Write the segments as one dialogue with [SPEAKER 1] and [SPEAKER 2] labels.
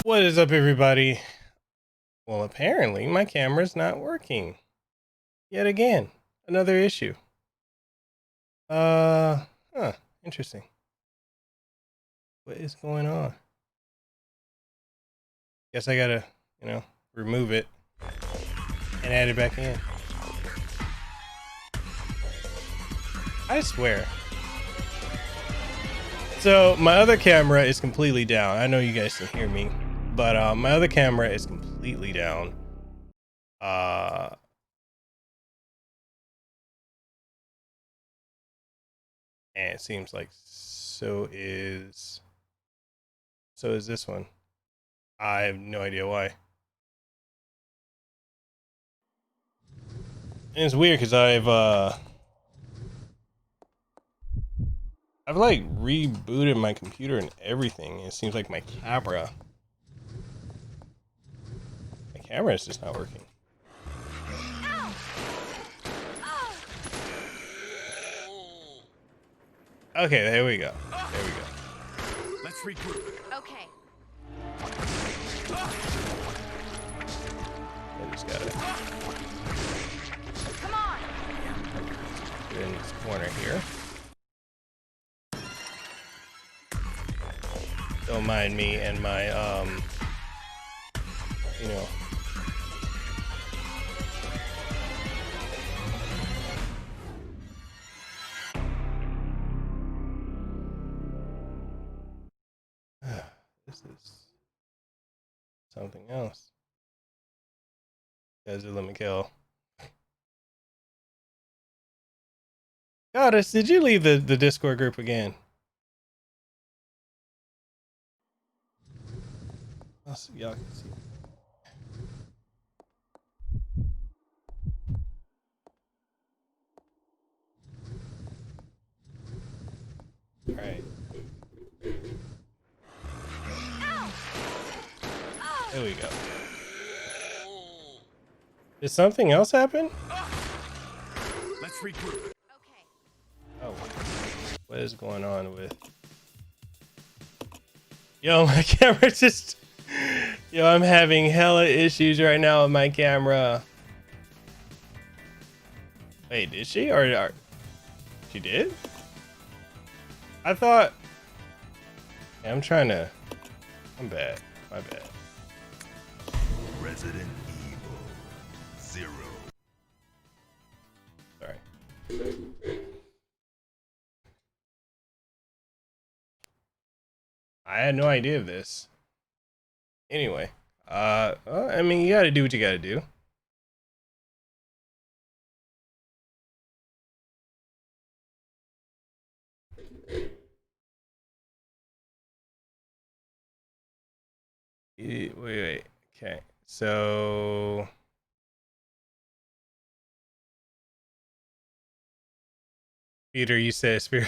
[SPEAKER 1] What is up, everybody? Well, apparently my camera's not working. Yet again, another issue. Interesting. What is going on? Guess I gotta, remove it and add it back in. I swear. So my other camera is completely down. I know you guys can hear me, but my other camera is completely down. And it seems like so is this one. I have no idea why. And it's weird because I've like rebooted my computer and everything. It seems like my camera is just not working. Okay, there we go. There we go.
[SPEAKER 2] Let's regroup.
[SPEAKER 3] Okay.
[SPEAKER 1] I just gotta
[SPEAKER 3] Come on.
[SPEAKER 1] get in this corner here. Don't mind me and my this is something else. Godzilla Mekel. Goddess, did you leave the Discord group again? Y'all can see. All right. There we go. Did something else happen?
[SPEAKER 2] Let's regroup.
[SPEAKER 3] Okay.
[SPEAKER 1] Oh, what is going on with? Yo, my camera just. Yo, I'm having hella issues right now with my camera. Wait, did she or she did? I thought. Yeah, I'm trying to. I'm bad. My bad.
[SPEAKER 2] Resident Evil 0.
[SPEAKER 1] Sorry. I had no idea of this. Anyway, well, I mean, you gotta do what you gotta do. Wait. Okay, so Peter, you said spirit.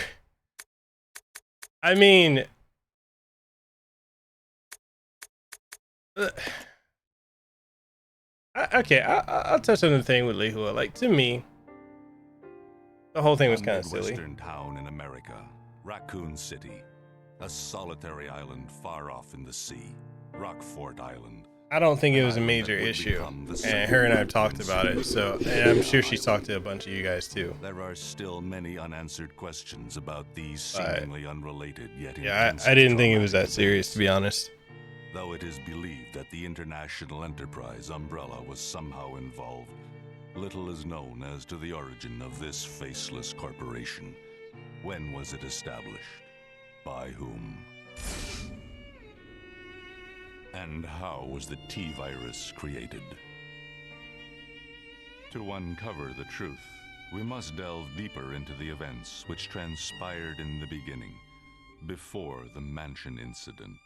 [SPEAKER 1] I mean, okay, I'll touch on the thing with Lehua. Like, to me, the whole thing was kind of silly.
[SPEAKER 2] Midwestern town in America, Raccoon City, a solitary island far off in the sea, Rockfort Island.
[SPEAKER 1] I don't think it was a major issue, and her and I have talked about it, so and I'm sure she's talked to a bunch of you guys too.
[SPEAKER 2] There are still many unanswered questions about these seemingly unrelated yet
[SPEAKER 1] yeah, I didn't think it was that serious, to be honest.
[SPEAKER 2] Though it is believed that the international enterprise umbrella was somehow involved, little is known as to the origin of this faceless corporation. When was it established? By whom? And how was the T-virus created? To uncover the truth, we must delve deeper into the events which transpired in the beginning, before the mansion incident.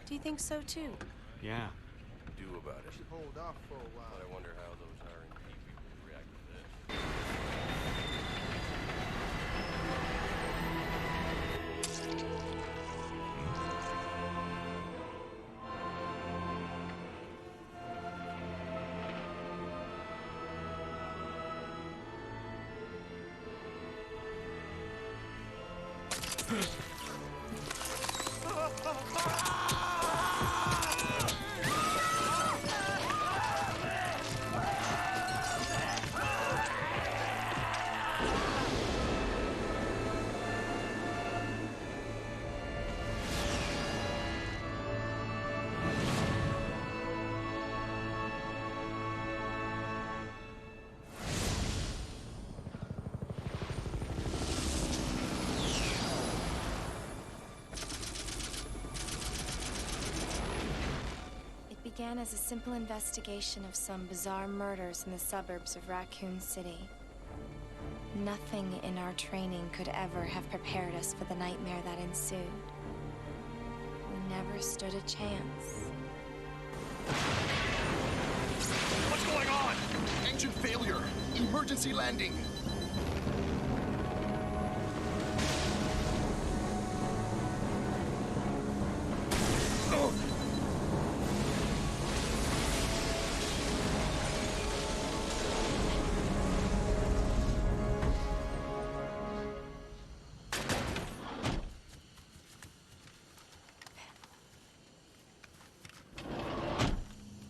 [SPEAKER 3] Do you think so too?
[SPEAKER 4] Yeah.
[SPEAKER 5] Do about it. Should hold off for a while. But I wonder how those R&D people would react to this.
[SPEAKER 3] Began as a simple investigation of some bizarre murders in the suburbs of Raccoon City. Nothing in our training could ever have prepared us for the nightmare that ensued. We never stood a chance.
[SPEAKER 4] What's going on? Engine failure. Emergency landing.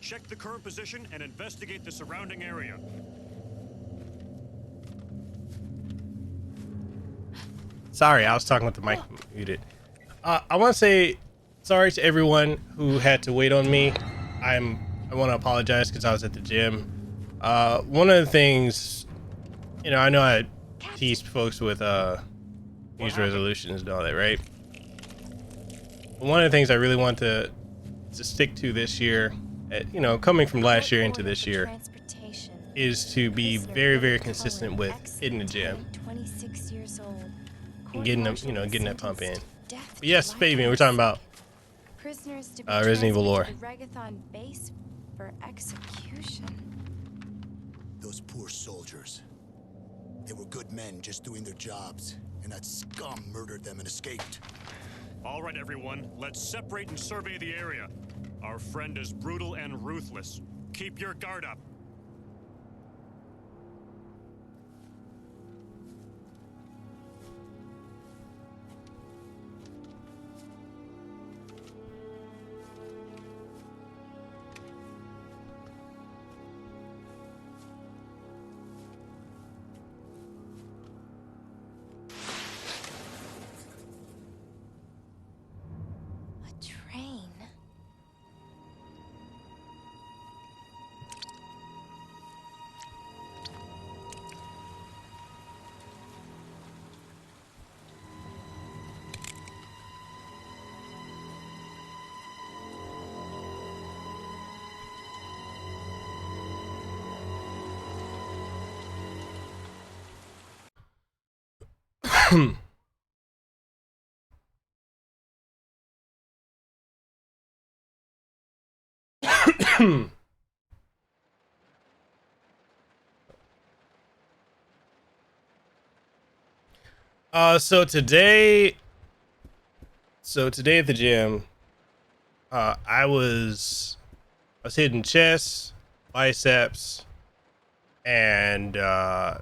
[SPEAKER 6] Check the current position and investigate the surrounding area.
[SPEAKER 1] Sorry, I was talking with the mic muted. I want to say sorry to everyone who had to wait on me. I want to apologize because I was at the gym. One of the things, you know I teased folks with these resolutions and all that, right? But one of the things I really want to stick to this year, coming from last year into this year, is to be very, very consistent with hitting the gym and getting that pump in. But yes, Fabian, we're talking about Resident Evil lore.
[SPEAKER 3] For execution.
[SPEAKER 4] Those poor soldiers. They were good men just doing their jobs, and that scum murdered them and escaped.
[SPEAKER 6] All right, everyone, let's separate and survey the area. Our friend is brutal and ruthless. Keep your guard up.
[SPEAKER 1] So today at the gym, I was hitting chest, biceps, and I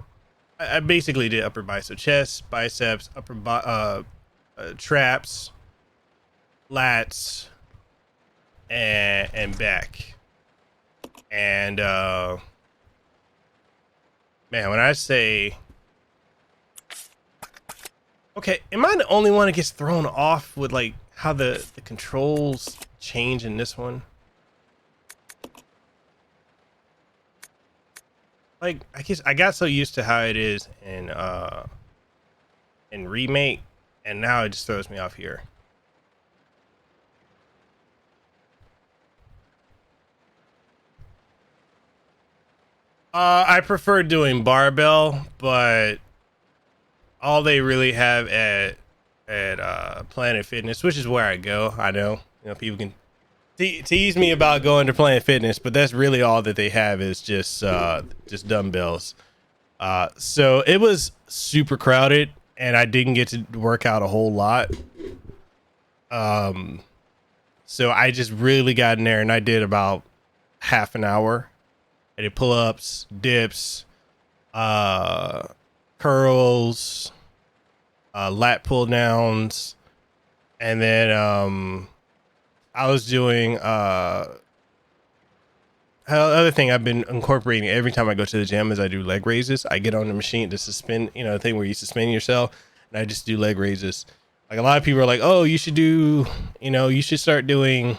[SPEAKER 1] basically did upper bicep, chest, biceps, traps, lats, and back. And man, when I say, okay, am I the only one that gets thrown off with like how the controls change in this one? Like, I guess I got so used to how it is in remake, and now it just throws me off here. I prefer doing barbell, but all they really have at Planet Fitness, which is where I go. I know, people can tease me about going to Planet Fitness, but that's really all that they have is just dumbbells. So it was super crowded, and I didn't get to work out a whole lot. So I just really got in there, and I did about half an hour. I did pull-ups, dips, curls, lat pull downs, and then I was doing other thing I've been incorporating every time I go to the gym is I do leg raises. I get on the machine to suspend, the thing where you suspend yourself, and I just do leg raises. Like, a lot of people are like, oh, you should do, you should start doing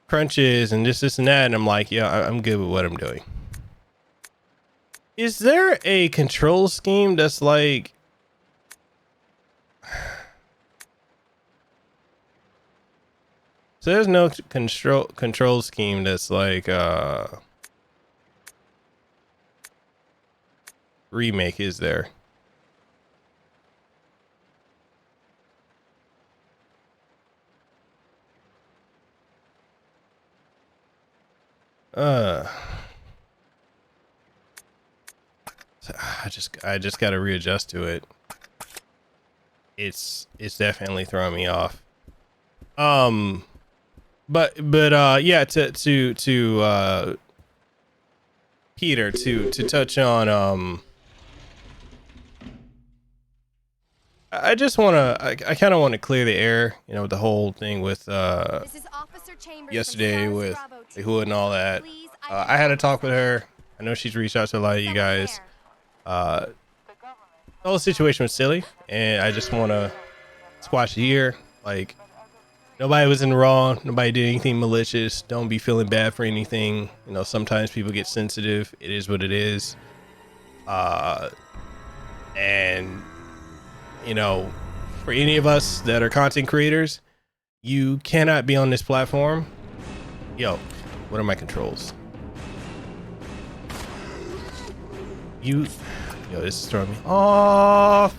[SPEAKER 1] crunches and this and that. And I'm like, yeah, I'm good with what I'm doing. Is there a control scheme that's like, so there's no control scheme that's like remake, is there? I just got to readjust to it. It's definitely throwing me off. But yeah, to Peter, to touch on I just want to I kind of want to clear the air, with the whole thing with yesterday with the hood and all that. I had a talk with her. I know she's reached out to a lot of you guys. The whole situation was silly, and I just want to squash it here. Like, nobody was in the wrong. Nobody did anything malicious. Don't be feeling bad for anything. Sometimes people get sensitive. It is what it is. And for any of us that are content creators, you cannot be on this platform. Yo, what are my controls? Yo, this is throwing me off.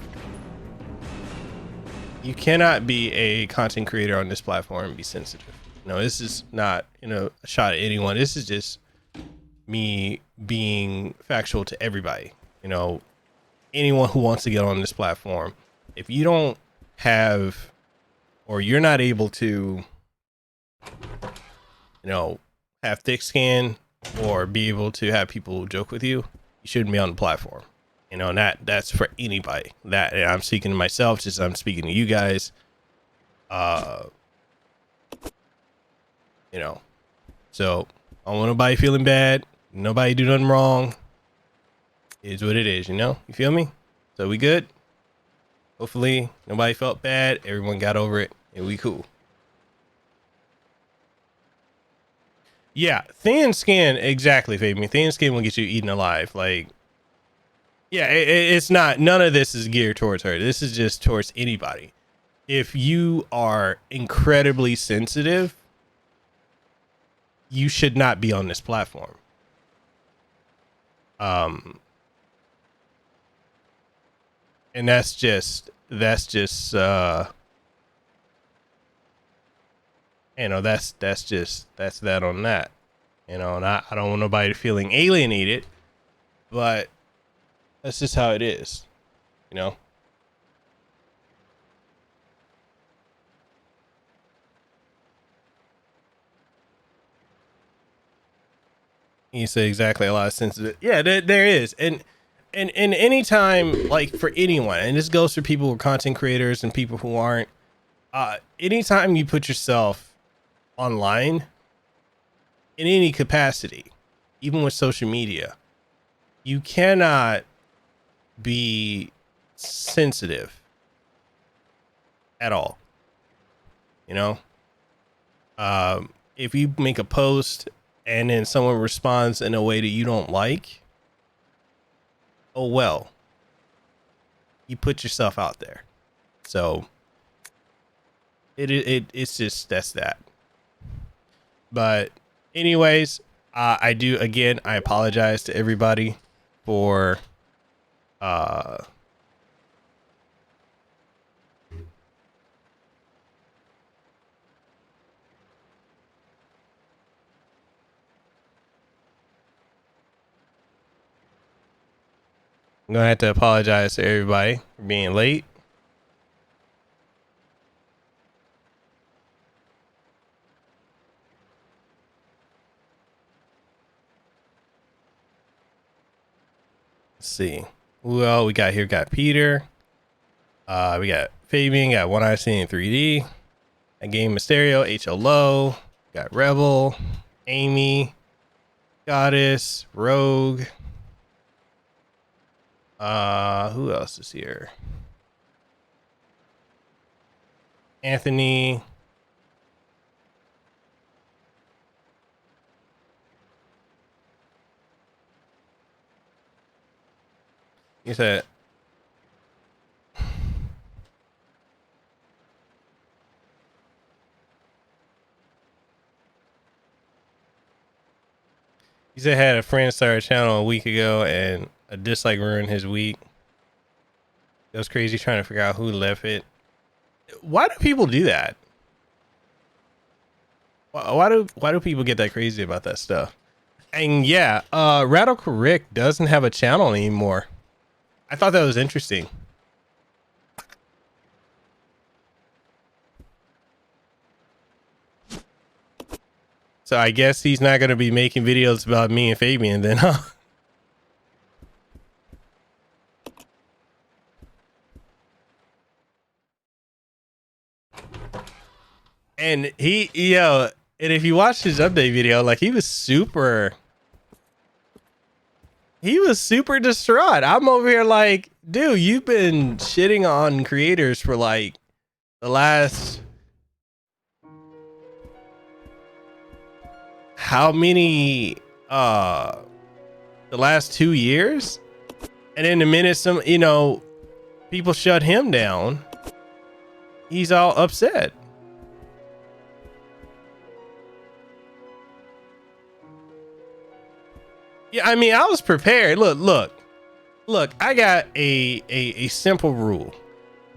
[SPEAKER 1] You cannot be a content creator on this platform and be sensitive. No, this is not, a shot at anyone. This is just me being factual to everybody. Anyone who wants to get on this platform, if you don't have, or you're not able to, have thick skin or be able to have people joke with you, you shouldn't be on the platform. And that's for anybody. That, and I'm speaking to myself, just I'm speaking to you guys. So I don't want nobody feeling bad. Nobody do nothing wrong. It is what it is, You feel me? So we good? Hopefully nobody felt bad. Everyone got over it, and we cool. Yeah, thin skin, exactly, Fabian. Thin skin will get you eaten alive. Like, yeah, it's not, none of this is geared towards her. This is just towards anybody. If you are incredibly sensitive, you should not be on this platform. And that's just that's that on that. And I don't want nobody feeling alienated, but that's just how it is. You say exactly, a lot of sensitive. Yeah, there is. And anytime, like, for anyone, and this goes for people who are content creators and people who aren't, anytime you put yourself online in any capacity, even with social media, you cannot be sensitive at all. If you make a post and then someone responds in a way that you don't like, oh well, you put yourself out there. So it's just, that's that. But anyways, I apologize to everybody for I'm gonna have to apologize to everybody for being late. Let's see. Well, we got here, got Peter. We got Fabian, got One Eye Seeing 3D, a Game Mysterio, HO Low, got Rebel, Amy, Goddess, Rogue. Who else is here? Anthony. You said had a friend start a channel a week ago and a dislike ruined his week. It was crazy trying to figure out who left it. Why do people do that? Why do people get that crazy about that stuff? And yeah, Radical Rick doesn't have a channel anymore. I thought that was interesting. So I guess he's not going to be making videos about me and Fabian then, huh? And and if you watch his update video, like he was super distraught. I'm over here like, dude, you've been shitting on creators for like the last how many the last 2 years, and in a minute some people shut him down, he's all upset. Yeah, I mean, I was prepared. Look, I got a simple rule.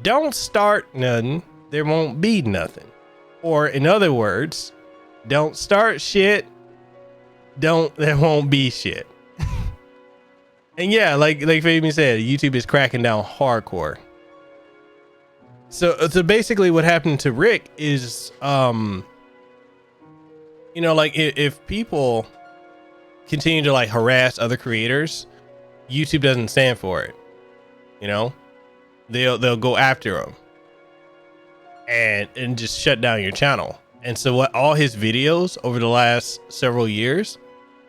[SPEAKER 1] Don't start nothing, there won't be nothing. Or in other words, don't start shit, there won't be shit. And yeah, like Fabian said, YouTube is cracking down hardcore. So basically what happened to Rick is like if people continue to like harass other creators, YouTube doesn't stand for it. They'll go after them and just shut down your channel. And so what all his videos over the last several years,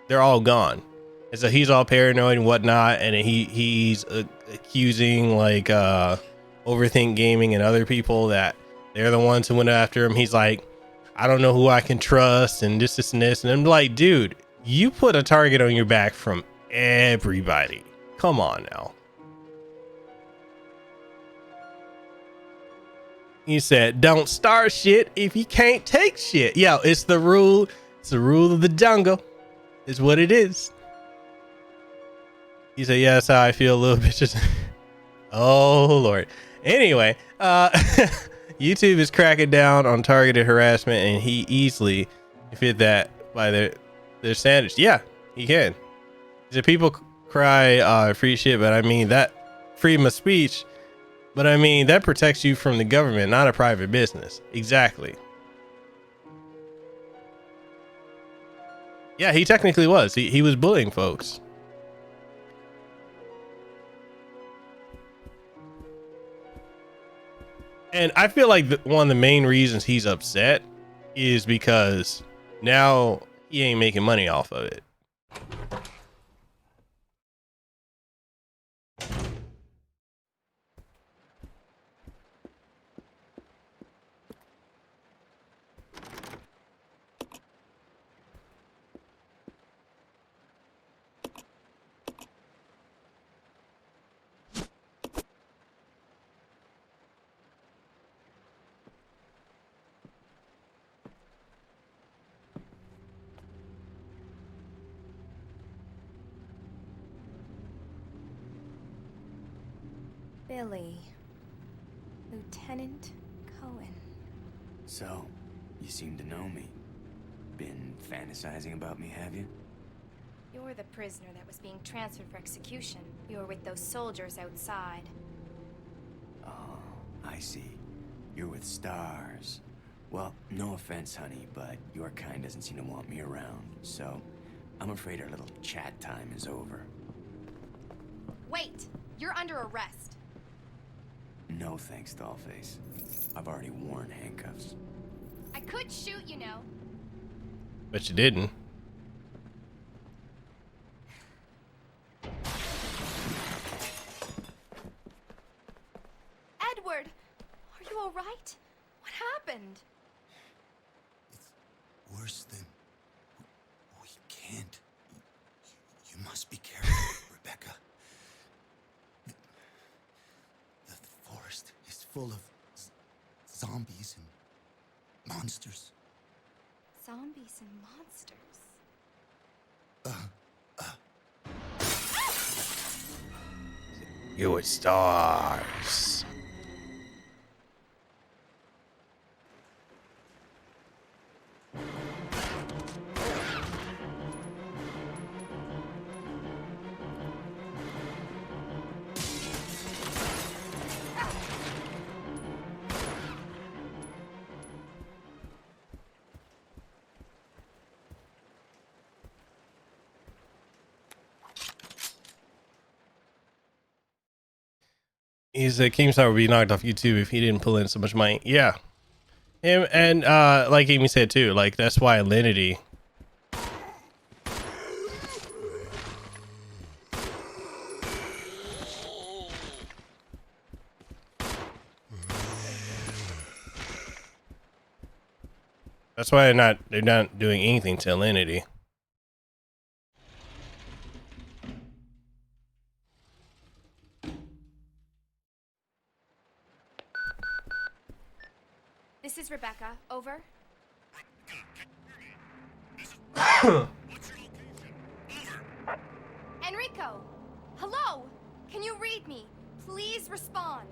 [SPEAKER 1] they're all gone. And so he's all paranoid and whatnot, and he's accusing like Overthink Gaming and other people that they're the ones who went after him. He's like, I don't know who I can trust and this and this. And I'm like, dude, you put a target on your back from everybody. Come on now. He said, don't start shit if you can't take shit. Yo, it's the rule. It's the rule of the jungle. It's what it is. He said, yeah, that's how I feel a little bit. Just oh, Lord. Anyway, YouTube is cracking down on targeted harassment, and he easily fit that by their standards. Yeah, he can. He said, people cry free shit, but I mean, that freedom of speech, but I mean, that protects you from the government, not a private business. Exactly. Yeah, he technically was. He was bullying folks. And I feel like one of the main reasons he's upset is because now he ain't making money off of it.
[SPEAKER 3] Billy. Lieutenant Cohen.
[SPEAKER 7] So, you seem to know me. Been fantasizing about me, have you?
[SPEAKER 3] You're the prisoner that was being transferred for execution. You were with those soldiers outside.
[SPEAKER 7] Oh, I see. You're with stars. Well, no offense, honey, but your kind doesn't seem to want me around. So, I'm afraid our little chat time is over.
[SPEAKER 3] Wait! You're under arrest.
[SPEAKER 7] No thanks, Dollface. I've already worn handcuffs.
[SPEAKER 3] I could shoot, you know.
[SPEAKER 1] But you didn't.
[SPEAKER 3] Edward, are you all right? What happened?
[SPEAKER 4] It's worse than... We can't. You must be careful, Rebecca. The forest is full of zombies and monsters.
[SPEAKER 3] Zombies and monsters.
[SPEAKER 1] You were stars. He said Keemstar would be knocked off YouTube if he didn't pull in so much money. Yeah. Him and like Amy said too, like that's why Alinity. That's why they're not doing anything to Alinity.
[SPEAKER 3] This is Rebecca. Over.
[SPEAKER 6] What's your location? Over.
[SPEAKER 3] Enrico! Hello! Can you read me? Please respond.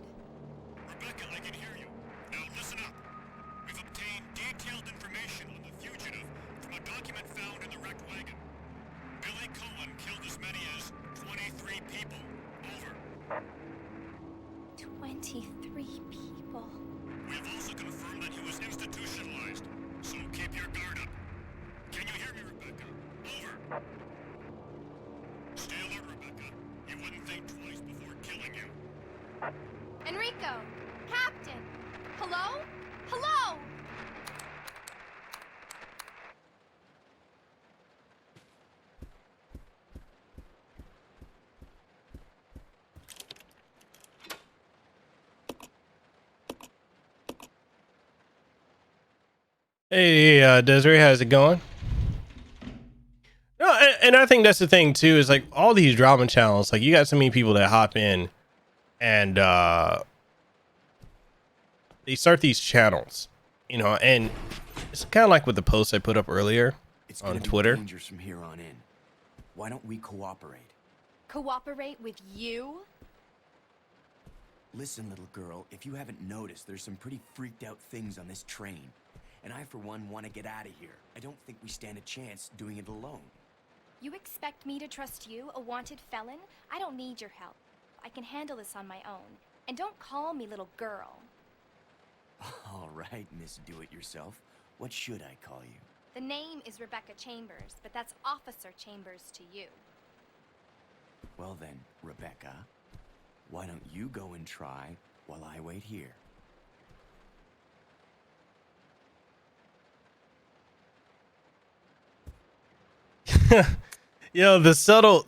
[SPEAKER 6] Rebecca, I can hear you. Now listen up. We've obtained detailed information on the fugitive from a document found in the wrecked wagon. Billy Cullen killed as many as 23 people. Over.
[SPEAKER 3] 23 people.
[SPEAKER 6] We have also confirmed that he was institutionalized, so keep your guard up. Can you hear me, Rebecca? Over. Stay alert, Rebecca. He wouldn't think twice before killing you.
[SPEAKER 3] Enrico! Captain! Hello? Hello!
[SPEAKER 1] Hey, Desiree, how's it going? No, and I think that's the thing too, is like all these drama channels, like you got so many people that hop in and they start these channels, you know, and it's kind of like with the post I put up earlier
[SPEAKER 7] It's
[SPEAKER 1] on
[SPEAKER 7] gonna be
[SPEAKER 1] Twitter.
[SPEAKER 7] dangerous from here on in. Why don't we cooperate?
[SPEAKER 3] Cooperate with you?
[SPEAKER 7] Listen, little girl, if you haven't noticed, there's some pretty freaked out things on this train. And I, for one, want to get out of here. I don't think we stand a chance doing it alone.
[SPEAKER 3] You expect me to trust you, a wanted felon? I don't need your help. I can handle this on my own. And don't call me little girl.
[SPEAKER 7] All right, Miss Do-It-Yourself. What should I call you?
[SPEAKER 3] The name is Rebecca Chambers, but that's Officer Chambers to you.
[SPEAKER 7] Well then, Rebecca, why don't you go and try while I wait here?
[SPEAKER 1] Yo, the subtle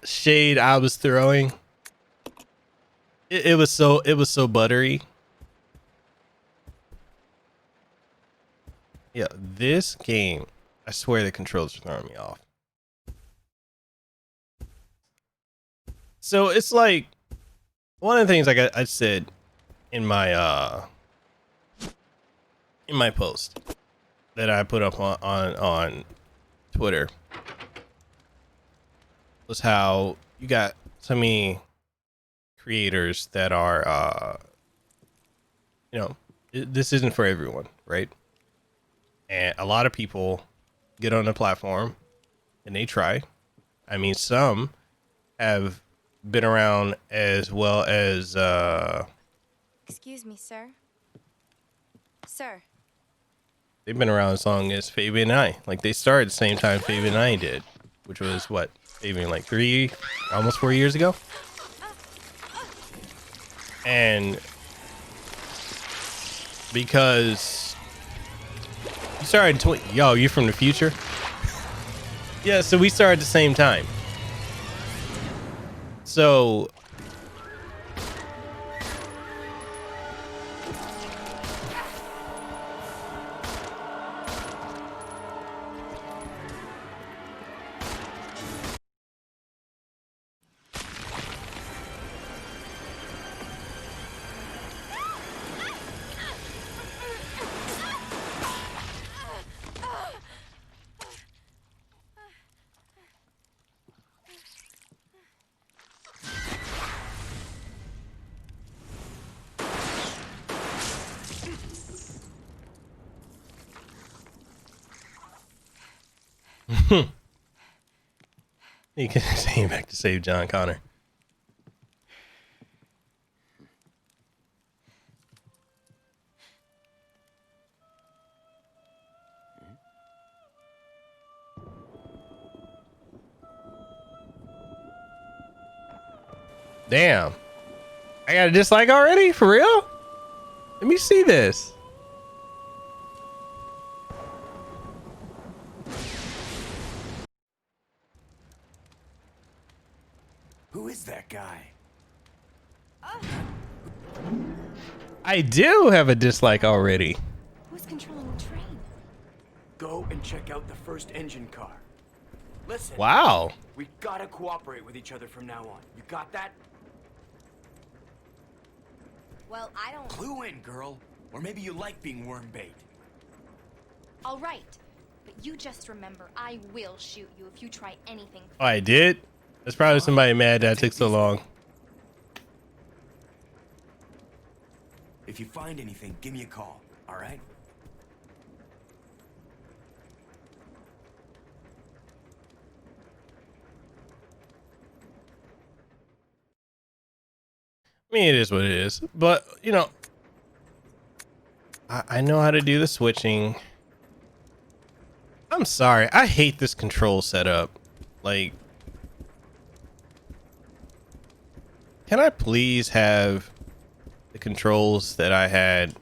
[SPEAKER 1] shade I was throwing, it was so buttery. Yeah, this game, I swear the controls are throwing me off. So it's like one of the things like I said in my post that I put up on Twitter was how you got so many creators that are you know, this isn't for everyone, right? And a lot of people get on the platform and they try. I mean, some have been around as well as
[SPEAKER 3] Excuse me, sir. Sir.
[SPEAKER 1] they've been around as long as Fabian and I. Like they started the same time Fabian and I did, which was what, Fabian, like almost 4 years ago. And because you started yo, you're from the future? Yeah, so we started at the same time. So he came back to save John Connor. Damn. I got a dislike already? For real? Let me see this.
[SPEAKER 7] Who is that guy?
[SPEAKER 1] I do have a dislike already.
[SPEAKER 3] Who's controlling the train?
[SPEAKER 7] Go and check out the first engine car. Listen.
[SPEAKER 1] Wow.
[SPEAKER 7] We gotta cooperate with each other from now on. You got that?
[SPEAKER 3] Well, I don't...
[SPEAKER 7] Clue in, girl. Or maybe you like being worm bait.
[SPEAKER 3] All right. But you just remember, I will shoot you if you try anything.
[SPEAKER 1] Oh, I did? There's probably somebody mad that took so long.
[SPEAKER 7] If you find anything, give me a call, all right?
[SPEAKER 1] I mean, it is what it is. But, you know, I know how to do the switching. I'm sorry. I hate this control setup. Like, can I please have the controls that I had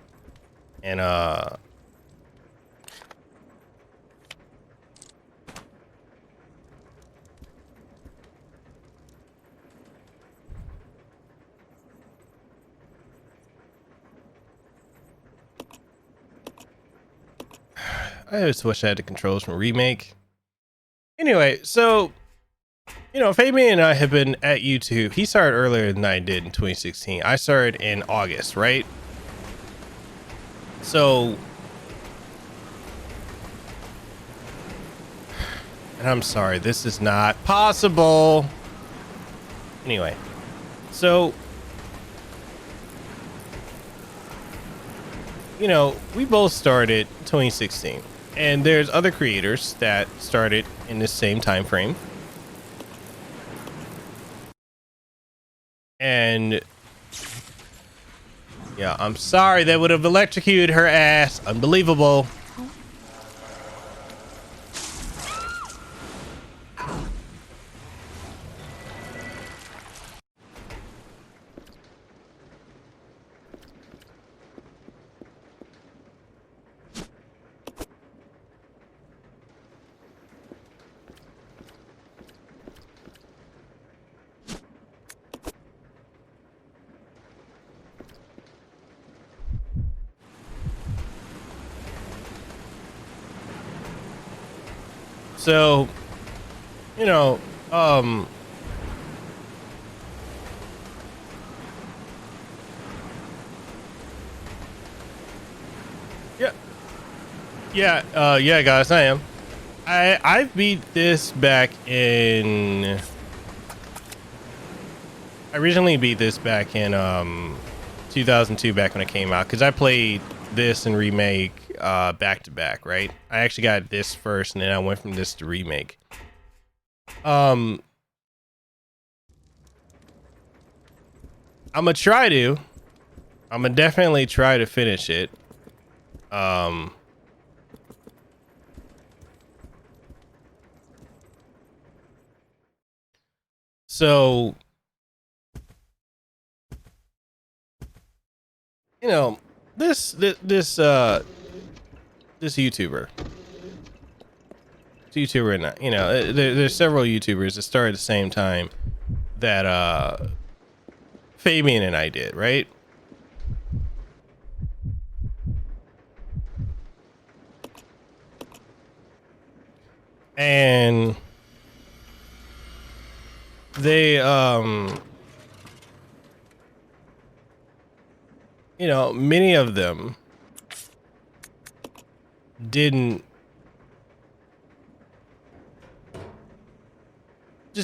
[SPEAKER 1] in I just wish I had the controls from Remake. Anyway, so, you know, Fabian and I have been at YouTube. He started earlier than I did in 2016. I started in August, right? So, and I'm sorry, this is not possible. Anyway, so, you know, we both started 2016, and there's other creators that started in the same time frame. And yeah, I'm sorry, that would have electrocuted her ass. Unbelievable. So, you know, yeah, guys, I am. I beat this back in. I originally beat this back in 2002, back when it came out, because I played this and Remake back to back, right? I actually got this first, and then I went from this to Remake. I'm gonna definitely try to finish it. So you know, this YouTuber. YouTuber, and you know, there's several YouTubers that started at the same time that Fabian and I did, right? And they you know, many of them just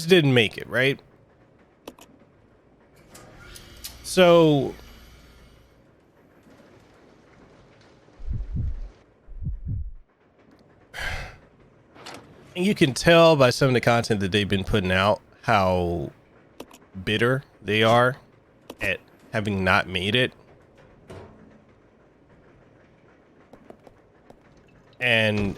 [SPEAKER 1] didn't make it, right? So and you can tell by some of the content that they've been putting out how bitter they are at having not made it. And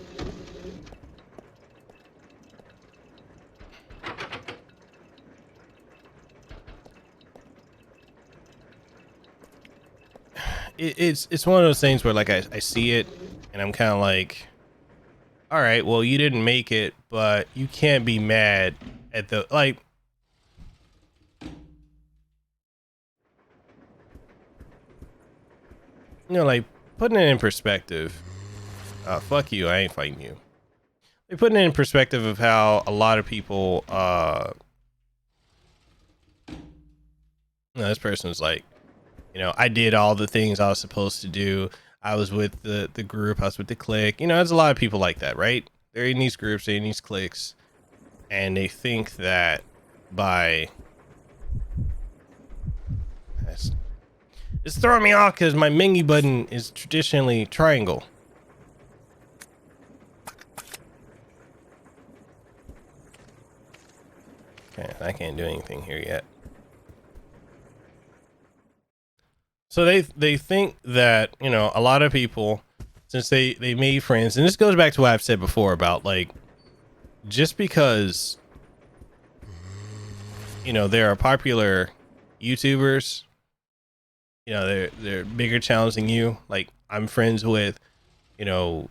[SPEAKER 1] it's one of those things where like I see it and I'm kind of like, all right, well, you didn't make it, but you can't be mad at the, like, you know, like putting it in perspective. Fuck you, I ain't fighting you. They putting it in perspective of how a lot of people, this person's like, you know, I did all the things I was supposed to do. I was with the group, I was with the clique. You know, there's a lot of people like that, right? They're in these groups, they're in these cliques, and they think that by... It's throwing me off because my menu button is traditionally triangle. Okay, I can't do anything here yet. So they think that, you know, a lot of people, since they made friends, and this goes back to what I've said before about, like, just because, you know, there are popular YouTubers, you know, they're bigger channels than you. Like, I'm friends with, you know,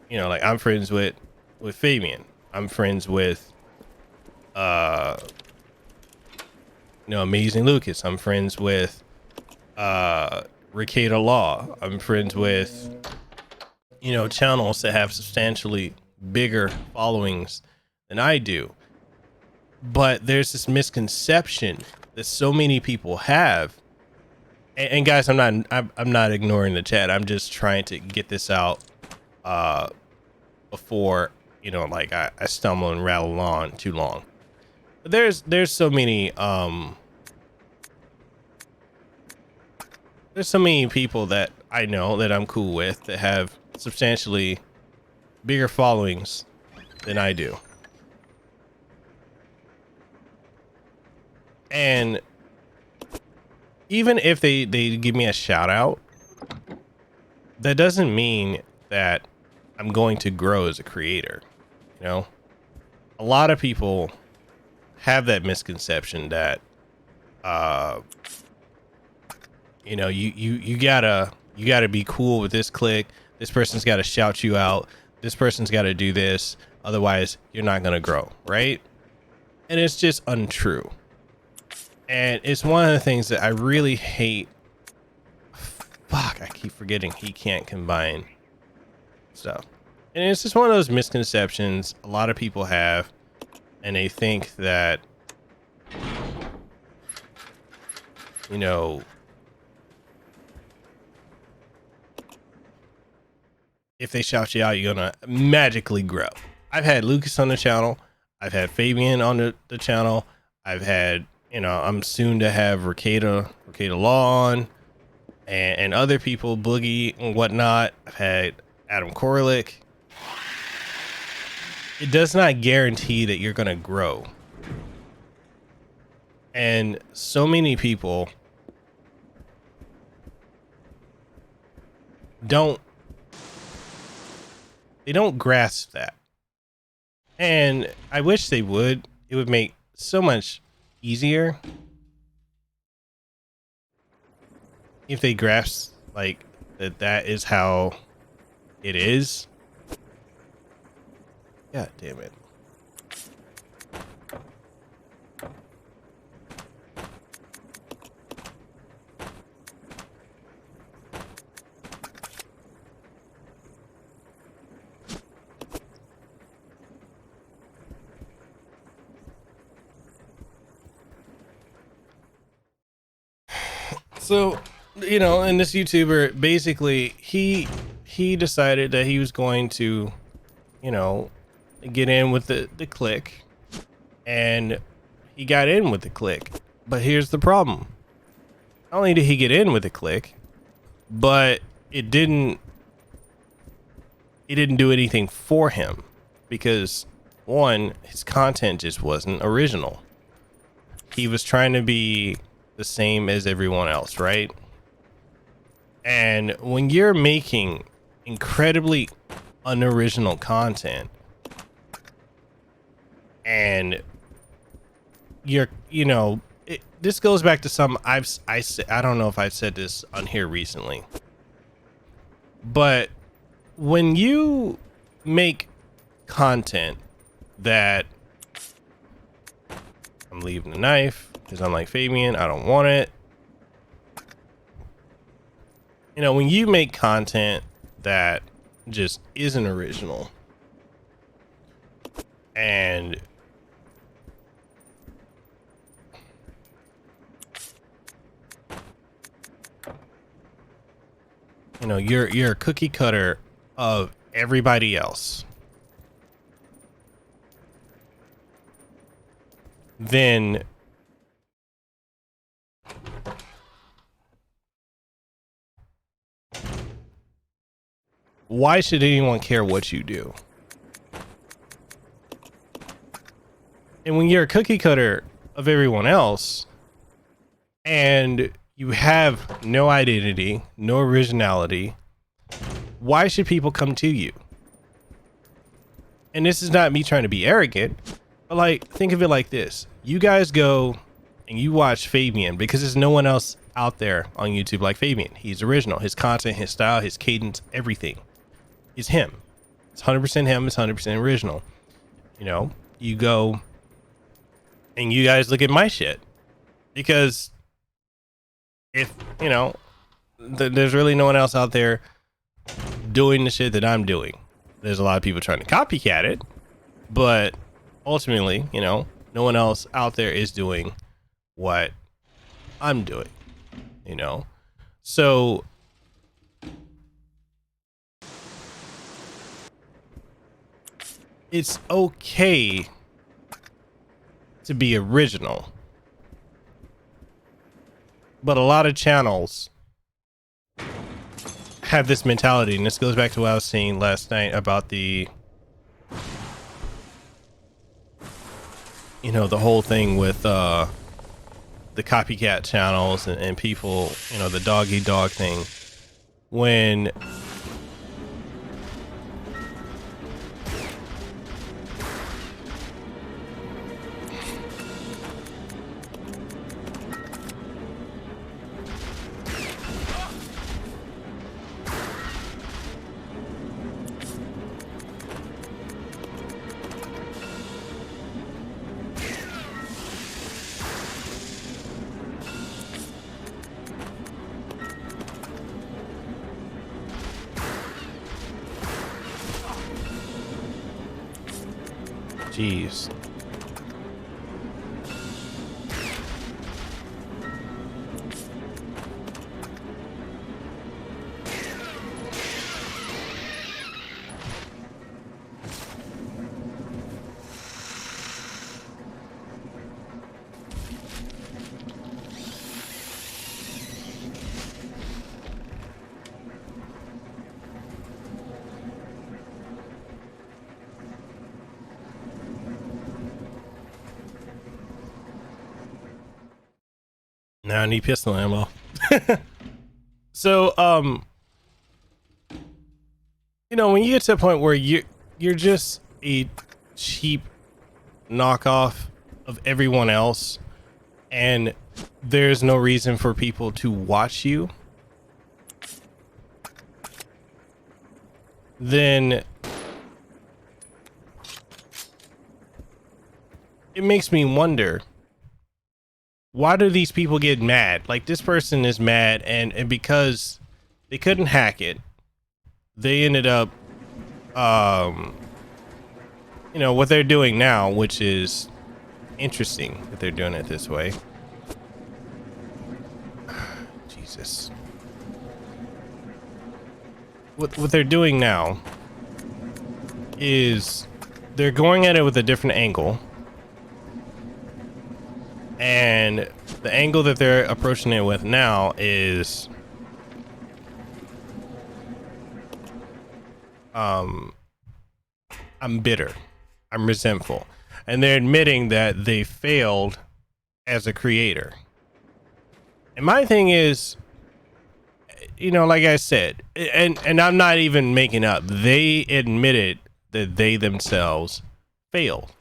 [SPEAKER 1] like I'm friends with Fabian. I'm friends with, you know, Amazing Lucas. I'm friends with Ricada Law. I'm friends with, you know, channels that have substantially bigger followings than I do. But there's this misconception that so many people have. And guys, I'm not ignoring the chat. I'm just trying to get this out before, you know, like I stumble and rattle on too long. But there's so many there's so many people that I know that I'm cool with that have substantially bigger followings than I do. And even if they give me a shout out, that doesn't mean that I'm going to grow as a creator. You know, a lot of people have that misconception that, you know, you gotta be cool with this clique. This person's got to shout you out. This person's got to do this. Otherwise, you're not going to grow, right? And it's just untrue. And it's one of the things that I really hate. Fuck, I keep forgetting he can't combine stuff. And it's just one of those misconceptions a lot of people have. And they think that, you know, if they shout you out, you're gonna magically grow. I've had Lucas on the channel. I've had Fabian on the channel. I've had, you know, I'm soon to have Ricada Law on, and other people, Boogie and whatnot. I've had Adam Korlick. It does not guarantee that you're gonna grow. And so many people don't grasp that. And I wish they would. It would make so much easier if they grasp like that is how it is. God damn it. So, you know, and this YouTuber, basically, he decided that he was going to, you know, get in with the clique, and he got in with the clique. But here's the problem. Not only did he get in with the clique, but it didn't do anything for him, because one, his content just wasn't original. He was trying to be the same as everyone else, right? And when you're making incredibly unoriginal content, and you're, you know, this goes back to some I don't know if I've said this on here recently, but when you make content that, I'm leaving the knife because I'm like, Fabian, I don't want it. You know, when you make content that just isn't original, and you know, you're a cookie cutter of everybody else, then why should anyone care what you do? And when you're a cookie cutter of everyone else, and you have no identity, no originality, why should people come to you? And this is not me trying to be arrogant, but like, think of it like this. You guys go and you watch Fabian because there's no one else out there on YouTube like Fabian. He's original. His content, his style, his cadence, everything is him. It's 100% him. It's 100% original. You know, you go and you guys look at my shit, because if, you know, there's really no one else out there doing the shit that I'm doing. There's a lot of people trying to copycat it, but ultimately, you know, no one else out there is doing what I'm doing, you know? So it's okay to be original, but a lot of channels have this mentality, and this goes back to what I was saying last night about the, you know, the whole thing with the copycat channels and people, you know, the dog eat dog thing. When jeez. Now I need pistol ammo. So, you know, when you get to a point where you're just a cheap knockoff of everyone else, and there's no reason for people to watch you, then it makes me wonder, why do these people get mad? Like, this person is mad, and because they couldn't hack it, they ended up, you know, what they're doing now, which is interesting that they're doing it this way. Jesus. What they're doing now is they're going at it with a different angle. And the angle that they're approaching it with now is I'm bitter. I'm resentful. And they're admitting that they failed as a creator. And my thing is, you know, like I said, and I'm not even making up, they admitted that they themselves failed.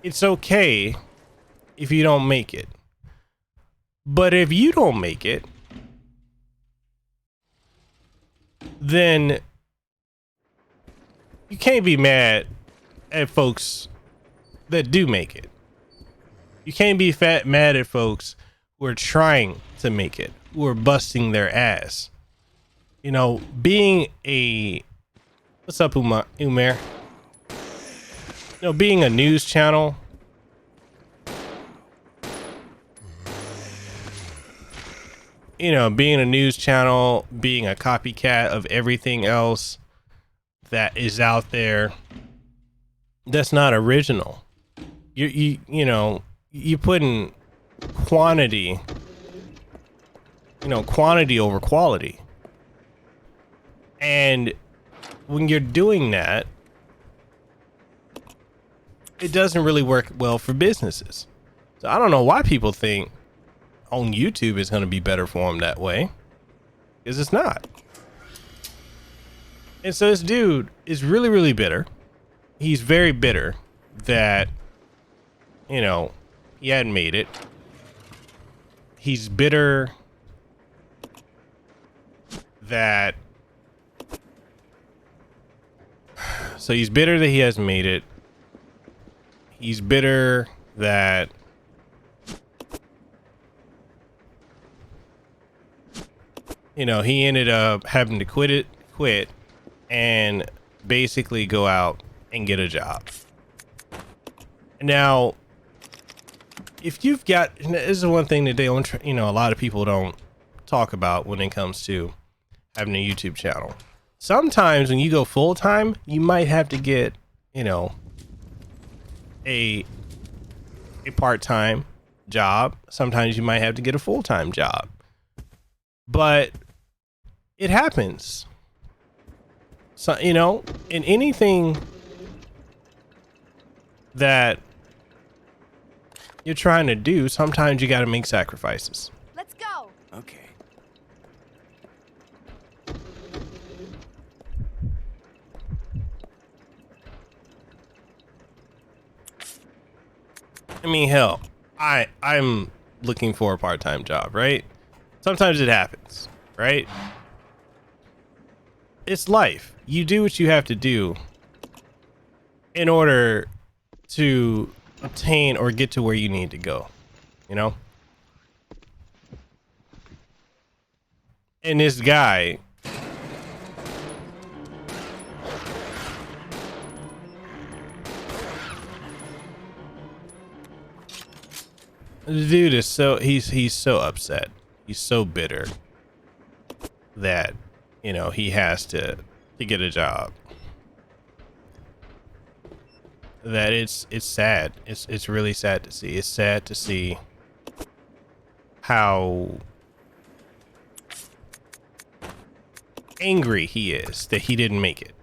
[SPEAKER 1] It's okay if you don't make it. But if you don't make it, then you can't be mad at folks that do make it. You can't be mad at folks who are trying to make it, who are busting their ass. You know, being a... What's up, Umair? You know, being a news channel... You know, being a news channel, being a copycat of everything else that is out there, that's not original. You know, you're putting quantity, you know, quantity over quality. And when you're doing that, it doesn't really work well for businesses. So I don't know why people think on YouTube is going to be better for them that way, because it's not. And so this dude is really, really bitter. He's very bitter that, you know, he hadn't made it. He's bitter that... So he's bitter that he hasn't made it. He's bitter that... You know, he ended up having to quit and basically go out and get a job. Now, if you've got, this is one thing that they don't, you know, a lot of people don't talk about when it comes to having a YouTube channel. Sometimes when you go full time, you might have to get, you know, a part-time job. Sometimes you might have to get a full-time job. But it happens. So, you know, in anything that you're trying to do, sometimes you got to make sacrifices.
[SPEAKER 3] Let's go.
[SPEAKER 7] Okay.
[SPEAKER 1] I mean, hell, I'm looking for a part-time job, right? Sometimes it happens, right? It's life. You do what you have to do in order to obtain or get to where you need to go, you know? And this guy, the dude is so, he's so upset. He's so bitter that, you know, he has to get a job. That it's sad. It's really sad to see. It's sad to see how angry he is that he didn't make it.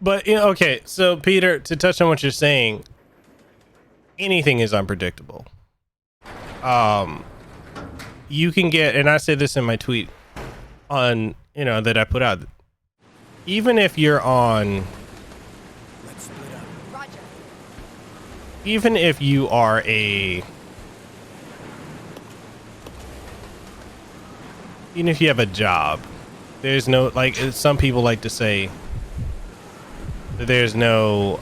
[SPEAKER 1] But, you know, okay, so Peter, to touch on what you're saying, anything is unpredictable. You can get, and I said this in my tweet on, you know, that I put out, even if you're on,
[SPEAKER 7] Let's split up.
[SPEAKER 3] Roger.
[SPEAKER 1] even if you are a, even if you have a job, there's no, like, some people like to say that there's no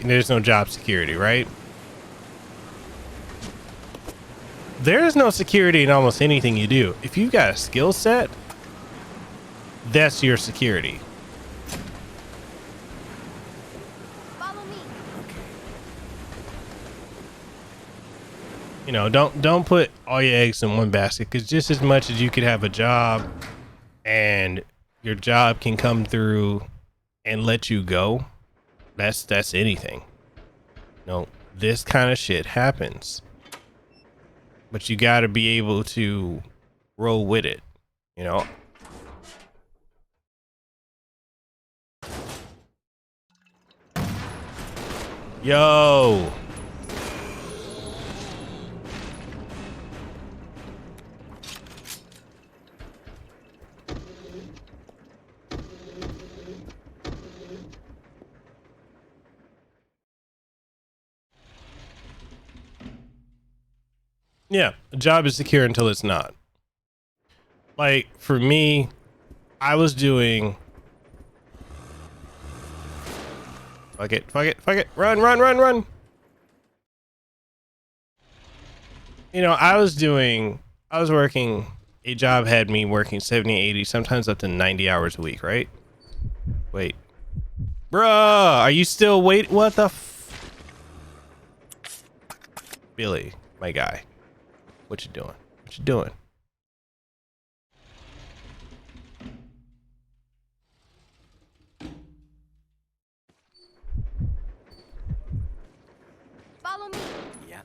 [SPEAKER 1] there's no job security, right? There is no security in almost anything you do. If you've got a skill set, that's your security.
[SPEAKER 3] Follow me.
[SPEAKER 1] You know, don't put all your eggs in one basket, because just as much as you could have a job and your job can come through and let you go, that's anything. No, this kind of shit happens, but you got to be able to roll with it, you know. Yo. Yeah, a job is secure until it's not. Like, for me, I was doing... Fuck it, run. You know, I was working, a job had me working 70, 80, sometimes up to 90 hours a week, right? Wait. Bruh, are you still what the Billy, my guy. What you doing?
[SPEAKER 3] Follow me.
[SPEAKER 7] Yeah.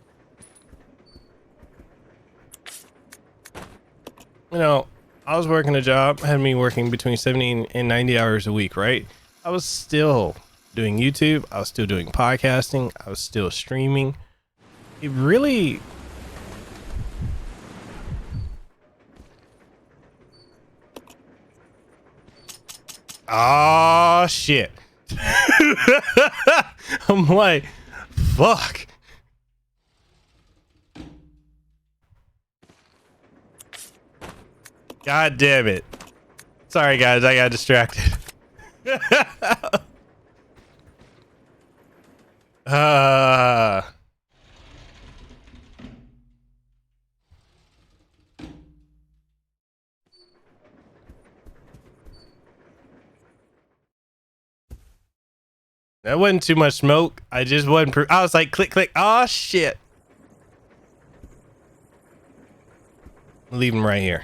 [SPEAKER 1] You know, I was working a job, had me working between 70 and 90 hours a week, right? I was still doing YouTube. I was still doing podcasting. I was still streaming. It really... Oh, shit. I'm like, fuck. God damn it. Sorry, guys. I got distracted. That wasn't too much smoke. I just wasn't. I was like, click. Oh, shit. Leave him right here.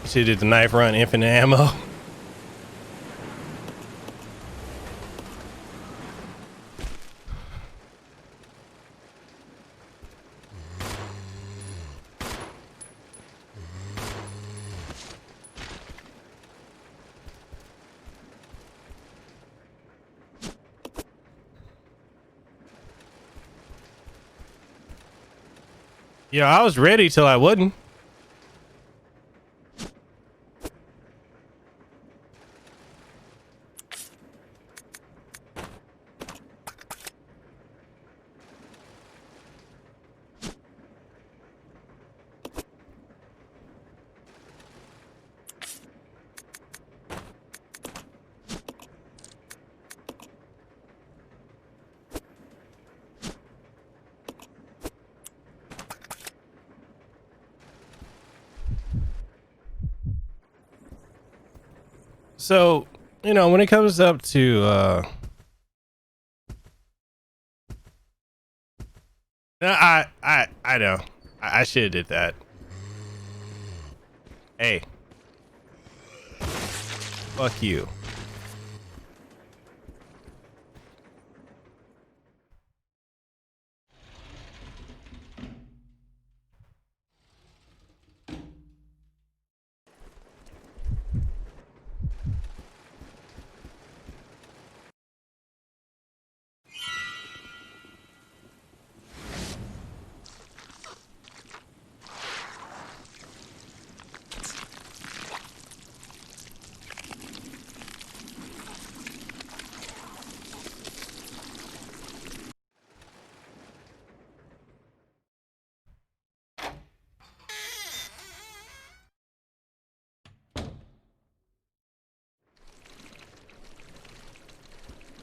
[SPEAKER 1] Should did the knife run, infinite ammo. Yeah, I was ready till I wasn't. So, you know, when it comes up to I know. I should have did that. Hey. Fuck you.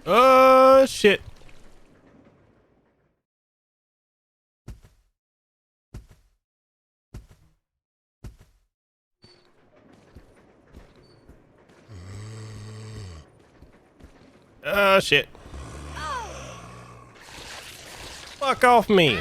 [SPEAKER 1] Oh shit. Oh shit. Fuck off me.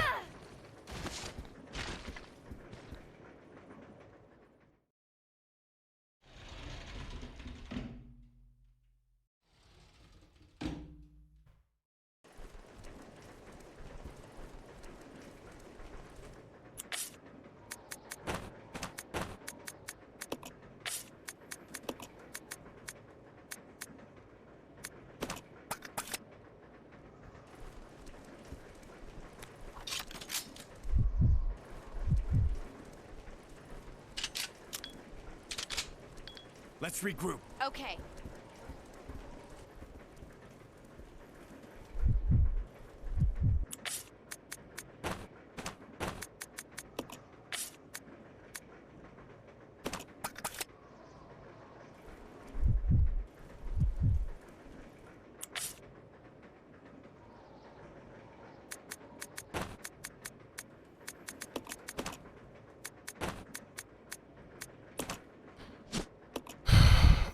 [SPEAKER 7] Let's regroup.
[SPEAKER 3] Okay.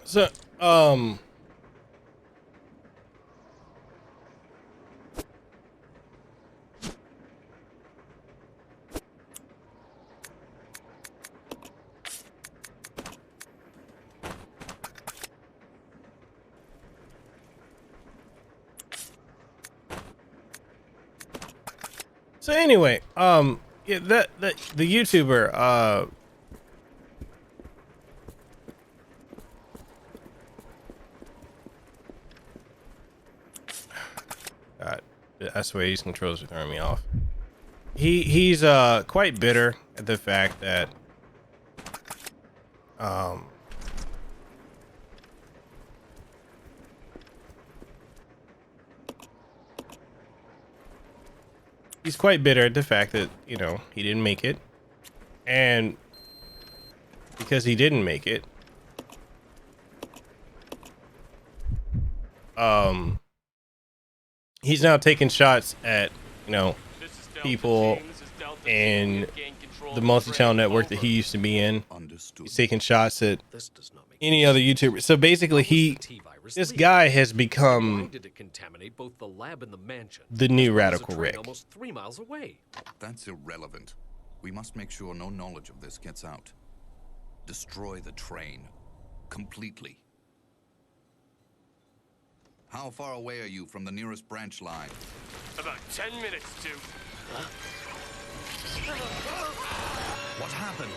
[SPEAKER 1] So, so anyway, yeah, the YouTuber, God, that's the way these controls are throwing me off. He's quite bitter at the fact that he's quite bitter at the fact that, you know, he didn't make it, and because he didn't make it, he's now taking shots at, you know, people in the multi-channel network that he used to be in.
[SPEAKER 4] Understood.
[SPEAKER 1] He's taking shots at
[SPEAKER 5] This does not make
[SPEAKER 1] any other YouTuber. So basically, this guy has
[SPEAKER 5] Why
[SPEAKER 1] become
[SPEAKER 5] did it contaminate both the lab and the mansion?
[SPEAKER 1] the new
[SPEAKER 5] There's a
[SPEAKER 1] Radical
[SPEAKER 5] train
[SPEAKER 1] Rick.
[SPEAKER 5] almost 3 miles away.
[SPEAKER 8] That's irrelevant. We must make sure no knowledge of this gets out. Destroy the train. Completely. How far away are you from the nearest branch line?
[SPEAKER 6] About 10 minutes to...
[SPEAKER 8] What happened?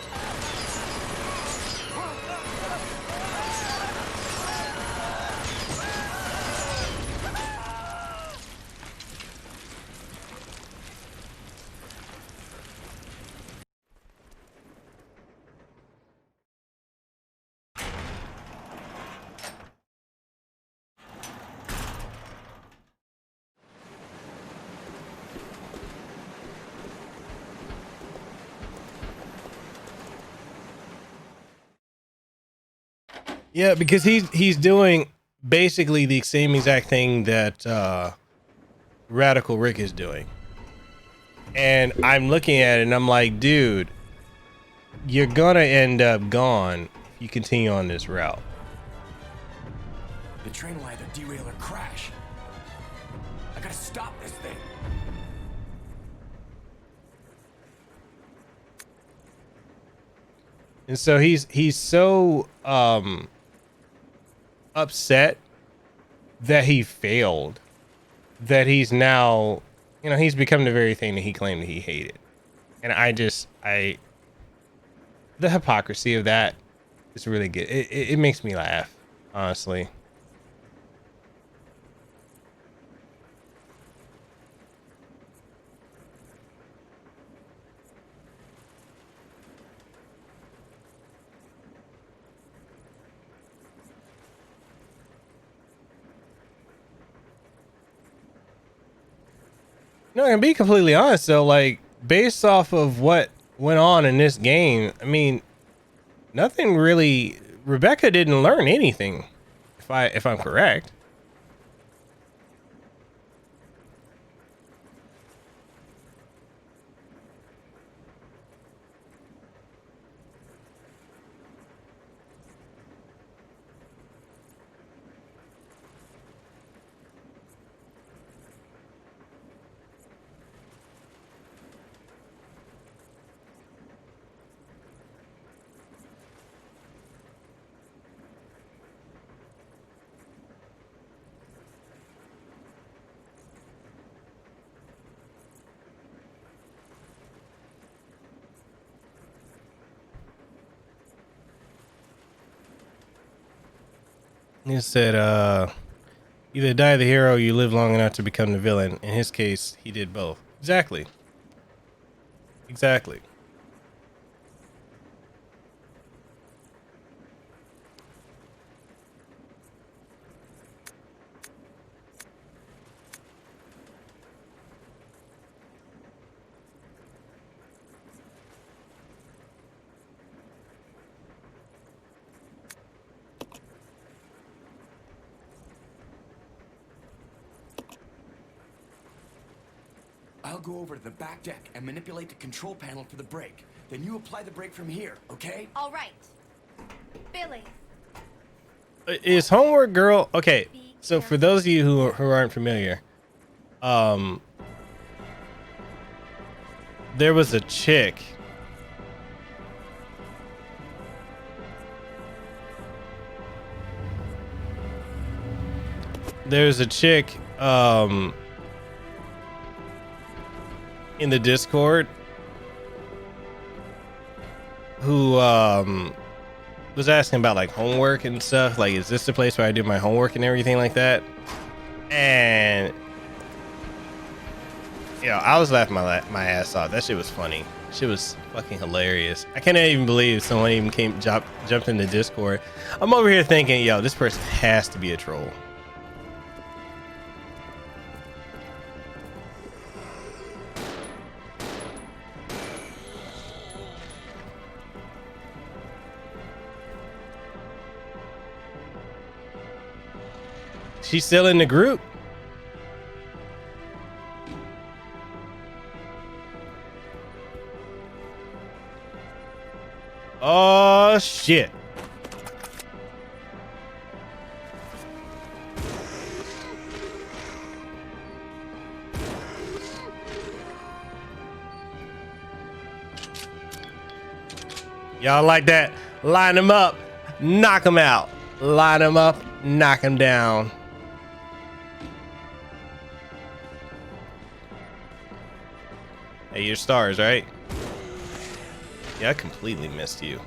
[SPEAKER 1] Yeah, because he's doing basically the same exact thing that Radical Rick is doing. And I'm looking at it and I'm like, dude, you're gonna end up gone if you continue on this route.
[SPEAKER 7] The train will either derail or crash. I gotta stop this thing.
[SPEAKER 1] And so he's so upset that he failed, that he's now, you know, he's become the very thing that he claimed that he hated. And the hypocrisy of that is really good. It makes me laugh, honestly. No, and be completely honest though, like based off of what went on in this game, I mean, nothing really. Rebecca didn't learn anything, if I'm correct. He said, either die the hero or you live long enough to become the villain. In his case, he did both. Exactly. Exactly.
[SPEAKER 7] I'll go over to the back deck and manipulate the control panel for the brake. Then you apply the brake from here, okay?
[SPEAKER 3] All right. Billy.
[SPEAKER 1] Is Homework Girl okay? So for those of you who aren't familiar, there was a chick. There's a chick in the Discord who was asking about like homework and stuff. Like, is this the place where I do my homework and everything like that? And you know, I was laughing my ass off. That shit was funny. Shit was fucking hilarious. I can't even believe someone even jumped in the Discord. I'm over here thinking, yo, this person has to be a troll. She's still in the group. Oh shit. Y'all like that? Line them up, knock them out. Line them up, knock them down. Hey, you're stars, right? Yeah, I completely missed you.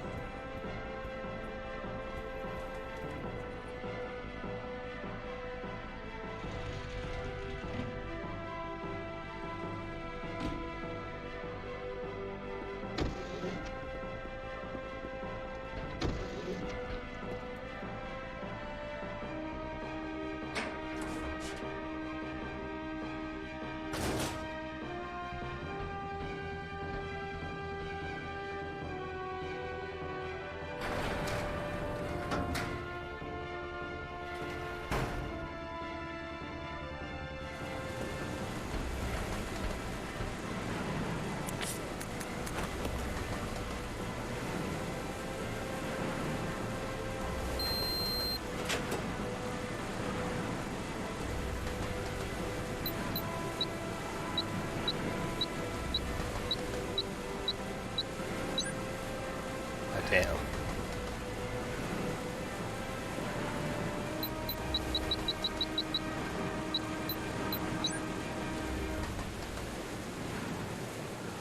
[SPEAKER 1] Damn.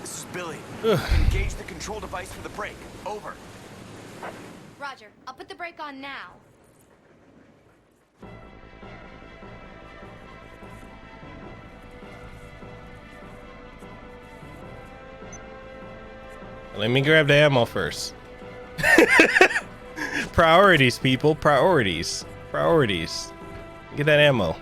[SPEAKER 7] This is Billy.
[SPEAKER 1] Ugh.
[SPEAKER 7] Engage the control device for the brake. Over.
[SPEAKER 3] Roger. I'll put the brake on now.
[SPEAKER 1] Let me grab the ammo first. Priorities, people. Priorities. Priorities. Get that ammo.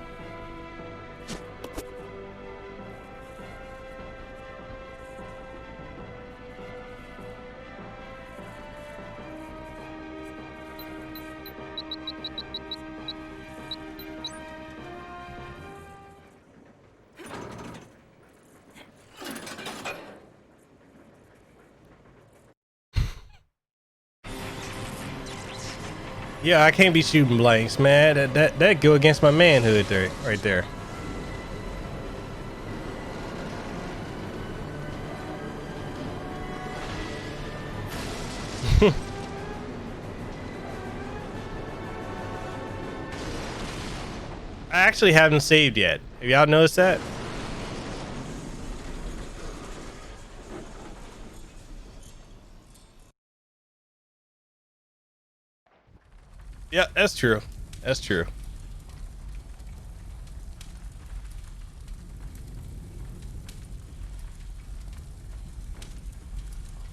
[SPEAKER 1] Yeah, I can't be shooting blanks, man. That go against my manhood there, right there. I actually haven't saved yet. Have y'all noticed that? Yeah, that's true. That's true.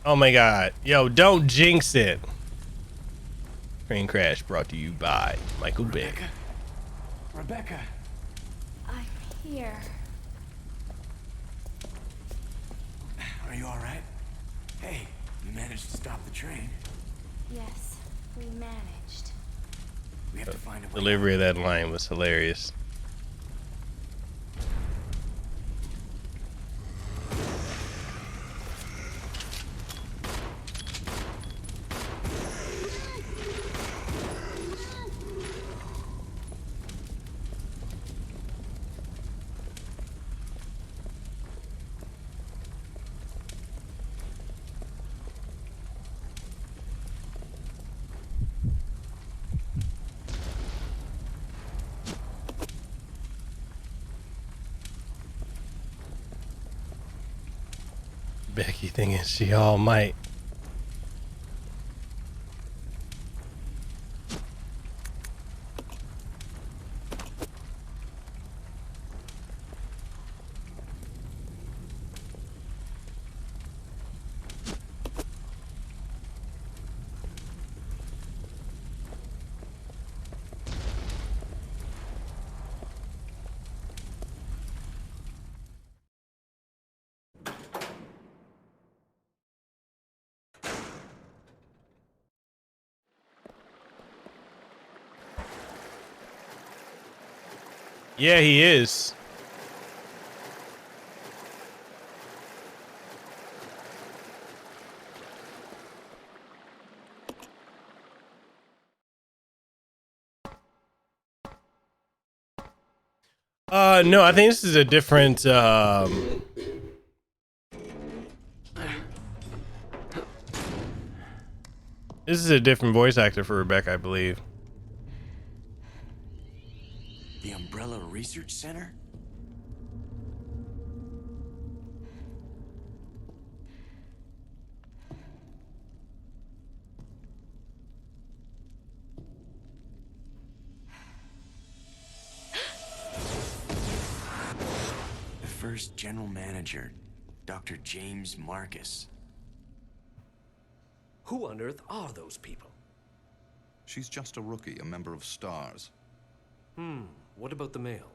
[SPEAKER 1] Oh my god. Yo, don't jinx it. Train crash brought to you by Michael Bay.
[SPEAKER 7] Rebecca.
[SPEAKER 3] I'm here.
[SPEAKER 7] Are you all right? Hey, you managed to stop the train.
[SPEAKER 3] Yes, we managed.
[SPEAKER 7] We have to find a way.
[SPEAKER 1] Delivery of that line was hilarious. Becky thinking she all might. Yeah, he is. No, I think this is a different, this is a different voice actor for Rebecca, I believe.
[SPEAKER 7] The Umbrella Research Center? The first general manager, Dr. James Marcus.
[SPEAKER 5] Who on earth are those people?
[SPEAKER 8] She's just a rookie, a member of STARS.
[SPEAKER 5] What about the male?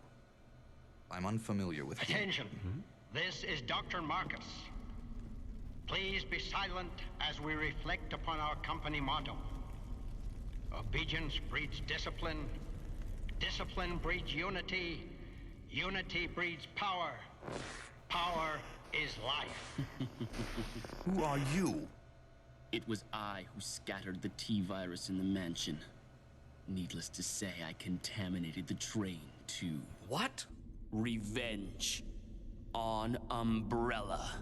[SPEAKER 8] I'm unfamiliar with him.
[SPEAKER 9] Attention. This is Dr. Marcus. Please be silent as we reflect upon our company motto. Obedience breeds discipline. Discipline breeds unity. Unity breeds power. Power is life.
[SPEAKER 8] Who are you?
[SPEAKER 10] It was I who scattered the T-virus in the mansion. Needless to say, I contaminated the train, too.
[SPEAKER 5] What?
[SPEAKER 10] Revenge. On Umbrella.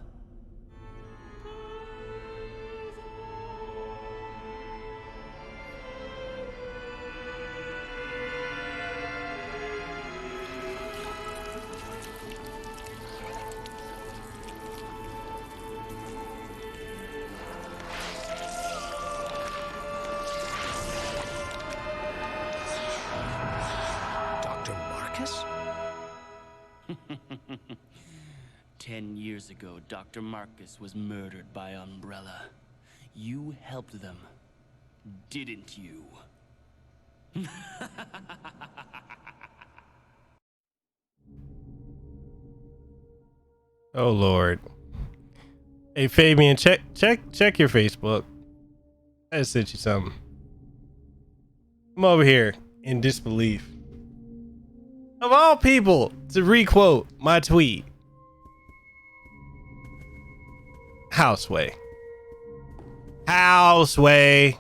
[SPEAKER 5] Dr. Marcus?
[SPEAKER 10] 10 years ago, Dr. Marcus was murdered by Umbrella. You helped them, didn't you?
[SPEAKER 1] Oh Lord. Hey Fabian, check your Facebook. I just sent you something. I'm over here in disbelief. Of all people to requote my tweet. Houseway. Houseway.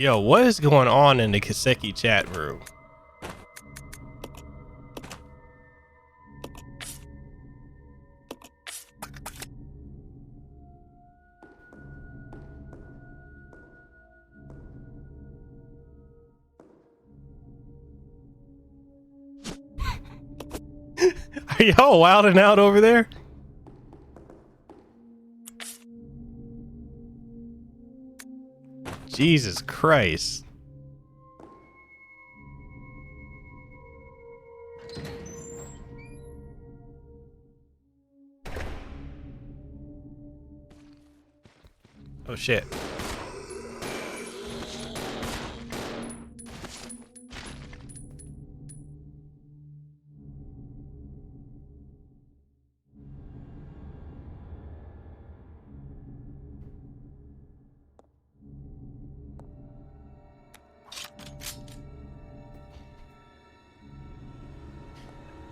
[SPEAKER 1] Yo, what is going on in the Kaseki chat room? Are y'all wilding out over there? Jesus Christ. Oh shit.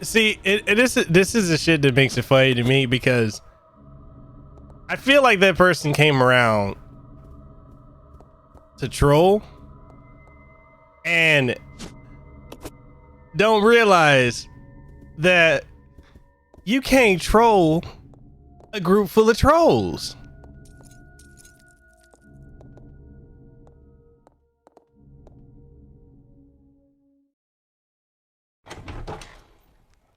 [SPEAKER 1] See, this is the shit that makes it funny to me, because I feel like that person came around to troll and don't realize that you can't troll a group full of trolls.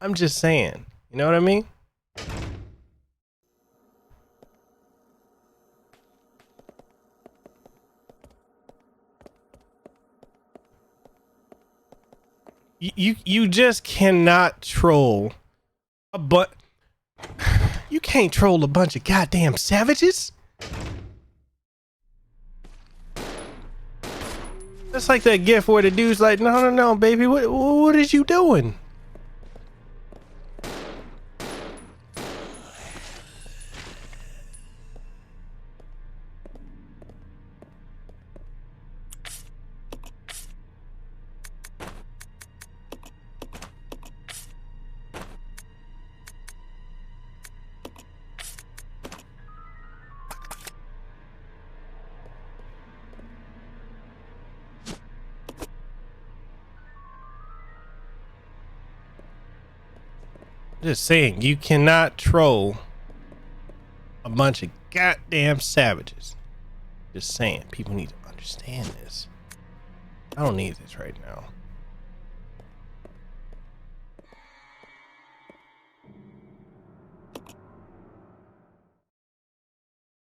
[SPEAKER 1] I'm just saying, you know what I mean? You just cannot troll you can't troll a bunch of goddamn savages. That's like that gif where the dude's like, no, baby, what is you doing? Just saying, you cannot troll a bunch of goddamn savages. Just saying, people need to understand this. I don't need this right now.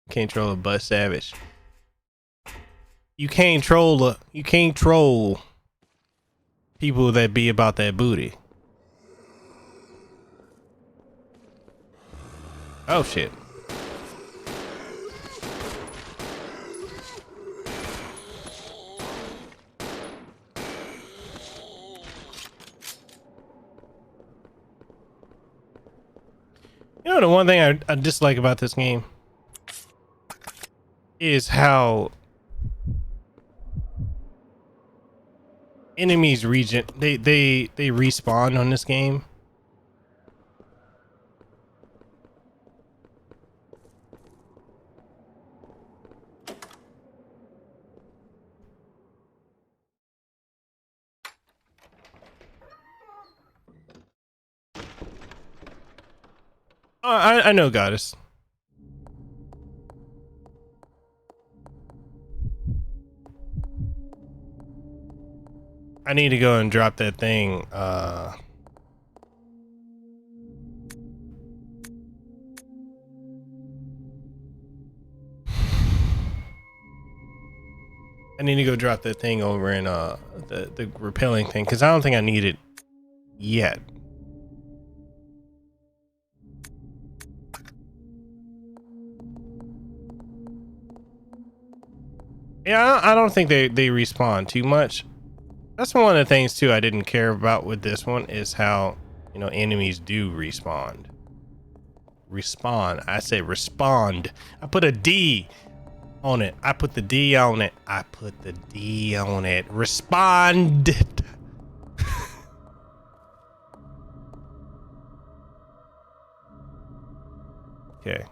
[SPEAKER 1] Can't troll a butt savage. You can't troll people that be about that booty. Oh shit. You know, the one thing I dislike about this game is how enemies they respawn on this game. I know, Goddess. I need to go and drop that thing. I need to go drop that thing over in the repelling thing, because I don't think I need it yet. Yeah, I don't think they respawn too much. That's one of the things too I didn't care about with this one, is how, you know, enemies do respawn. I say respond. I put a D on it. I put the D on it. I put the D on it. Respond. Okay.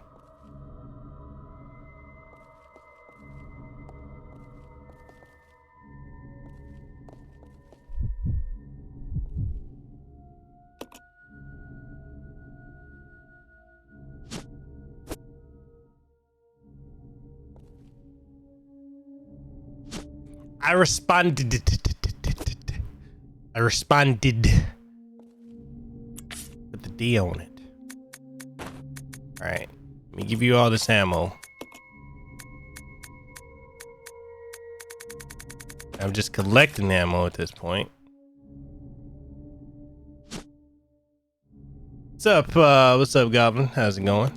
[SPEAKER 1] I responded. I responded. Put the D on it. All right. Let me give you all this ammo. I'm just collecting ammo at this point. What's up, Goblin? How's it going?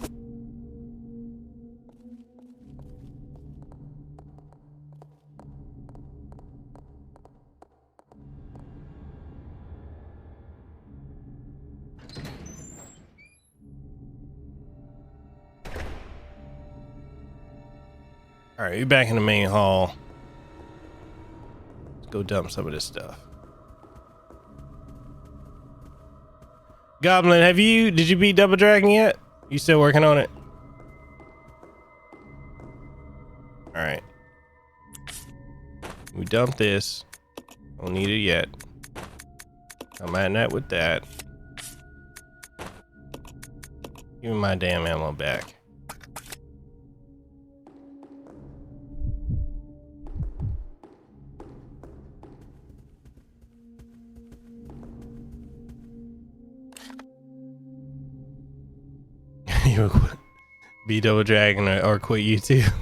[SPEAKER 1] All right, you're back in the main hall. Let's go dump some of this stuff. Goblin, did you beat Double Dragon yet? You still working on it? All right. We dumped this. Don't need it yet. I'm adding that with that. Give me my damn ammo back. You would quit, be Double Dragon or quit YouTube.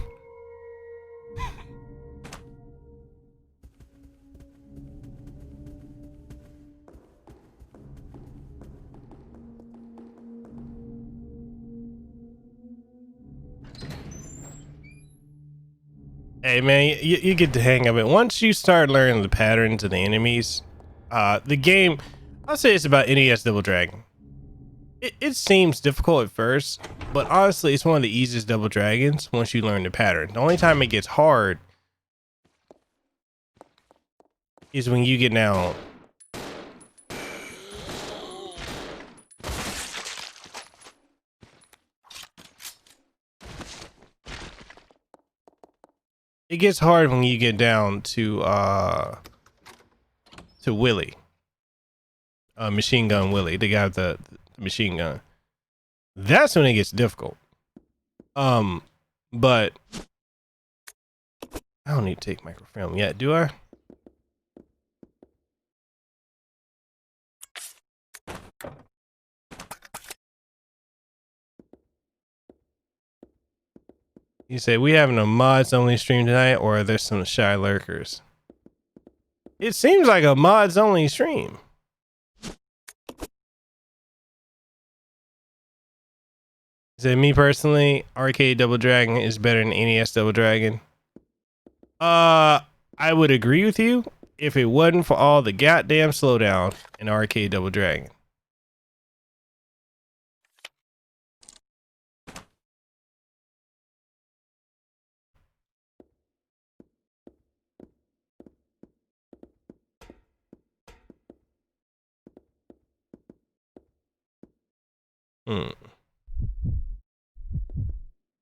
[SPEAKER 1] Hey man, you get the hang of it. Once you start learning the patterns of the enemies, the game, I'll say it's about NES Double Dragon. It seems difficult at first, but honestly, it's one of the easiest Double Dragons once you learn the pattern. The only time it gets hard is when you get down. It gets hard when you get down to Willie. Machine Gun Willie, the guy with the machine gun. That's when it gets difficult. But I don't need to take microfilm yet, do I? You say we having a mods only stream tonight, or are there some shy lurkers? It seems like a mods only stream. Say me personally, Arcade Double Dragon is better than NES Double Dragon. I would agree with you if it wasn't for all the goddamn slowdown in Arcade Double Dragon.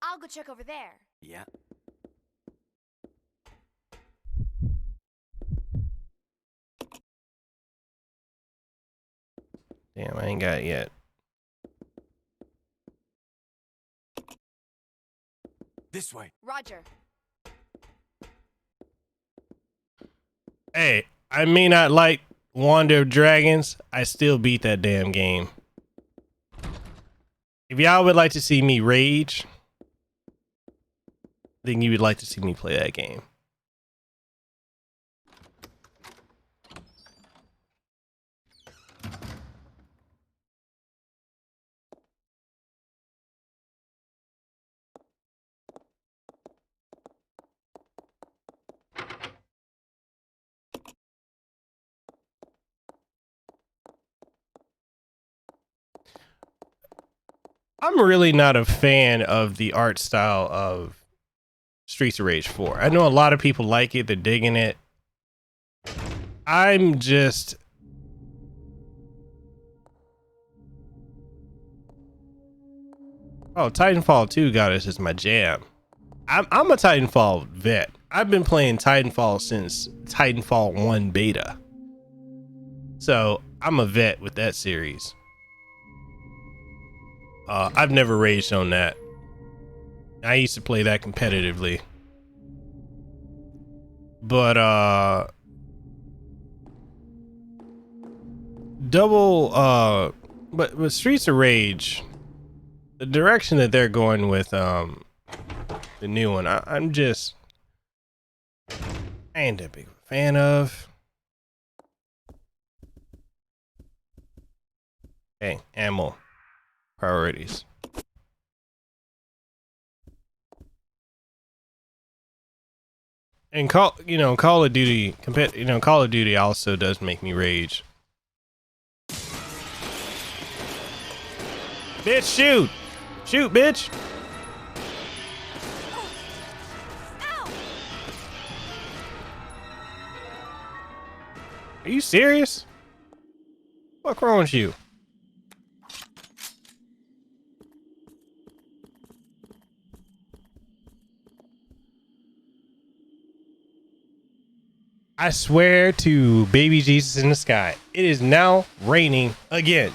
[SPEAKER 3] I'll go check over there.
[SPEAKER 7] Yeah.
[SPEAKER 1] Damn, I ain't got it yet.
[SPEAKER 7] This way.
[SPEAKER 3] Roger.
[SPEAKER 1] Hey, I may not like Wander of Dragons. I still beat that damn game. If y'all would like to see me rage, then you would like to see me play that game. I'm really not a fan of the art style of Streets of Rage 4. I know a lot of people like it, they're digging it. I'm just... Oh, Titanfall 2 got us as my jam. I'm a Titanfall vet. I've been playing Titanfall since Titanfall 1 beta. So, I'm a vet with that series. I've never raged on that. I used to play that competitively. But but Streets of Rage, the direction that they're going with the new one, I ain't that big of a fan of. Hey, ammo priorities. And Call of Duty, Call of Duty also does make me rage. Bitch, shoot! Shoot, bitch! Are you serious? What's wrong with you? I swear to baby Jesus in the sky, it is now raining again.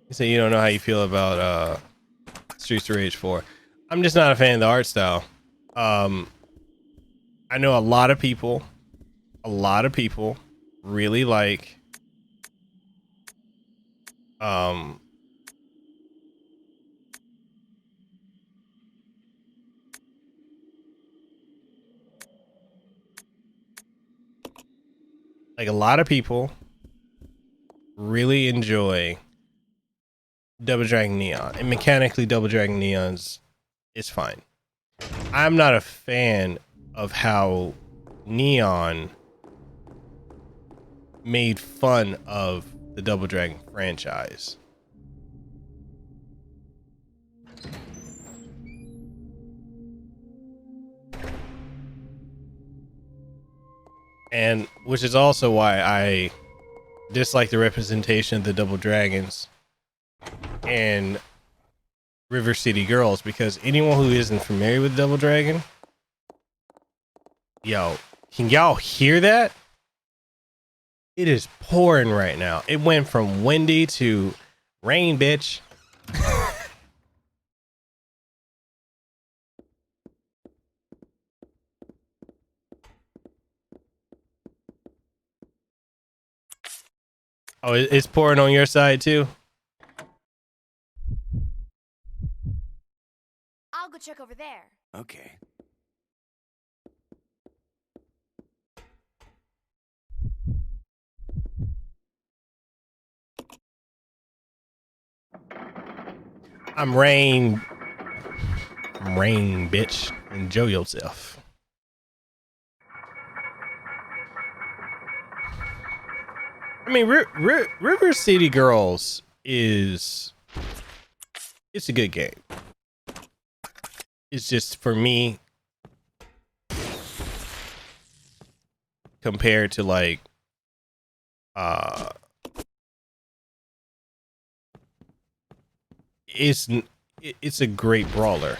[SPEAKER 1] You say you don't know how you feel about Streets of Rage 4. I'm just not a fan of the art style. I know a lot of people really like a lot of people really enjoy Double Dragon Neon, and mechanically Double Dragon Neon's is fine. I'm not a fan of how Neon made fun of the Double Dragon franchise. And which is also why I dislike the representation of the Double Dragons and River City Girls, because anyone who isn't familiar with Double Dragon, yo, can y'all hear that? It is pouring right now. It went from windy to rain, bitch. Oh, it's pouring on your side too?
[SPEAKER 3] I'll go check over there.
[SPEAKER 7] Okay.
[SPEAKER 1] I'm rain, bitch. Enjoy yourself. I mean, River City Girls it's a good game. It's just, for me, compared to like it's a great brawler.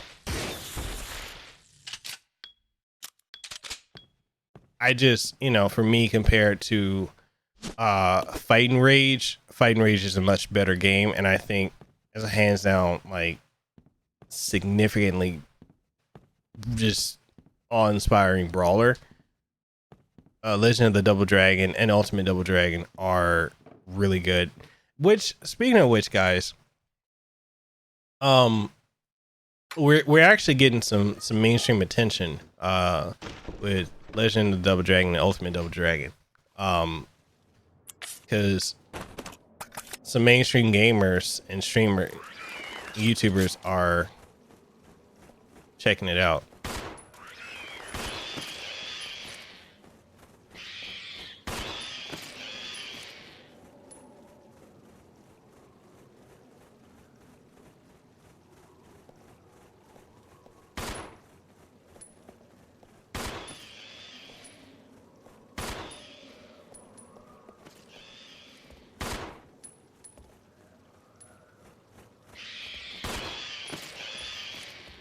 [SPEAKER 1] I just, for me, compared to Fighting Rage is a much better game, and I think as a hands down, like, significantly just awe-inspiring brawler. Legend of the Double Dragon and Ultimate Double Dragon are really good. Which, speaking of which, guys, we're actually getting some mainstream attention with Legend of the Double Dragon and Ultimate Double Dragon, because some mainstream gamers and YouTubers are checking it out.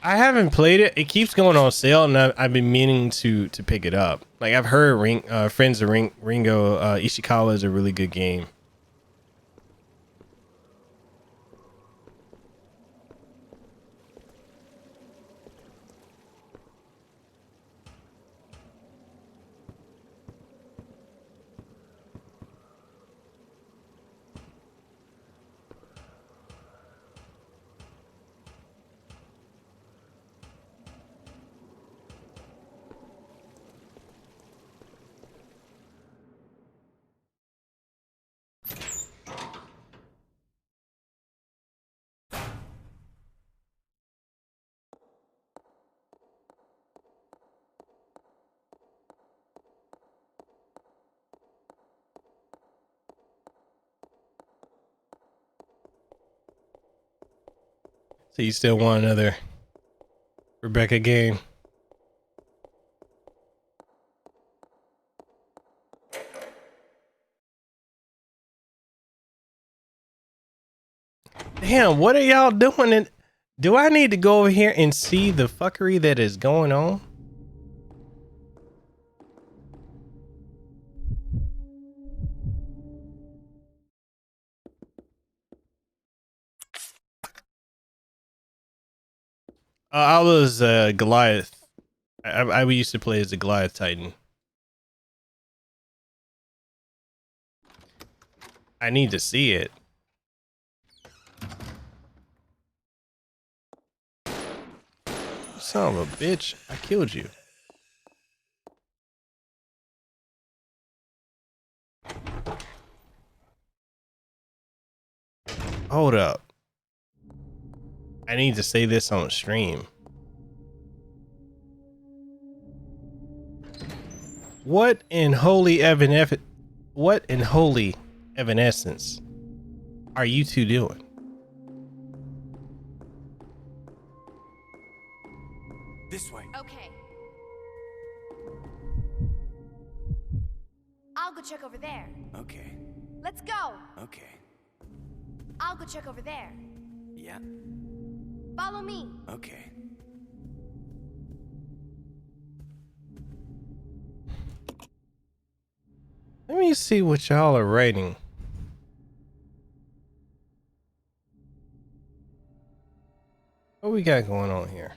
[SPEAKER 1] I haven't played it. It keeps going on sale, and I've been meaning to pick it up. Like I've heard Friends of Ringo Ishikawa is a really good game. So you still want another Rebecca game? Damn, what are y'all doing? And do I need to go over here and see the fuckery that is going on? I was Goliath. I used to play as the Goliath Titan. I need to see it. Son of a bitch, I killed you. Hold up. I need to say this on stream. What in holy evanescence are you two doing?
[SPEAKER 7] This way.
[SPEAKER 3] Okay. I'll go check over there.
[SPEAKER 7] Okay.
[SPEAKER 3] Let's go.
[SPEAKER 7] Okay.
[SPEAKER 3] I'll go check over there.
[SPEAKER 7] Yeah.
[SPEAKER 3] Follow me.
[SPEAKER 7] Okay.
[SPEAKER 1] Let me see what y'all are writing. What we got going on here?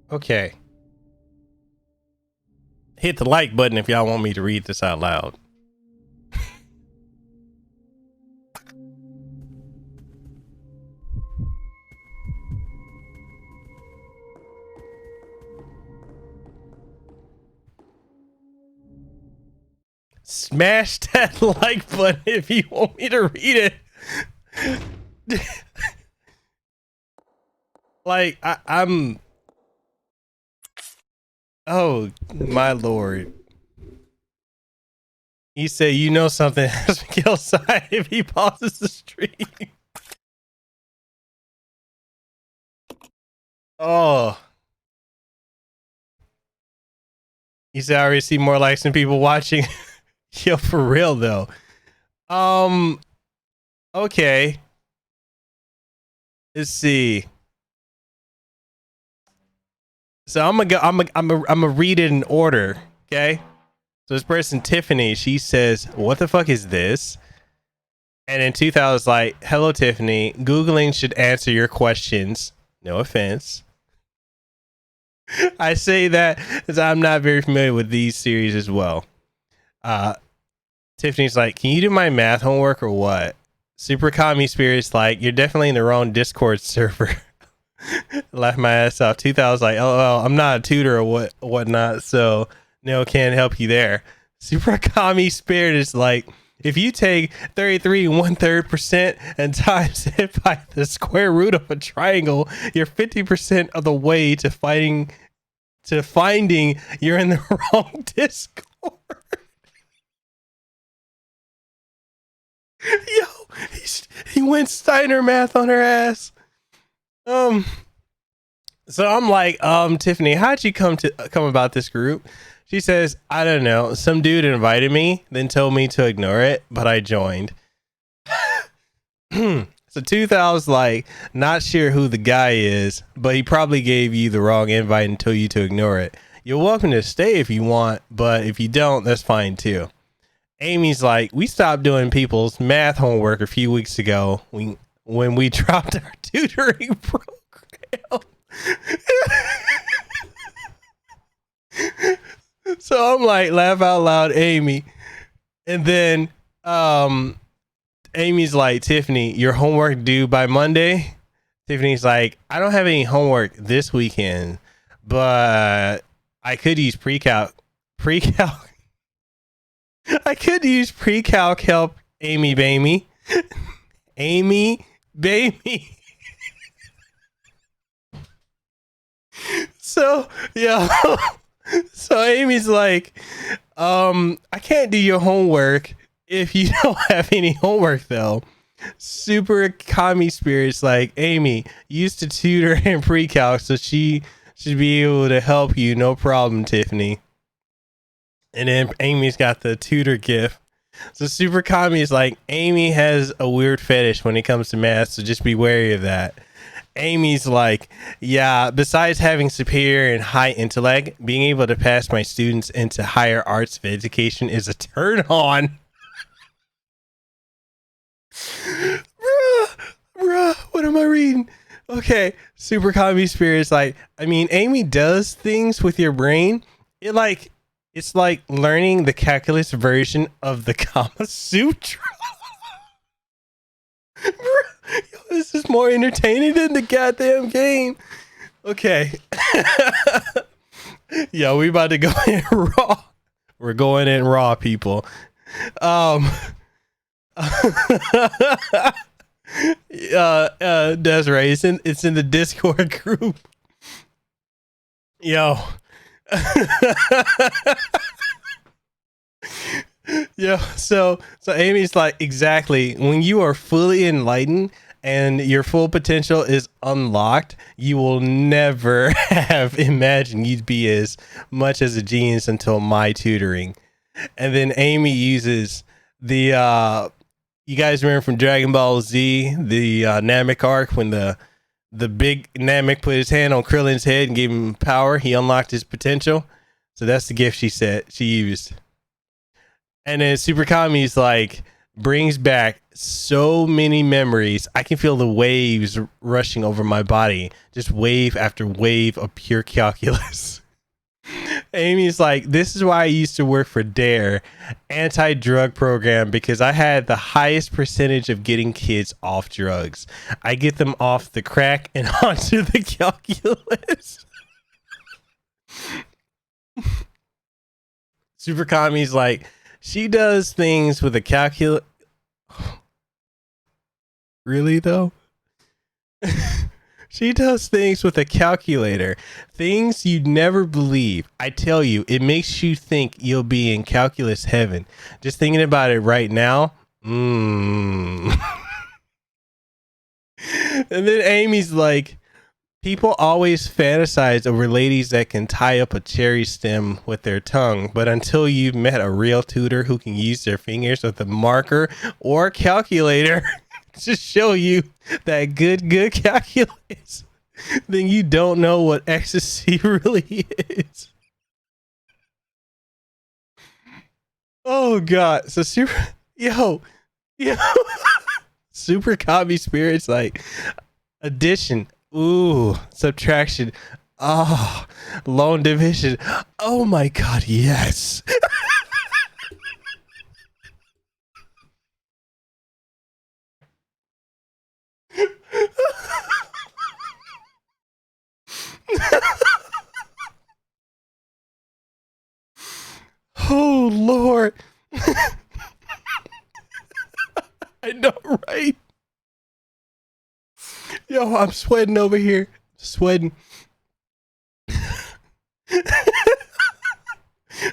[SPEAKER 1] Okay. Hit the like button if y'all want me to read this out loud. Smash that like button if you want me to read it. Like I'm oh my lord. He said you know something has Miguel side if he pauses the stream. Oh. He said I already see more likes than people watching. Yo, for real though. Okay. Let's see. So I'm gonna read it in order, okay? So this person Tiffany, she says, "What the fuck is this?" And in 2000 was like, "Hello Tiffany, Googling should answer your questions. No offense." I say that as I'm not very familiar with these series as well. Tiffany's like, "Can you do my math homework or what?" Super Kami Spirit's like, "You're definitely in the wrong Discord server." Laugh my ass off. 2000 like, "LOL, I'm not a tutor or whatnot, so no, can't help you there." Super Kami Spirit is like, If you take 33 1/3% and times it by the square root of a triangle, you're 50% of the way to finding you're in the wrong Discord. Yo, he went Steiner math on her ass. So I'm like, Tiffany, how'd you come about this group? She says, I don't know. Some dude invited me, then told me to ignore it, but I joined. So 2000's like, not sure who the guy is, but he probably gave you the wrong invite and told you to ignore it. You're welcome to stay if you want, but if you don't, that's fine too. Amy's like, we stopped doing people's math homework a few weeks ago when we dropped our tutoring program. So I'm like, laugh out loud, Amy. And then Amy's like, Tiffany, your homework due by Monday? Tiffany's like, I don't have any homework this weekend, but I could use pre-calc. I could use pre-calc help, Amy baby. Amy baby. So, yeah. So Amy's like, I can't do your homework if you don't have any homework though. Super commie spirits like, Amy used to tutor in pre-calc, so she should be able to help you, no problem, Tiffany. And then Amy's got the tutor gift. So super commie is like, Amy has a weird fetish when it comes to math, so just be wary of that. Amy's like, yeah, besides having superior and high intellect, being able to pass my students into higher arts of education is a turn on. Bruh, what am I reading? Okay, super commie spirits like, I mean, Amy does things with your brain. It's like learning the calculus version of the Kama Sutra. Yo, this is more entertaining than the goddamn game. Okay. Yo, we about to go in raw. We're going in raw, people. Desiree, it's in the Discord group. Yo. Yeah, so Amy's like, exactly, when you are fully enlightened and your full potential is unlocked, you will never have imagined you'd be as much as a genius until my tutoring. And then Amy uses the you guys remember from Dragon Ball Z, the Namek arc, when the big Namek put his hand on Krillin's head and gave him power, he unlocked his potential. So that's the gift she used. And then Super Kami's like, brings back so many memories. I can feel the waves rushing over my body. Just wave after wave of pure calculus. Amy's like, this is why I used to work for DARE, anti-drug program, because I had the highest percentage of getting kids off drugs. I get them off the crack and onto the calculus. Super Kami's like, she does things with a calculus. Really though? She does things with a calculator. Things you'd never believe. I tell you, it makes you think you'll be in calculus heaven. Just thinking about it right now. And then Amy's like, people always fantasize over ladies that can tie up a cherry stem with their tongue, but until you've met a real tutor who can use their fingers with a marker or calculator to show you that good calculus, then you don't know what ecstasy really is. Oh God. So super Kami spirits like addition. Ooh, subtraction. Oh, long division. Oh my God, yes. Oh Lord. know, right? Yo, I'm sweating over here. Sweating.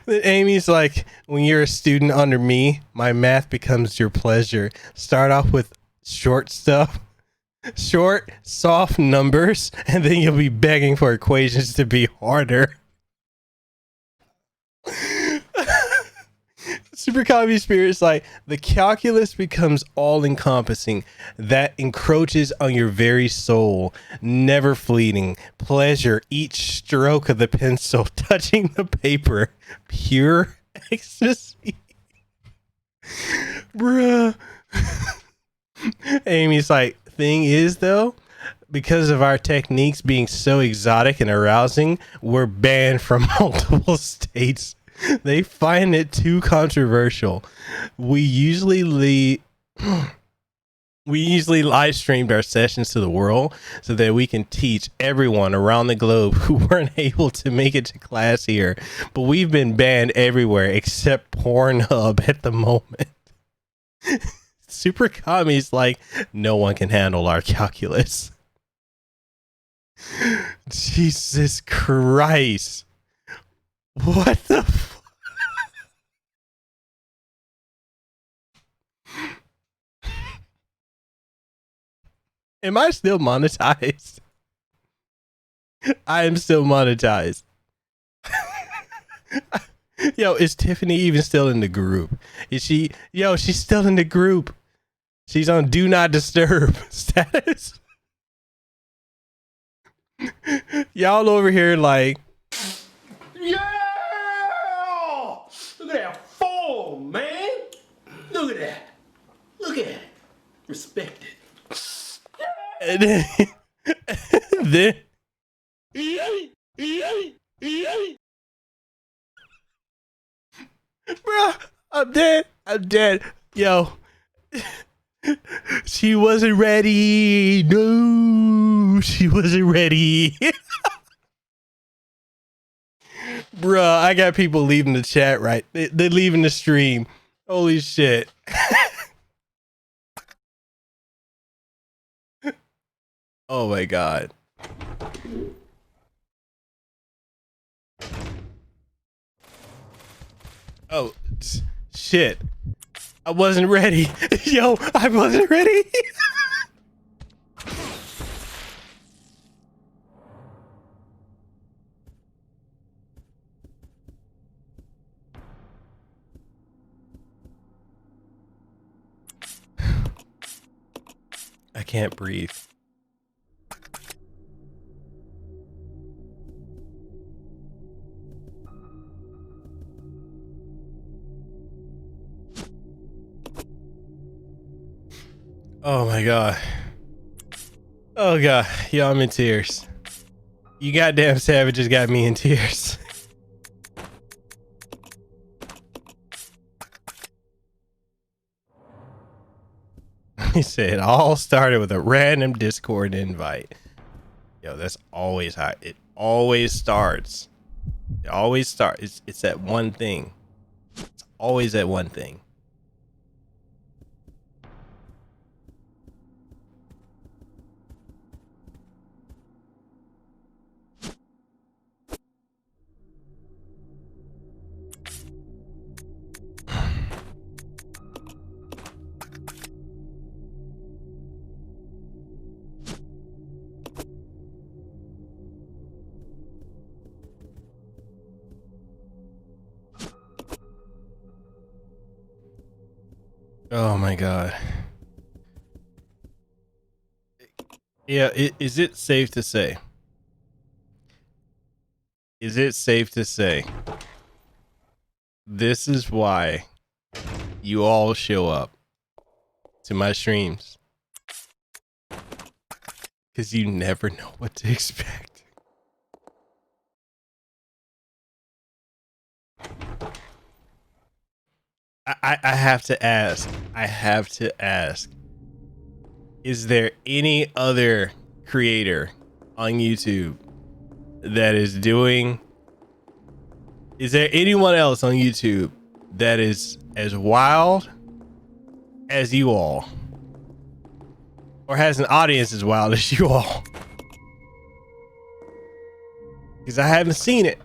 [SPEAKER 1] Then Amy's like, when you're a student under me, my math becomes your pleasure. Start off with short stuff, short, soft numbers, and then you'll be begging for equations to be harder. Super Comedy Spirit's like, the calculus becomes all-encompassing, that encroaches on your very soul, never fleeting, pleasure each stroke of the pencil touching the paper, pure ecstasy. Bruh. Amy's like, thing is though, because of our techniques being so exotic and arousing, we're banned from multiple states. They find it too controversial. We usually live streamed our sessions to the world so that we can teach everyone around the globe who weren't able to make it to class here. But we've been banned everywhere except Pornhub at the moment. Super Kami's like, no one can handle our calculus. Jesus Christ. What the Am I still monetized? I am still monetized. Yo, is Tiffany even still in the group? Is she? Yo, she's still in the group. She's on Do Not Disturb status. Y'all over here like,
[SPEAKER 11] yeah! Look at that form, man. Look at that. Look at it. Respect it.
[SPEAKER 1] and then bro, I'm dead. I'm dead. Yo. She wasn't ready. No, she wasn't ready. Bruh, I got people leaving the chat, right? They're leaving the stream. Holy shit. Oh my god. Oh, shit. I wasn't ready. Yo, I wasn't ready. I can't breathe. Oh my god. Oh god. Yo, I'm in tears. You goddamn savages got me in tears. He said, all started with a random Discord invite. Yo, that's always how it always starts. It always starts. It's that one thing. It's always that one thing. Oh my god. Yeah, is it safe to say? Is it safe to say this is why you all show up to my streams? Because you never know what to expect. I have to ask. I have to ask. Is there any other creator on YouTube that is doing... Is there anyone else on YouTube that is as wild as you all? or has an audience as wild as you all. Because I haven't seen it.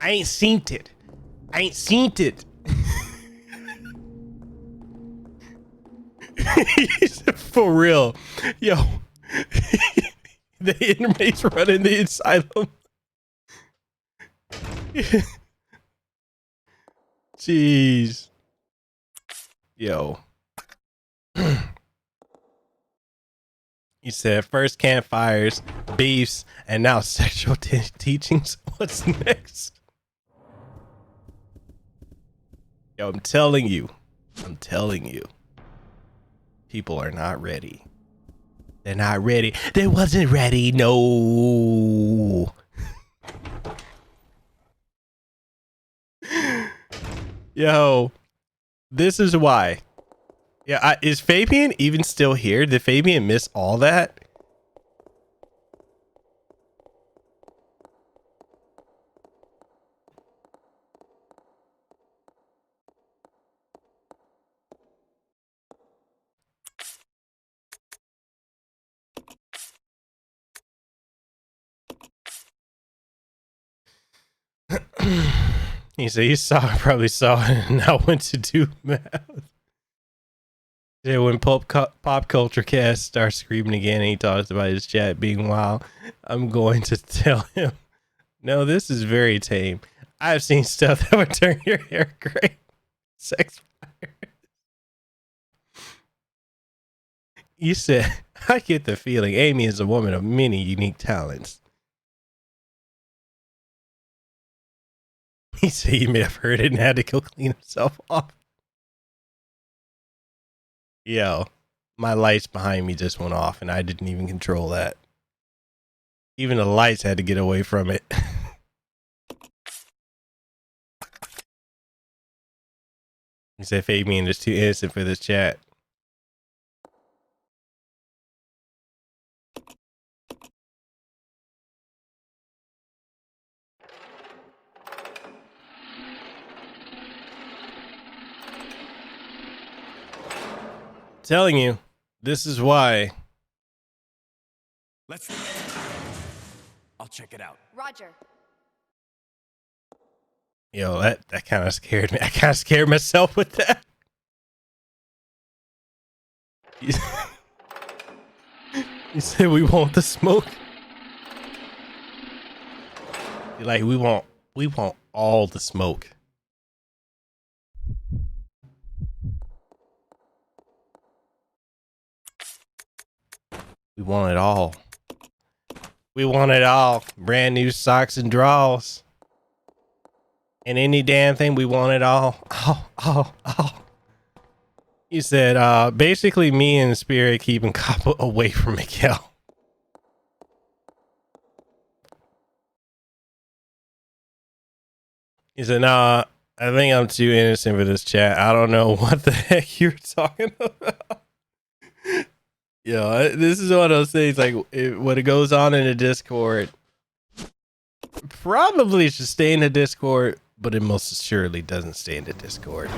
[SPEAKER 1] I ain't seen it. I ain't seen it. For real. Yo. The inmates running the asylum. Jeez. Yo. He said first campfires, beefs, and now sexual teachings. What's next? Yo, I'm telling you. People are not ready. They're not ready. They wasn't ready. No. Yo, this is why. Yeah, is Fabian even still here? Did Fabian miss all that? He said he probably saw it and now went to do math. Yeah, when pop culture cast starts screaming again and he talks about his chat being wild, I'm going to tell him, no, this is very tame. I've seen stuff that would turn your hair gray. Sex fire. You said, I get the feeling Amy is a woman of many unique talents. He said he may have heard it and had to go clean himself off. Yo, my lights behind me just went off and I didn't even control that. Even the lights had to get away from it. He said Fabian is too innocent for this chat. Telling you, this is why.
[SPEAKER 7] I'll check it out.
[SPEAKER 3] Roger.
[SPEAKER 1] Yo, that kind of scared me. I kind of scared myself with that. You said we want the smoke. You're like we want all the smoke. We want it all. We want it all. Brand new socks and drawers. And any damn thing, we want it all. Oh. You said, basically me and Spirit keeping Copper away from Mekel. He said, nah, I think I'm too innocent for this chat. I don't know what the heck you're talking about. Yo, this is one of those things, like, when it goes on in the Discord, probably should stay in the Discord, but it most assuredly doesn't stay in the Discord.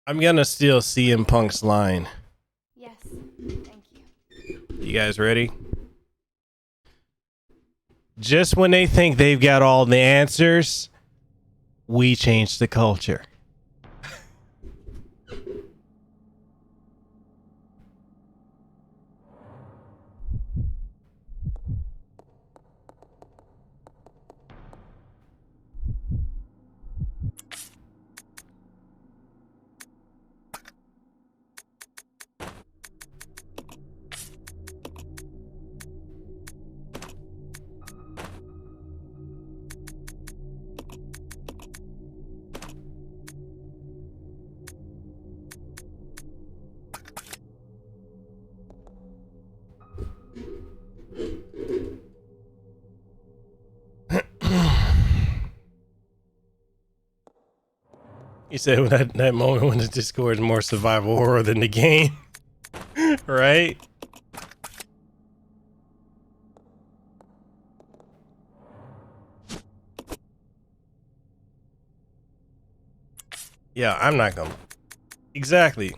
[SPEAKER 1] I'm gonna steal CM Punk's line.
[SPEAKER 3] Yes, thank you.
[SPEAKER 1] You guys ready? Just when they think they've got all the answers, we change the culture. He said when that moment when the Discord is more survival horror than the game. Right? Yeah, I'm not gonna. Exactly.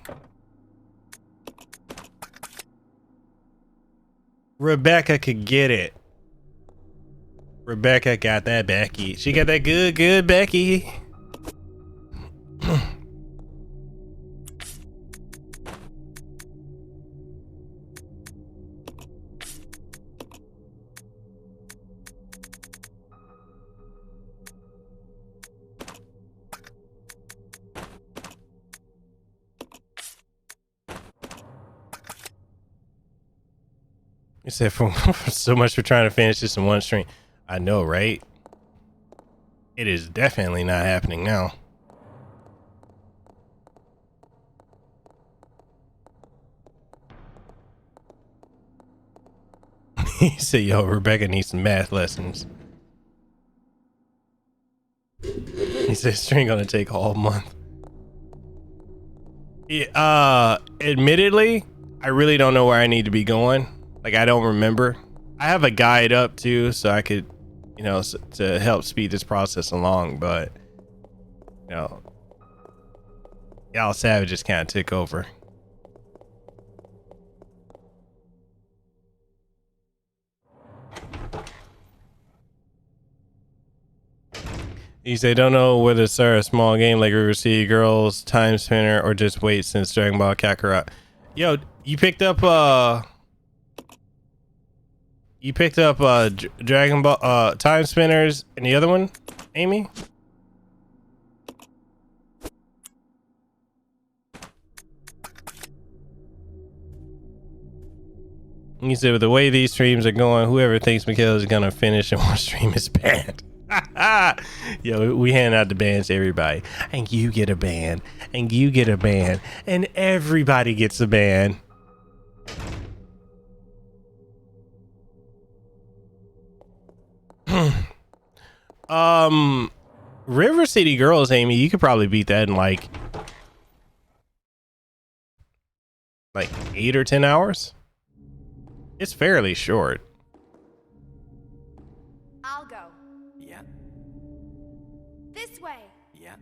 [SPEAKER 1] Rebecca could get it. Rebecca got that Becky. She got that good Becky. You said for so much for trying to finish this in one stream. I know, right? It is definitely not happening now. He said, yo, Rebecca needs some math lessons. He said, stream gonna take all month. Yeah, admittedly, I really don't know where I need to be going. Like, I don't remember. I have a guide up too, so I could, you know, to help speed this process along, but, you know, y'all Savage just kind of took over. You say, don't know whether to start a small game like River City Girls, Time Spinner, or just wait since Dragon Ball Kakarot. Yo, you picked up Dragon Ball Time Spinners and the other one, Amy? You said with the way these streams are going, whoever thinks Mekel is gonna finish in one stream is banned. Yo, we hand out the bans to everybody, and you get a ban, and you get a ban, and everybody gets a ban. River City Girls, Amy, you could probably beat that in like 8 or 10 hours. It's fairly short.
[SPEAKER 3] I'll go.
[SPEAKER 7] Yeah.
[SPEAKER 3] This way.
[SPEAKER 7] Yeah.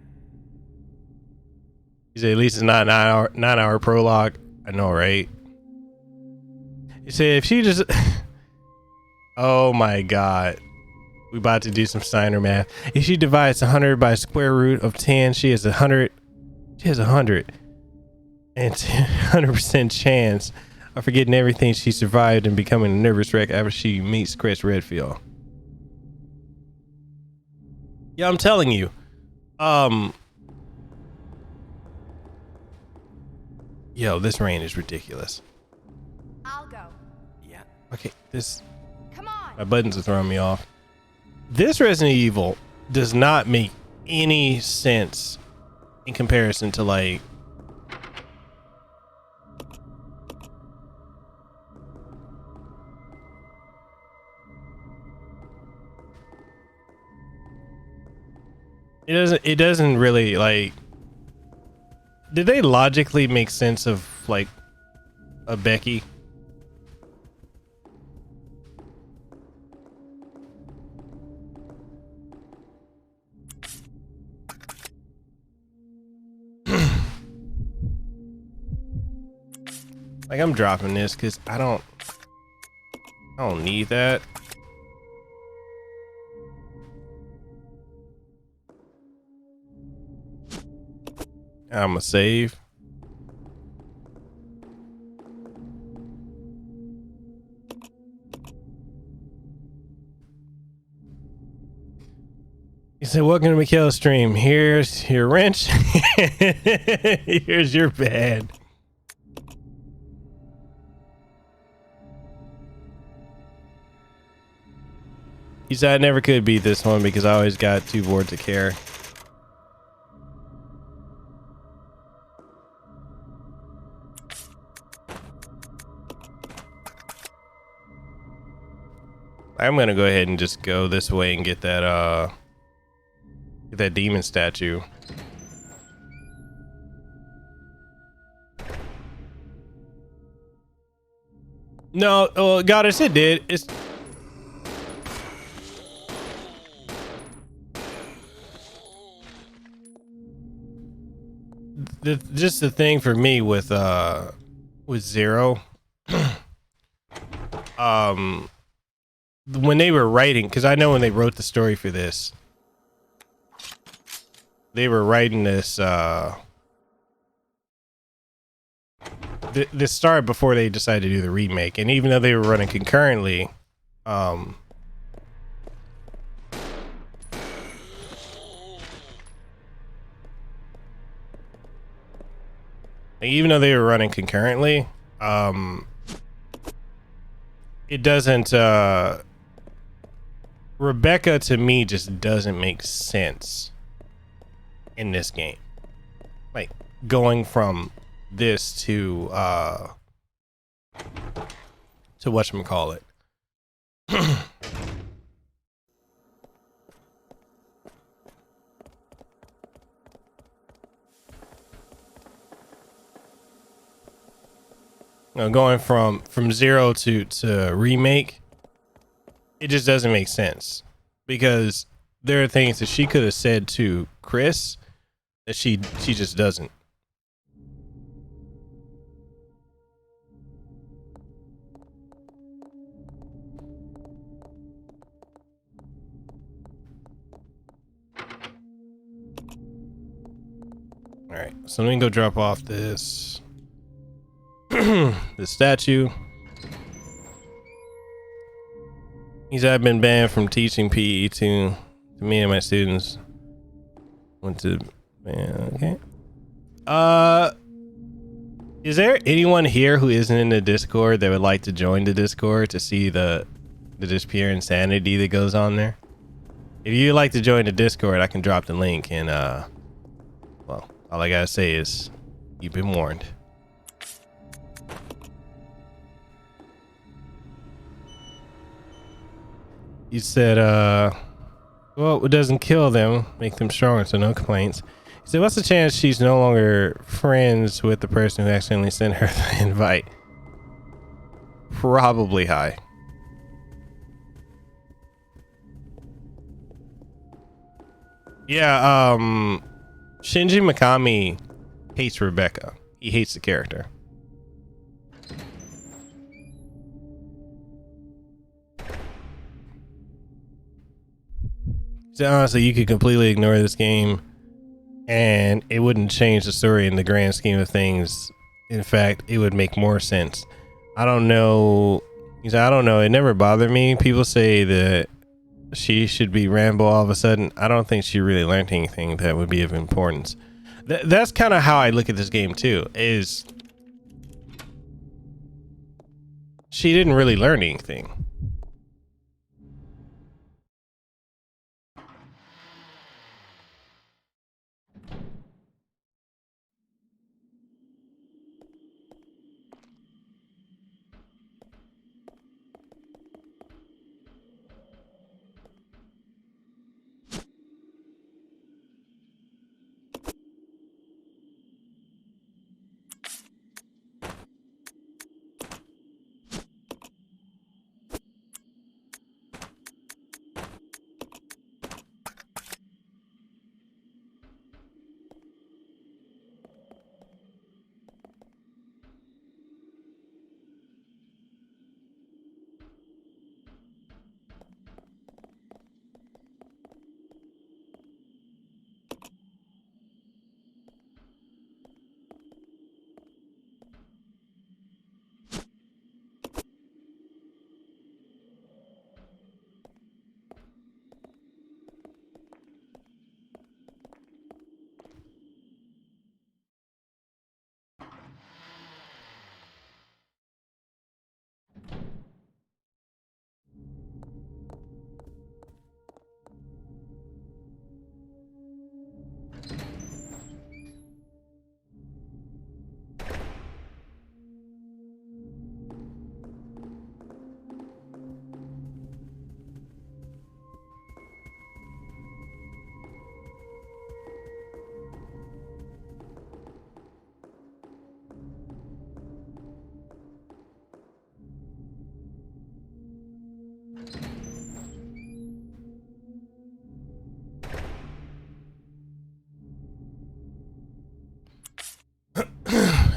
[SPEAKER 1] You say at least it's not 9 hour prologue. I know, right? You say if she just oh my god. We about to do some Steiner math. If she divides 100 by square root of 10, she has 100. She has 100 and 100% chance of forgetting everything she survived and becoming a nervous wreck after she meets Chris Redfield. Yeah, I'm telling you. Yo, this rain is ridiculous.
[SPEAKER 3] I'll go.
[SPEAKER 7] Yeah.
[SPEAKER 1] Okay, this.
[SPEAKER 3] Come on.
[SPEAKER 1] My buttons are throwing me off. This Resident Evil does not make any sense in comparison to like it doesn't really like, did they logically make sense of like a Becky? Like, I'm dropping this because I don't need that. I'm gonna save. You said, welcome to Mekel's stream. Here's your wrench. Here's your bed. He said I never could beat this one because I always got too bored to care. I'm gonna go ahead and just go this way and get that demon statue. No, Goddess, it did. It's just the thing for me with Zero. When they were writing, because I know when they wrote the story for this, they were writing this this started before they decided to do the remake, and even though they were running concurrently, it doesn't Rebecca to me just doesn't make sense in this game. Like going from this to whatchamacallit. Going from Zero to remake, it just doesn't make sense, because there are things that she could have said to Chris that she just doesn't. All right, so let me go drop off this the statue. He's I've been banned from teaching PE to me and my students. Went to okay. Is there anyone here who isn't in the Discord that would like to join the Discord to see the just pure insanity that goes on there? If you'd like to join the Discord, I can drop the link, and well, all I gotta say is you've been warned. You said, well, it doesn't kill them, make them stronger, so no complaints. He said, what's the chance she's no longer friends with the person who accidentally sent her the invite? Probably high. Yeah, Shinji Mikami hates Rebecca. He hates the character. So honestly, you could completely ignore this game and it wouldn't change the story in the grand scheme of things. In fact, it would make more sense. I don't know. He said, I don't know. It never bothered me. People say that she should be Rambo all of a sudden. I don't think she really learned anything that would be of importance. That's kind of how I look at this game too, is she didn't really learn anything.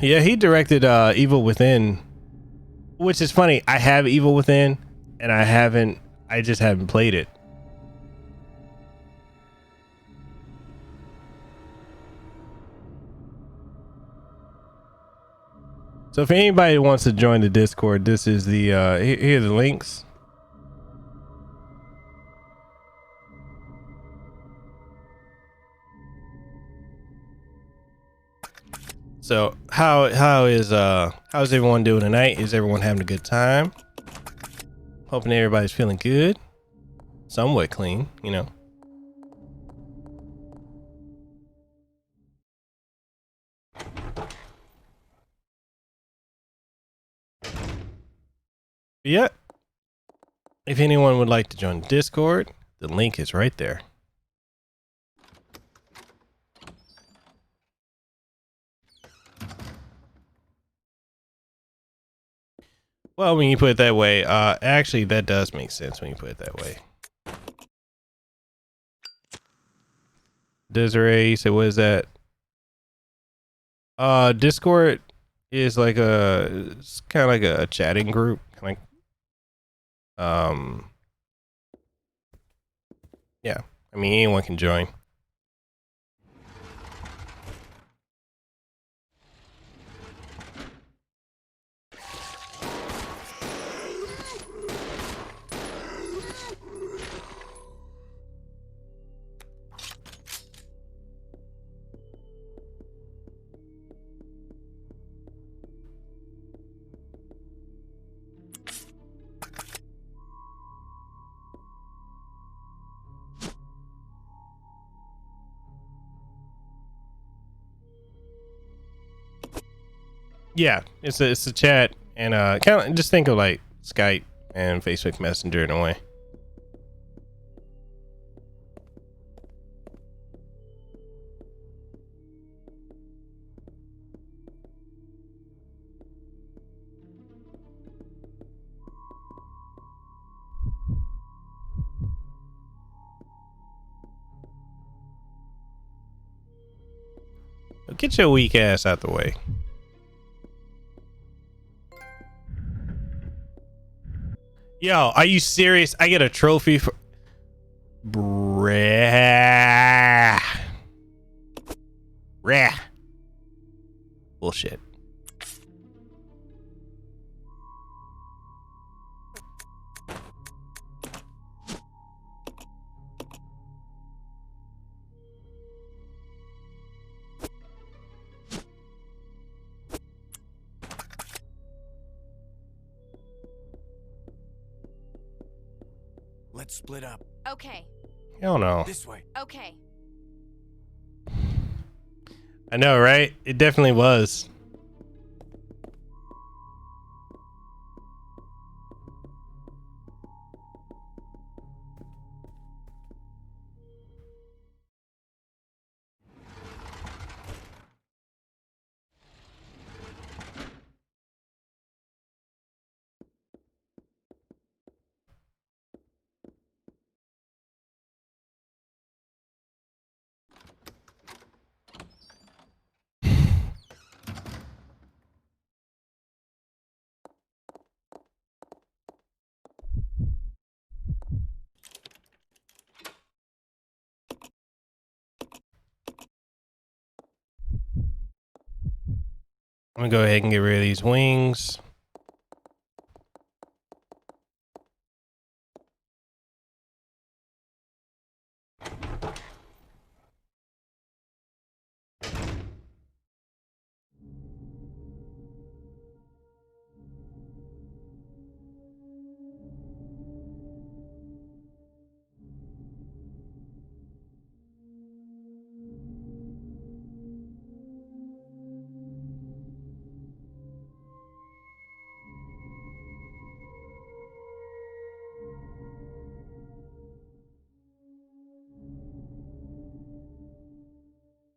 [SPEAKER 1] Yeah, he directed Evil Within, which is funny. I have Evil Within, and I just haven't played it. So if anybody wants to join the Discord, this is the here are the links. So how's everyone doing tonight? Is everyone having a good time? Hoping everybody's feeling good. Somewhat clean, you know. Yeah. If anyone would like to join Discord, the link is right there. Well, when you put it that way, actually that does make sense when you put it that way. Desiree, you said, what is that? Discord is like it's kind of like a chatting group, like, yeah. I mean, anyone can join. Yeah, it's a chat, and kind of just think of like Skype and Facebook Messenger in a way. Get your weak ass out the way. Yo, are you serious? I get a trophy for Brah. Bullshit.
[SPEAKER 7] Let's split up.
[SPEAKER 3] Okay.
[SPEAKER 1] Hell no.
[SPEAKER 7] This way.
[SPEAKER 3] Okay.
[SPEAKER 1] I know, right? It definitely was. I'm gonna go ahead and get rid of these wings.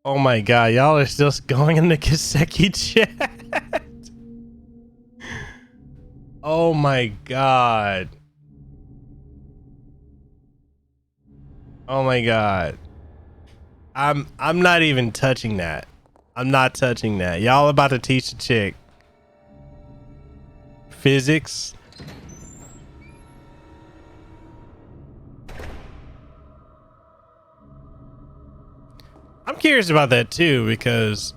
[SPEAKER 1] Oh my god, y'all are still going in the Kaseki chat. Oh my god. Oh my god. I'm not even touching that. I'm not touching that. Y'all about to teach the chick physics. I'm curious about that too, because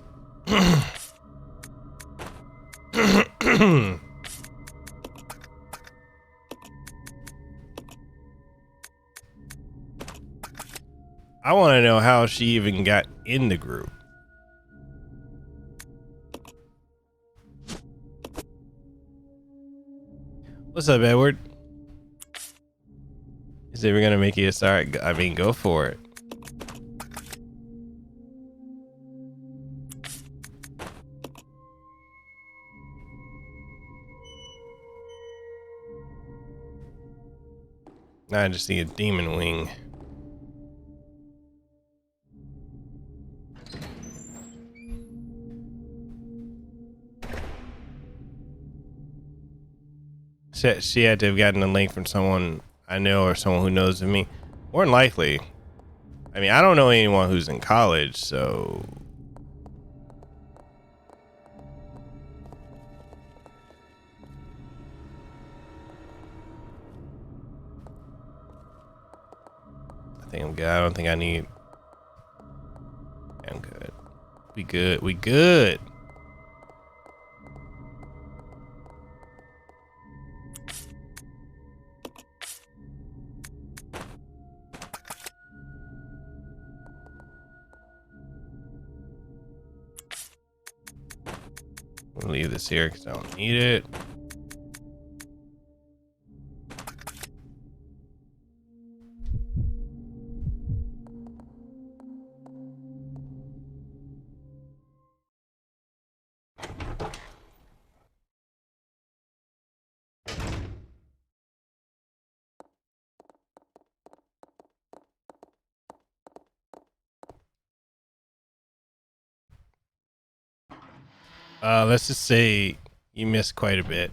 [SPEAKER 1] I want to know how she even got in the group. What's up, Edward? Is it ever gonna make you a star? I mean, go for it. Now I just see a demon wing. She had to have gotten a link from someone I know or someone who knows of me. More than likely. I mean, I don't know anyone who's in college, so... I think I'm good. I don't think I need... I'm good. We good. We good. We'll leave this here because I don't need it. Let's just say you missed quite a bit.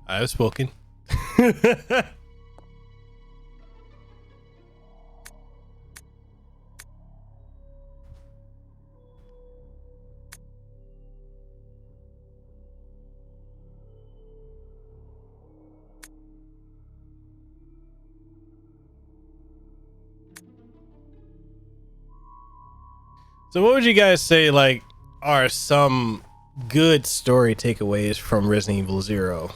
[SPEAKER 1] I have spoken. So what would you guys say, like, are some good story takeaways from Resident Evil 0?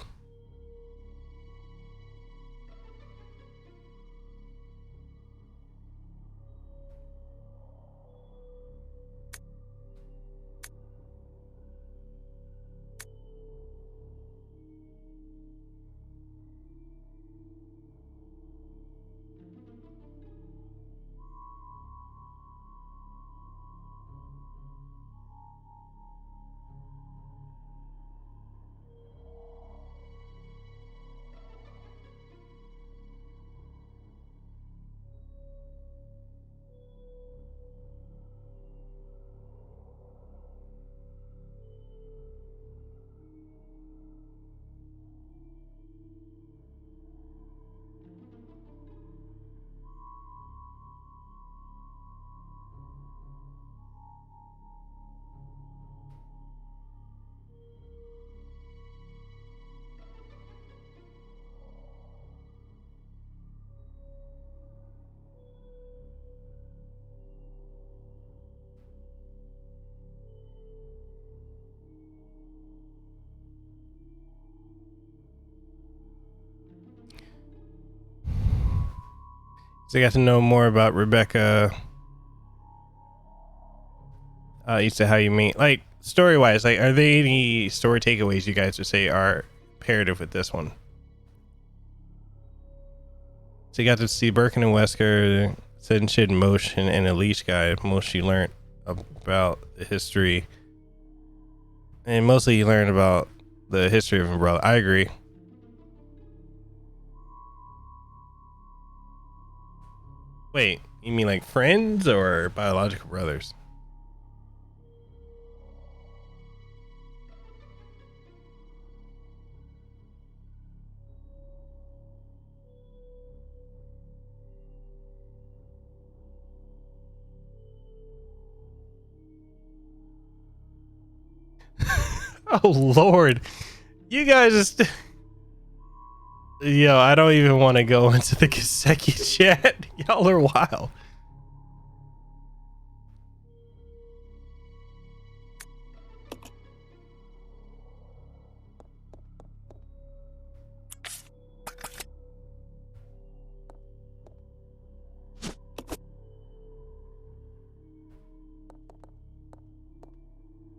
[SPEAKER 1] So I got to know more about Rebecca. You said how you meet, like, story wise, like, are there any story takeaways you guys would say are imperative with this one? So you got to see Birkin and Wesker, setting shit in motion, and a leash guy. Most you learned about the history, and mostly you learned about the history of Umbrella. I agree. Wait, you mean like friends or biological brothers? Oh Lord, you guys just yo, I don't even want to go into the Kaseki chat. Y'all are wild.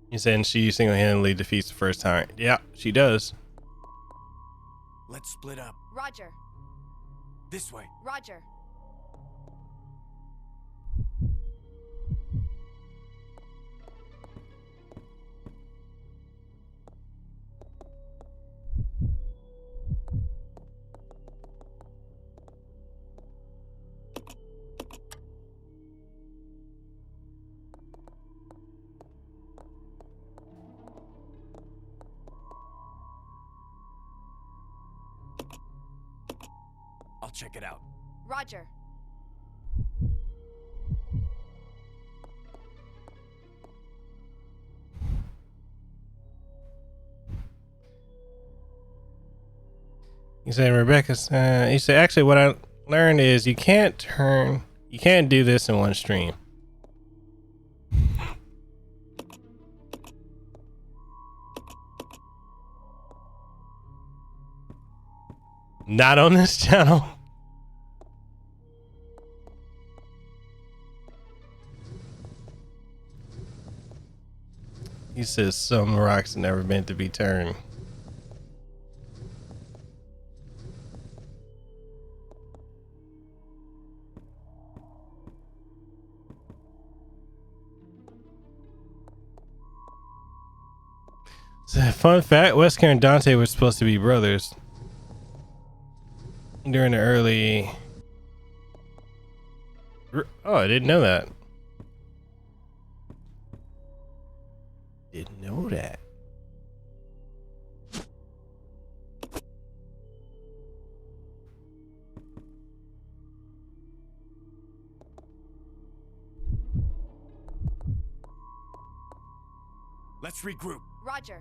[SPEAKER 1] You saying she single-handedly defeats the first time? Yeah, she does.
[SPEAKER 7] Let's split up.
[SPEAKER 3] Roger.
[SPEAKER 7] This way.
[SPEAKER 3] Roger.
[SPEAKER 7] I'll check it out.
[SPEAKER 3] Roger.
[SPEAKER 1] You say Rebecca's. You say actually, what I learned is you can't do this in one stream. Not on this channel. He says some rocks never meant to be turned. So, fun fact, Wesker and Dante were supposed to be brothers during the early... Oh, I didn't know that. Didn't know that.
[SPEAKER 7] Let's regroup.
[SPEAKER 3] Roger.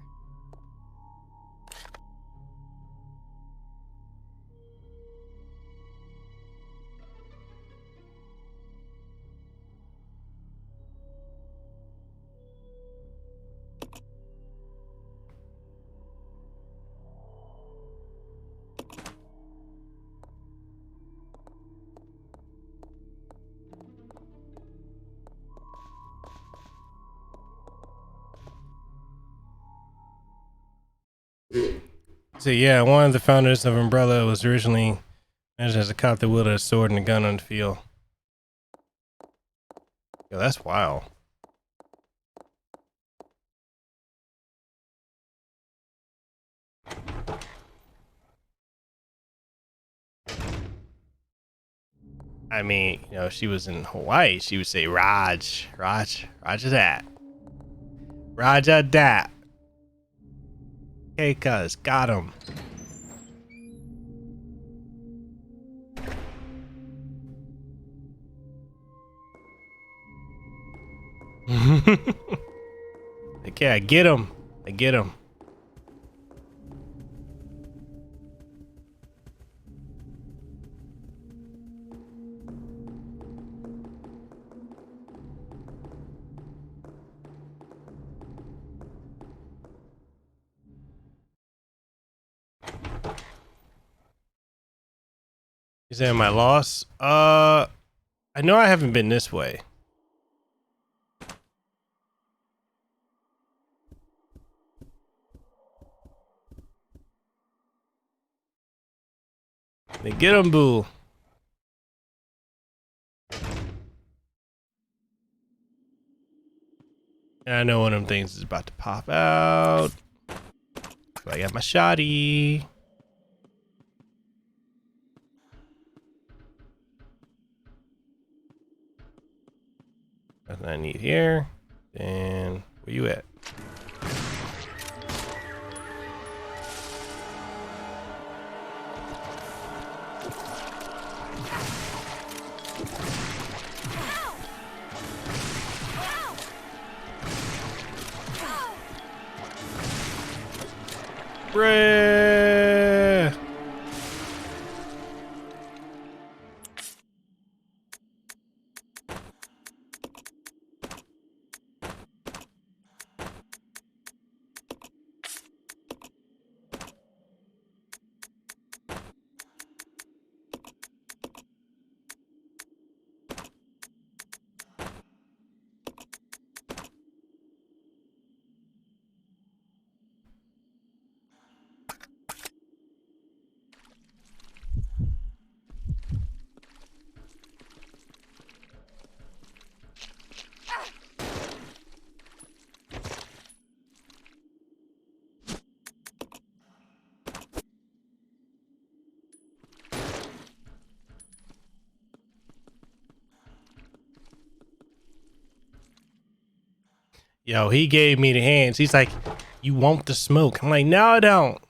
[SPEAKER 1] So yeah, one of the founders of Umbrella was originally managed as a cop that wielded a sword and a gun on the field. Yo, that's wild. I mean, you know, if she was in Hawaii, she would say Raj, Roger that. Roger that. Okay, cuz, got him. Okay, I get him. I get him. You saying my loss? I know I haven't been this way. They get him, boo. And I know one of them things is about to pop out. But I got my shotty. Nothing I need here. And where you at? Bruh. Yo, he gave me the hands. He's like, you want the smoke? I'm like, no, I don't.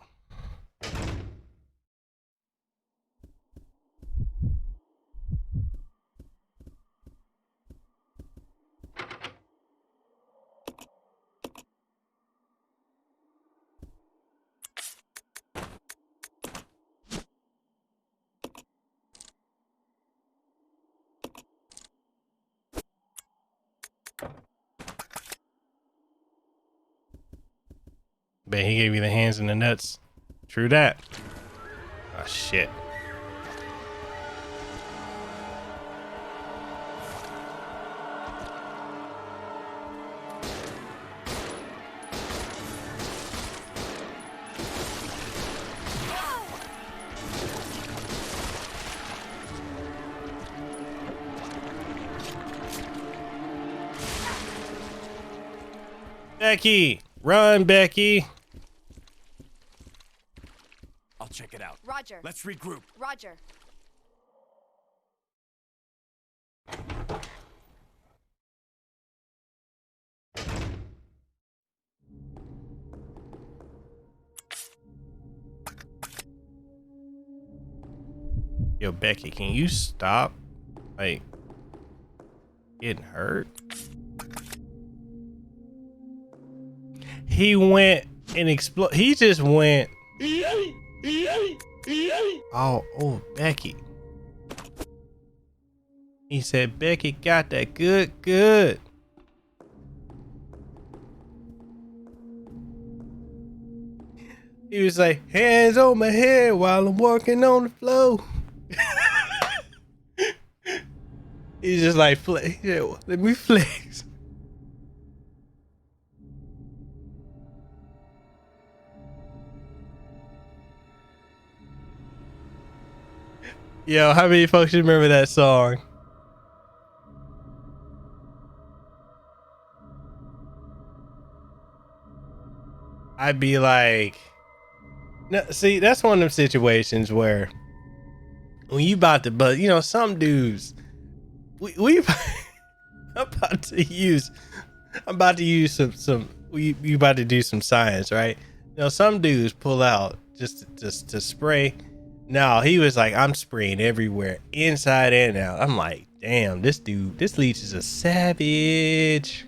[SPEAKER 1] Bet he gave you the hands and the nuts. True that. Oh, shit. Becky! Run, Becky!
[SPEAKER 7] I'll check it out.
[SPEAKER 3] Roger.
[SPEAKER 7] Let's regroup.
[SPEAKER 3] Roger.
[SPEAKER 1] Yo, Becky, can you stop, like, getting hurt? He went and explode. He just went. Oh, Becky. He said, Becky got that good. He was like, hands on my head while I'm walking on the floor. He's just like, flex. Yeah, let me flex. Yo, how many folks remember that song? I'd be like, no, see, that's one of them situations where when you about to, but you know, some dudes, we I'm about to use some, you about to do some science, right? You know, some dudes pull out just to spray. No, he was like, I'm spraying everywhere, inside and out. I'm like, damn, this leech is a savage.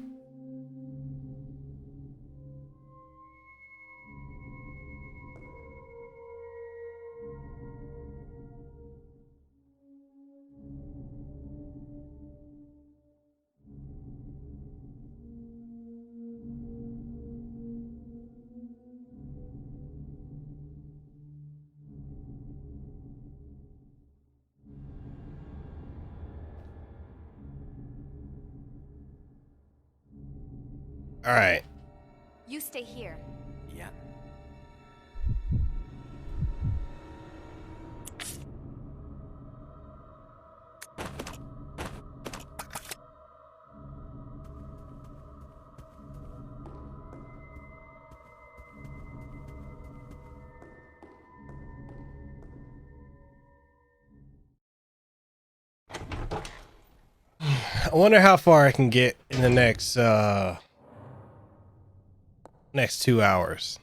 [SPEAKER 1] All right.
[SPEAKER 3] You stay here.
[SPEAKER 7] Yeah.
[SPEAKER 1] wonder how far I can get in the next 2 hours.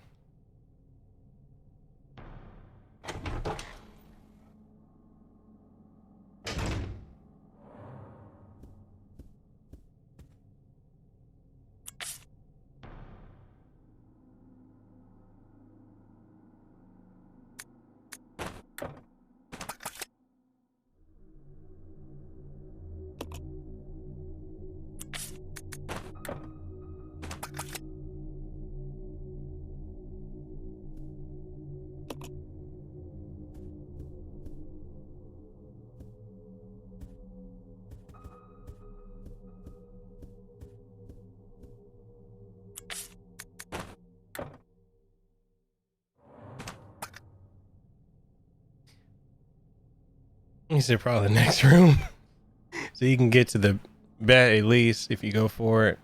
[SPEAKER 1] You said probably the next room. So you can get to the bed at least if you go for it.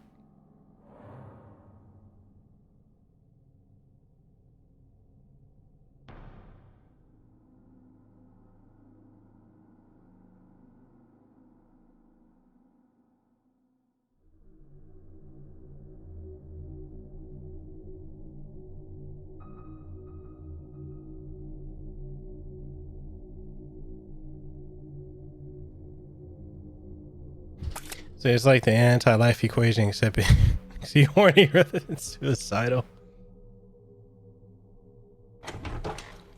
[SPEAKER 1] So it's like the anti-life equation, except it's horny rather than suicidal.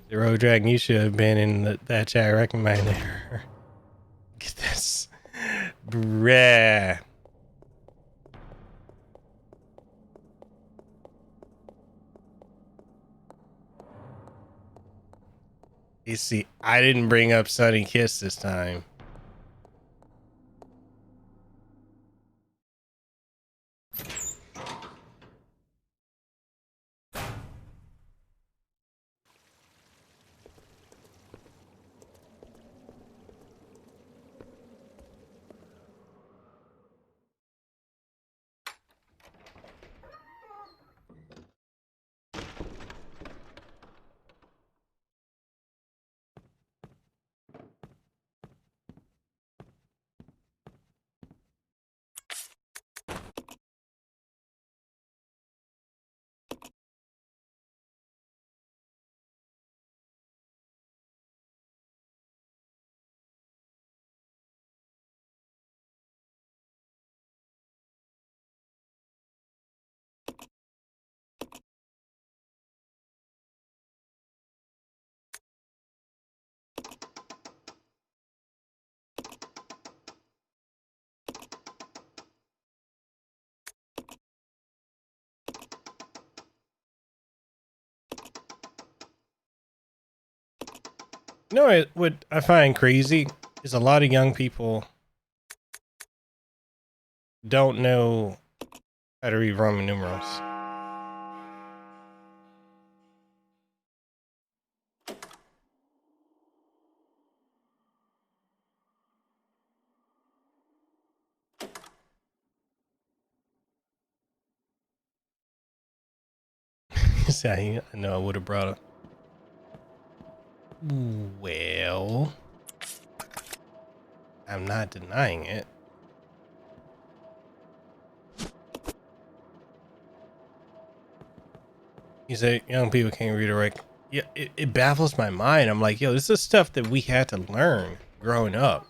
[SPEAKER 1] The Road Dragon, you should have been in that chat recommended her. Get this. Bruh. You see, I didn't bring up Sunny Kiss this time. You know what I find crazy is a lot of young people don't know how to read Roman numerals. I know I would have brought a. Well, I'm not denying it. You say young people can't read or write. Yeah, it baffles my mind. I'm like, yo, this is stuff that we had to learn growing up.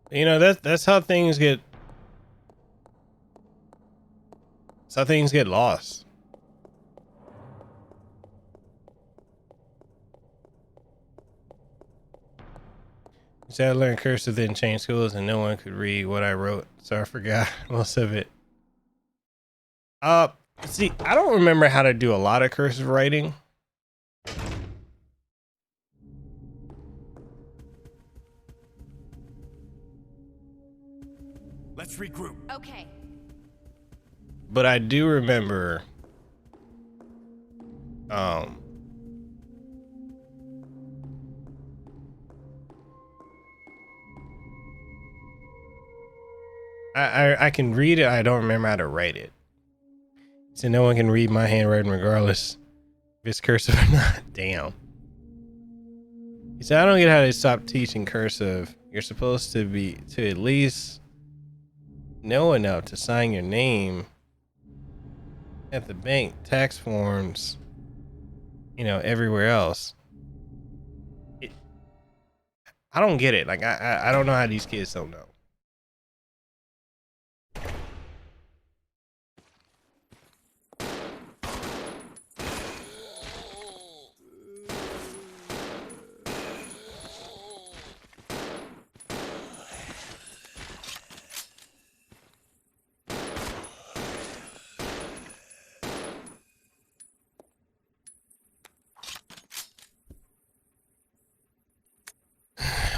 [SPEAKER 1] You know, that's how things get. That's how things get lost. You said I learned cursive, then changed schools, and no one could read what I wrote, so I forgot most of it. See, I don't remember how to do a lot of cursive writing.
[SPEAKER 7] Let's regroup.
[SPEAKER 3] Okay.
[SPEAKER 1] But I do remember I can read it. I don't remember how to write it. So no one can read my handwriting regardless if it's cursive or not. Damn. He said, I don't get how they stopped teaching cursive. You're supposed to at least know enough to sign your name at the bank, tax forms, you know, everywhere else. I don't get it. Like, I don't know how these kids don't know.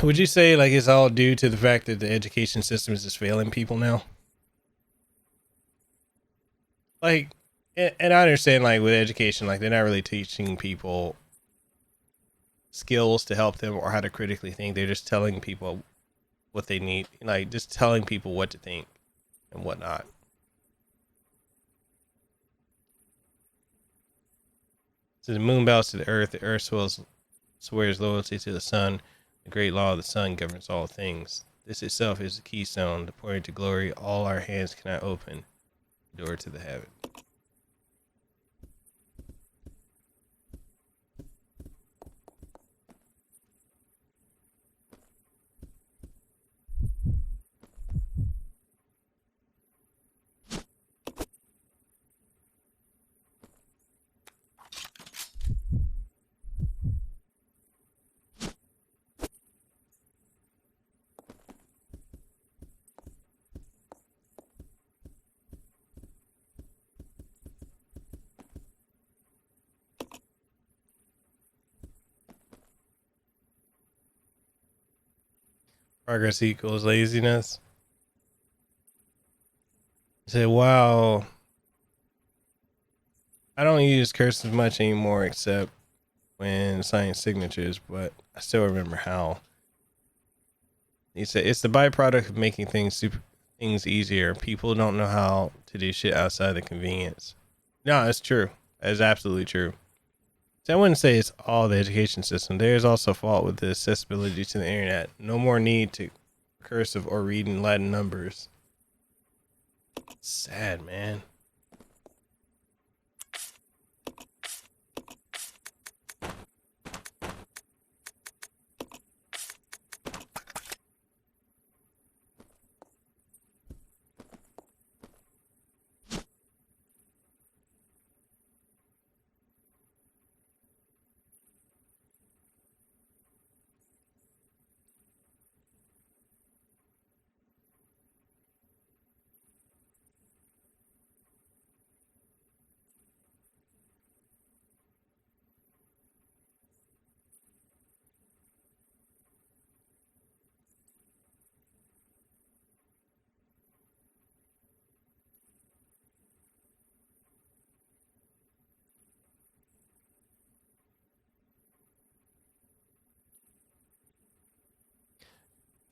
[SPEAKER 1] Would you say like it's all due to the fact that the education system is just failing people now? Like, and I understand like with education, like they're not really teaching people skills to help them or how to critically think. They're just telling people what they need, like just telling people what to think and whatnot. So the moon bows to the earth swears loyalty to the sun. The great law of the sun governs all things. This itself is the keystone, the portal to glory. All our hands cannot open the door to the heaven. Progress equals laziness. I said, wow. I don't use cursive much anymore except when signing signatures, but I still remember how. He said it's the byproduct of making things easier. People don't know how to do shit outside the convenience. No, that's true. That's absolutely true. So I wouldn't say it's all the education system. There is also fault with the accessibility to the internet. No more need to cursive or read in Latin numbers. Sad, man.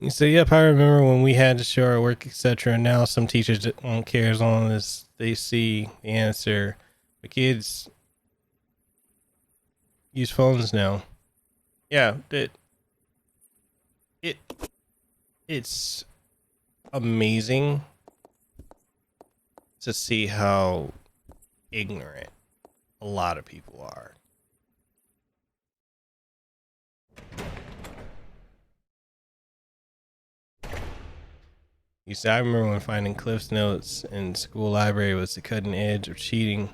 [SPEAKER 1] You say, yep, I remember when we had to show our work, etc. Now some teachers don't care as long as they see the answer. The kids use phones now. Yeah, it's amazing to see how ignorant a lot of people are. You see, I remember when finding Cliff's Notes in school library was the cutting edge of cheating.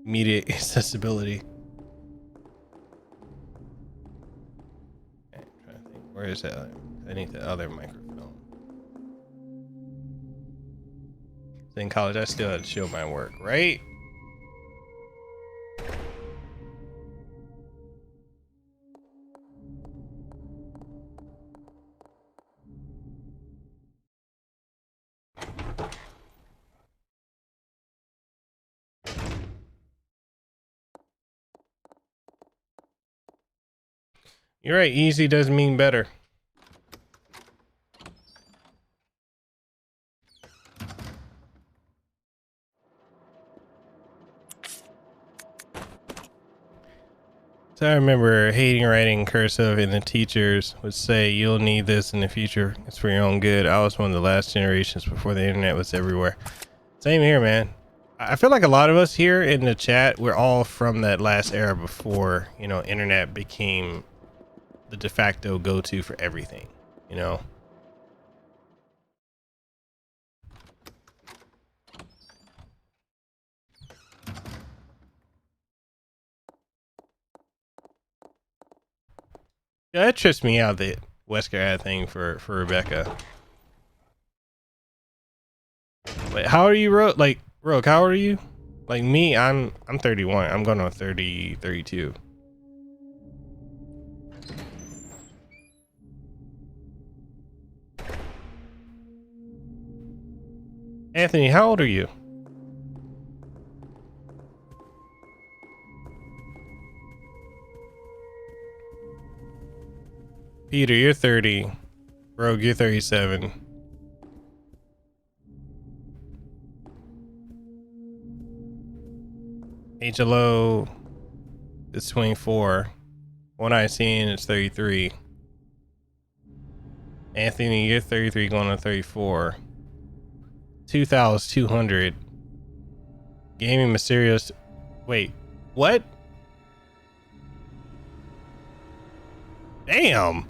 [SPEAKER 1] Immediate accessibility. Okay, I'm trying to think. Where is that? I need the other microphone. So in college, I still had to show my work, right? You're right. Easy doesn't mean better. So I remember hating writing cursive, and the teachers would say, "You'll need this in the future. It's for your own good." I was one of the last generations before the internet was everywhere. Same here, man. I feel like a lot of us here in the chat, we're all from that last era before, you know, internet became the de facto go-to for everything, you know? Yeah, that trips me out, that Wesker ad thing for Rebecca. Wait, how are you, Rogue, how old are you? Like me, I'm 31. I'm going on 32. Anthony, how old are you? Peter, you're 30. Rogue, you're 37. HLO is 24. One I seen is 33. Anthony, you're 33 going on 34. 2,200. Gaming Mysterious. Wait, what? Damn.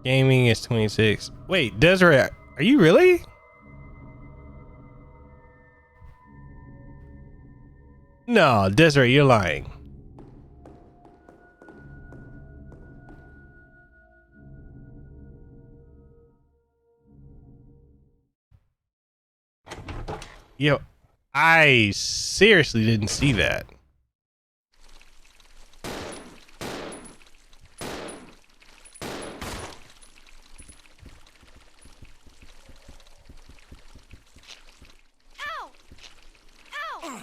[SPEAKER 1] Gaming is 26. Wait, Desiree, are you really? No, Desiree, you're lying. Yo, I seriously didn't see that.
[SPEAKER 3] Ow! Ow!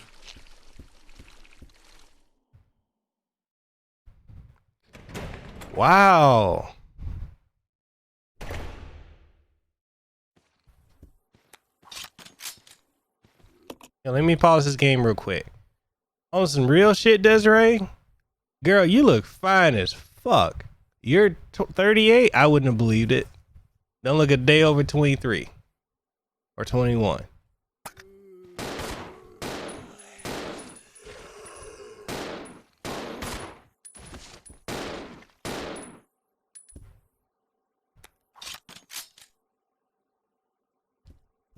[SPEAKER 1] Wow. Yo, let me pause this game real quick. On some real shit, Desiree. Girl, you look fine as fuck. You're 38. I wouldn't have believed it. Don't look a day over 23 or 21.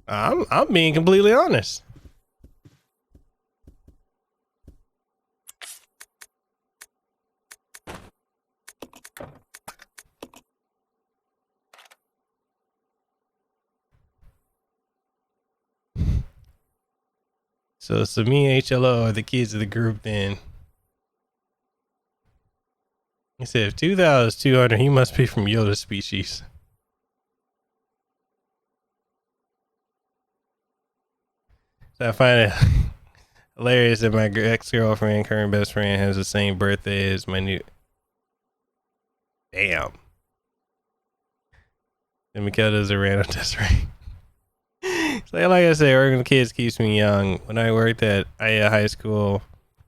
[SPEAKER 1] I'm being completely honest. So me and HLO are the kids of the group then. He said if 2,200, he must be from Yoda species. So I find it hilarious that my ex-girlfriend, current best friend, has the same birthday as my new. Damn. And Mekel does a random test right. So like I said, working with kids keeps me young. When I worked at high school,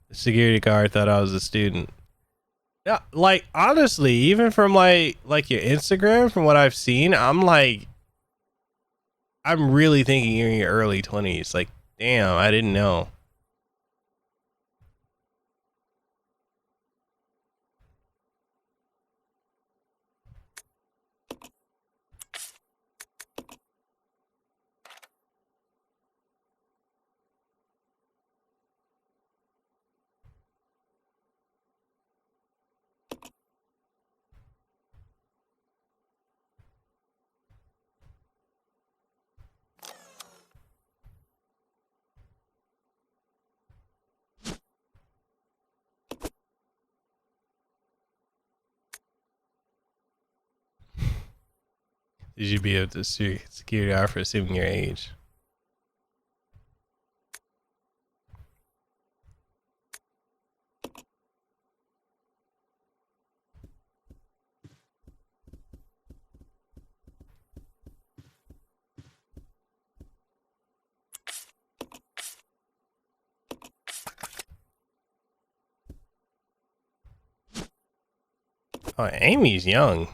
[SPEAKER 1] the security guard thought I was a student. Yeah, like honestly, even from like your Instagram, from what I've seen, I'm really thinking you're in your early 20s. Like, damn, I didn't know. Did you be able to security guard for assuming your age? Oh, Amy's young.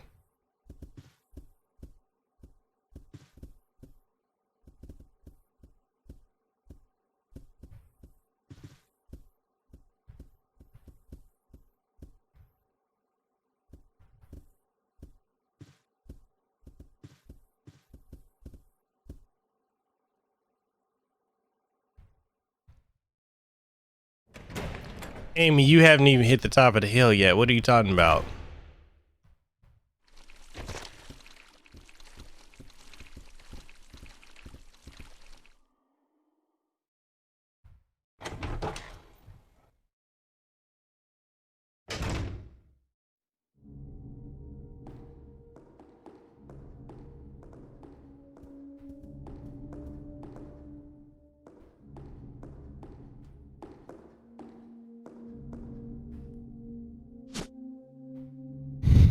[SPEAKER 1] Amy, you haven't even hit the top of the hill yet. What are you talking about?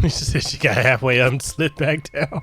[SPEAKER 1] She said she got halfway up and slid back down.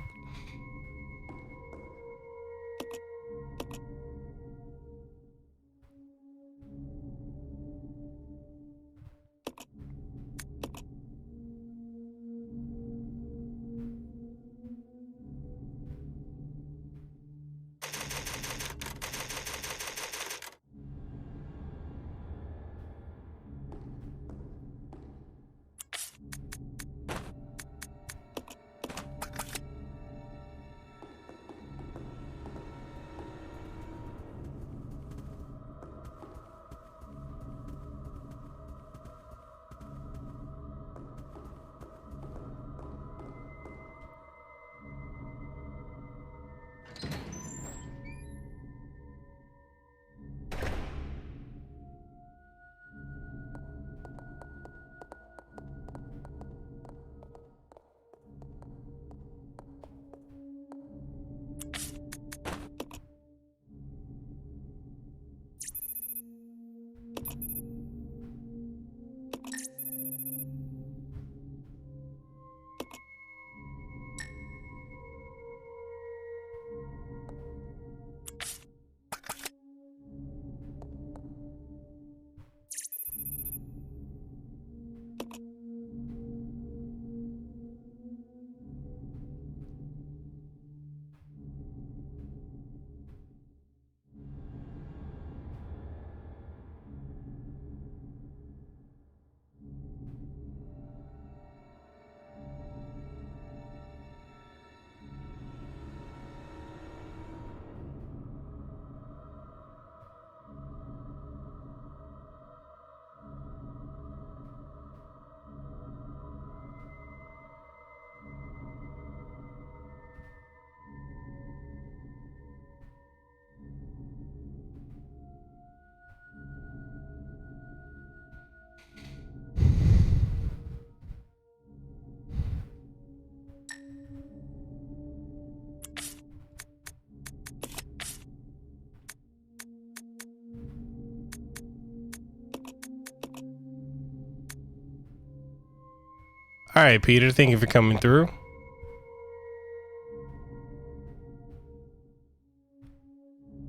[SPEAKER 1] All right, Peter, thank you for coming through.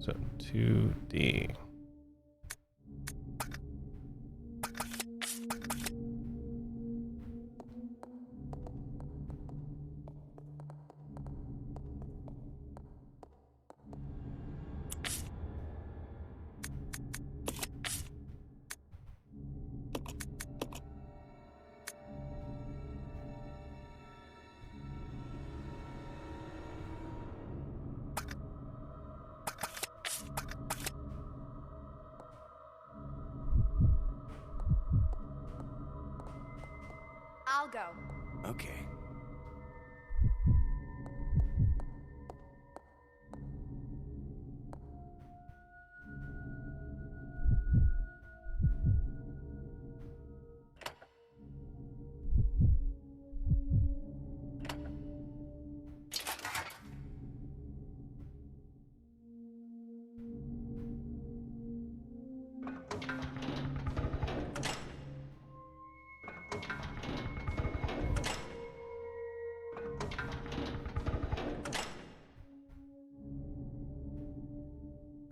[SPEAKER 1] So 2D.
[SPEAKER 3] I'll go.
[SPEAKER 7] Okay.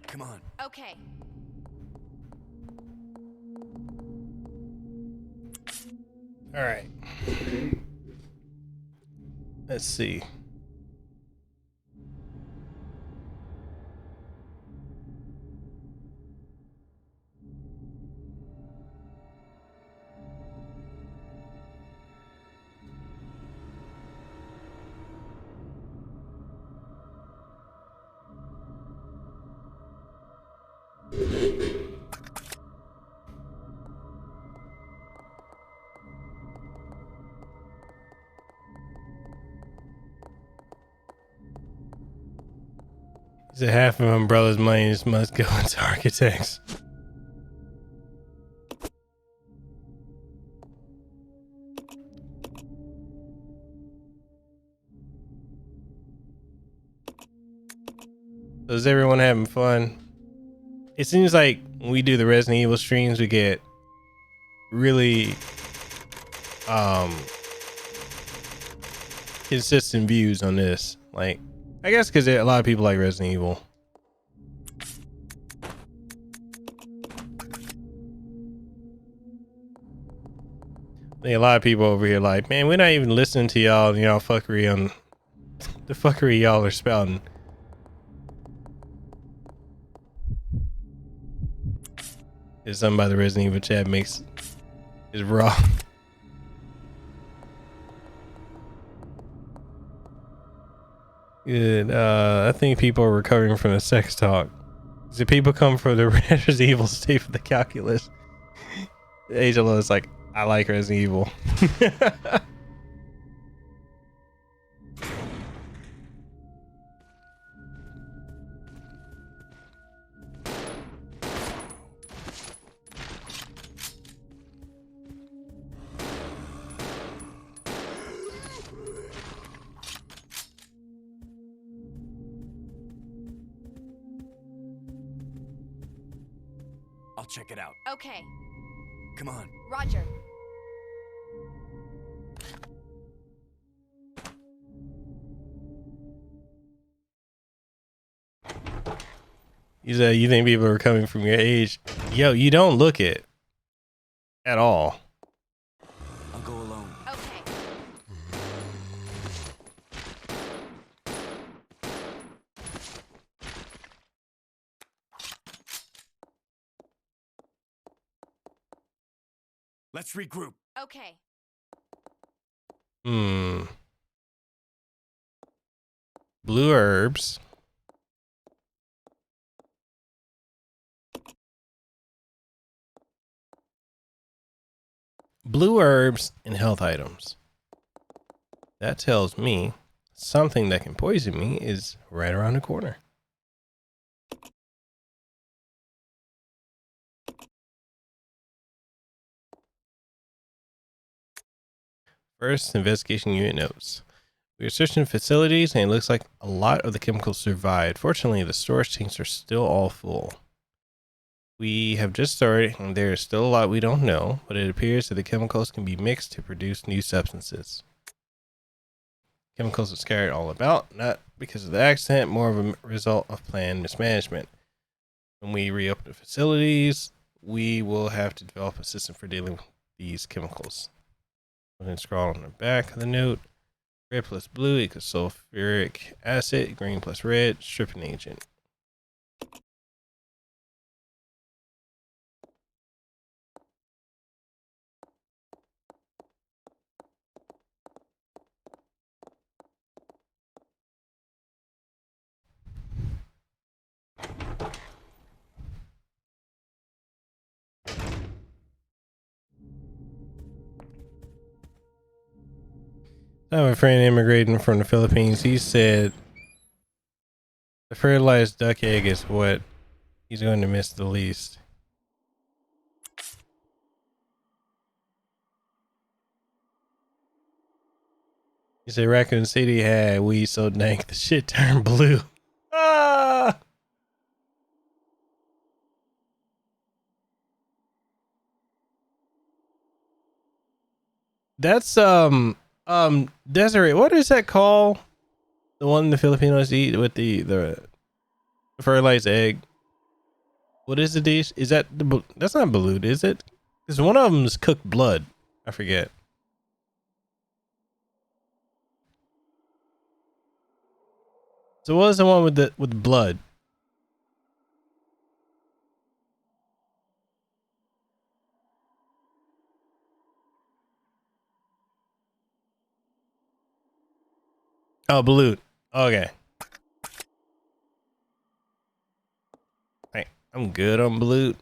[SPEAKER 7] Come on.
[SPEAKER 3] Okay.
[SPEAKER 1] All right. Let's see. He said half of Umbrella's money must go into architects. So is everyone having fun? It seems like when we do the Resident Evil streams, we get really consistent views on this. Like, I guess because a lot of people like Resident Evil. I think a lot of people over here like, man, we're not even listening to y'all fuckery on the fuckery y'all are spouting. There's something about the Resident Evil chat is raw. Good. I think people are recovering from the sex talk. The people come for the Resident Evil, stay for the calculus. Angela is like, I like Resident Evil.
[SPEAKER 7] I'll check it out.
[SPEAKER 3] Okay.
[SPEAKER 7] Come on.
[SPEAKER 3] Roger.
[SPEAKER 1] You think people are coming from your age? Yo, you don't look it at all.
[SPEAKER 7] I'll go alone.
[SPEAKER 3] Okay.
[SPEAKER 7] Let's regroup.
[SPEAKER 3] Okay.
[SPEAKER 1] Blue herbs. Blue herbs and health items. That tells me something that can poison me is right around the corner. First, investigation unit notes. We are searching facilities and it looks like a lot of the chemicals survived. Fortunately, the storage tanks are still all full. We have just started and there is still a lot we don't know, but it appears that the chemicals can be mixed to produce new substances. Chemicals are scattered all about, not because of the accident, more of a result of planned mismanagement. When we reopen the facilities, we will have to develop a system for dealing with these chemicals. And then scroll on the back of the note. Red plus blue equals sulfuric acid. Green plus red, stripping agent. I have a friend immigrating from the Philippines. He said the fertilized duck egg is what he's going to miss the least. He said Raccoon City had weed so dank the shit turned blue. Ah! That's Desiree, what is that called? The one the Filipinos eat with the fertilized egg. What is the dish? Is that that's not balut, is it? Because one of them is cooked blood. I forget. So what was the one with the blood? Oh, balut. Okay. Right. I'm good on balut.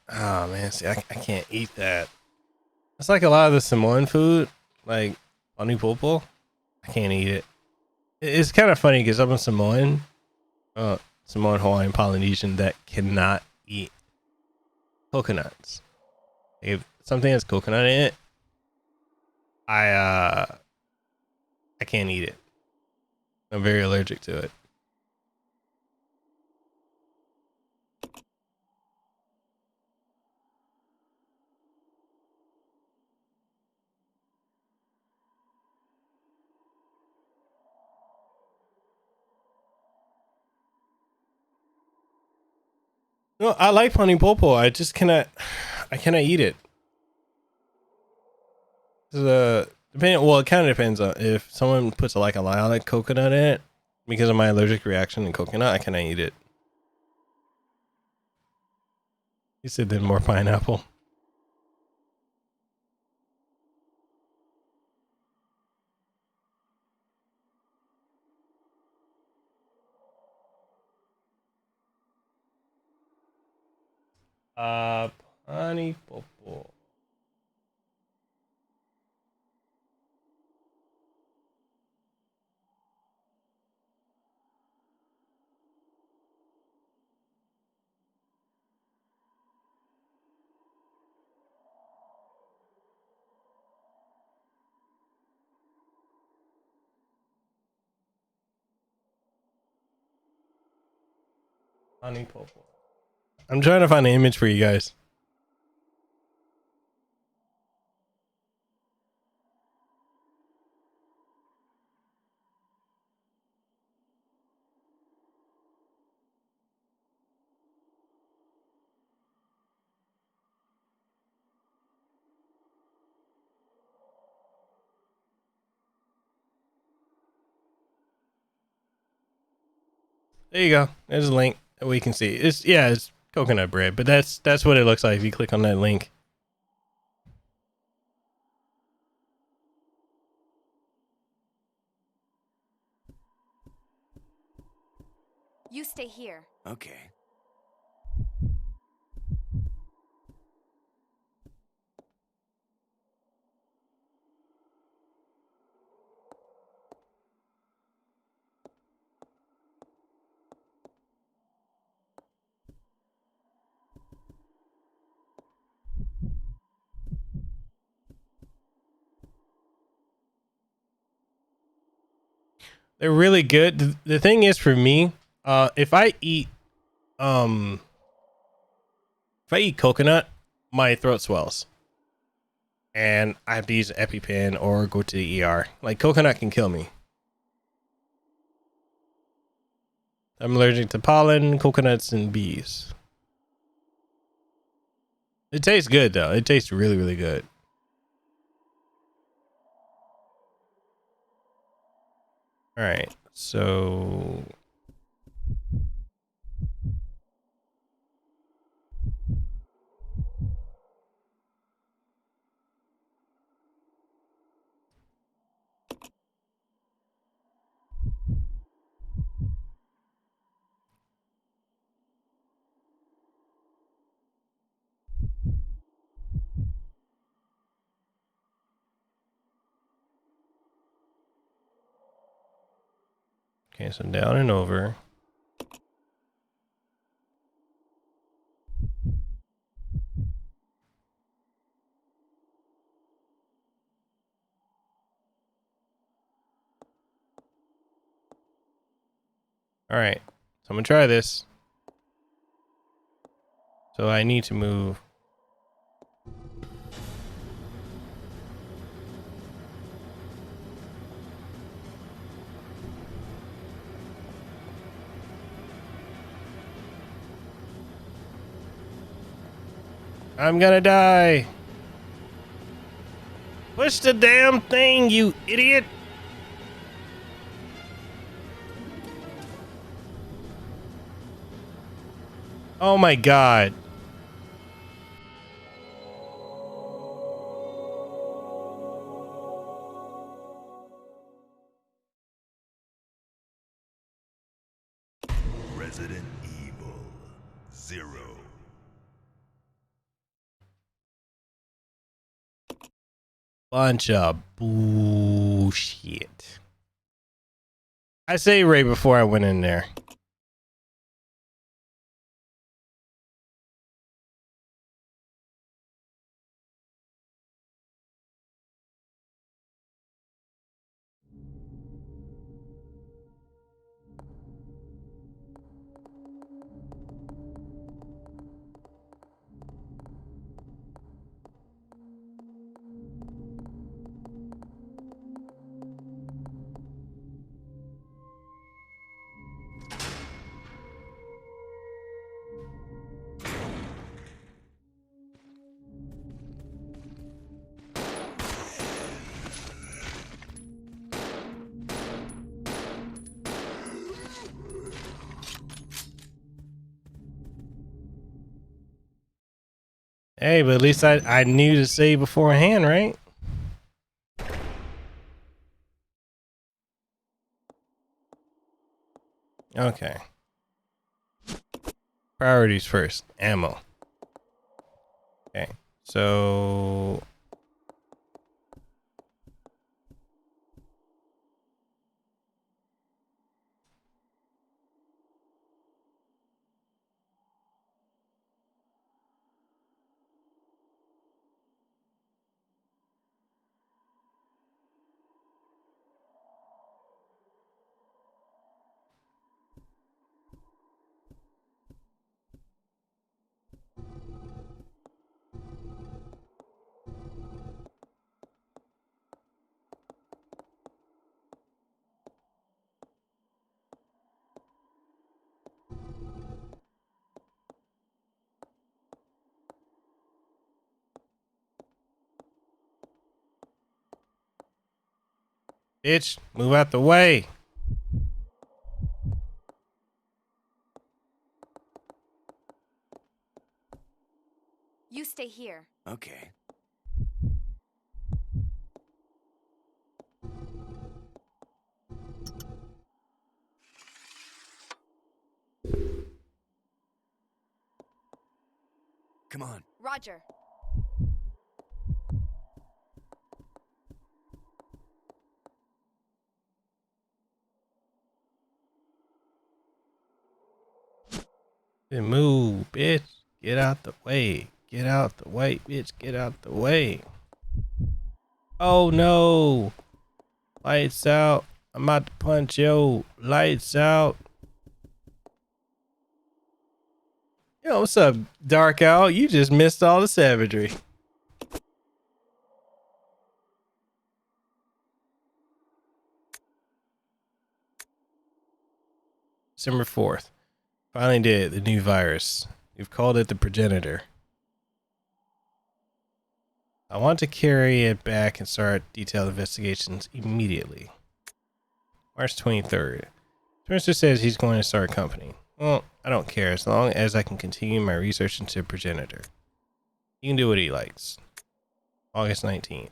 [SPEAKER 1] Oh man, see, I can't eat that. It's like a lot of the Samoan food, like pani popo. I can't eat it. It's kind of funny because I'm a Samoan, Samoan, Hawaiian, Polynesian that cannot eat coconuts. If something has coconut in it, I can't eat it. I'm very allergic to it. No, I like pani popo. I just cannot. I cannot eat it. Depending. Well, it kind of depends on if someone puts like a lilac coconut in it. Because of my allergic reaction to coconut, I cannot eat it. You said then more pineapple. Pani popo. Pani popo. I'm trying to find an image for you guys. There you go. There's a link that we can see. It's coconut bread, but that's what it looks like if you click on that link.
[SPEAKER 3] You stay here.
[SPEAKER 7] Okay.
[SPEAKER 1] They're really good. The thing is for me, if I eat coconut, my throat swells. And I have to use an EpiPen or go to the ER. Like coconut can kill me. I'm allergic to pollen, coconuts, and bees. It tastes good though. It tastes really, really good. All right, so okay, so down and over. All right, so I'm gonna try this. So I need to move. I'm gonna die. Push the damn thing, you idiot. Oh my god.
[SPEAKER 12] Resident Evil 0.
[SPEAKER 1] Bunch of bullshit. I say right before I went in there. Hey, but at least I knew to say beforehand, right? Okay. Priorities first. Ammo. Okay. So bitch, move out the way.
[SPEAKER 3] You stay here.
[SPEAKER 7] Okay. Come on.
[SPEAKER 3] Roger.
[SPEAKER 1] Then move, bitch. Get out the way. Get out the way, bitch. Get out the way. Oh no. Lights out. I'm about to punch yo. Lights out. Yo, what's up, Dark Owl? You just missed all the savagery. December 4th. Finally did it, the new virus. We've called it the progenitor. I want to carry it back and start detailed investigations immediately. March 23rd. Spencer says he's going to start a company. Well, I don't care as long as I can continue my research into progenitor. He can do what he likes. August 19th.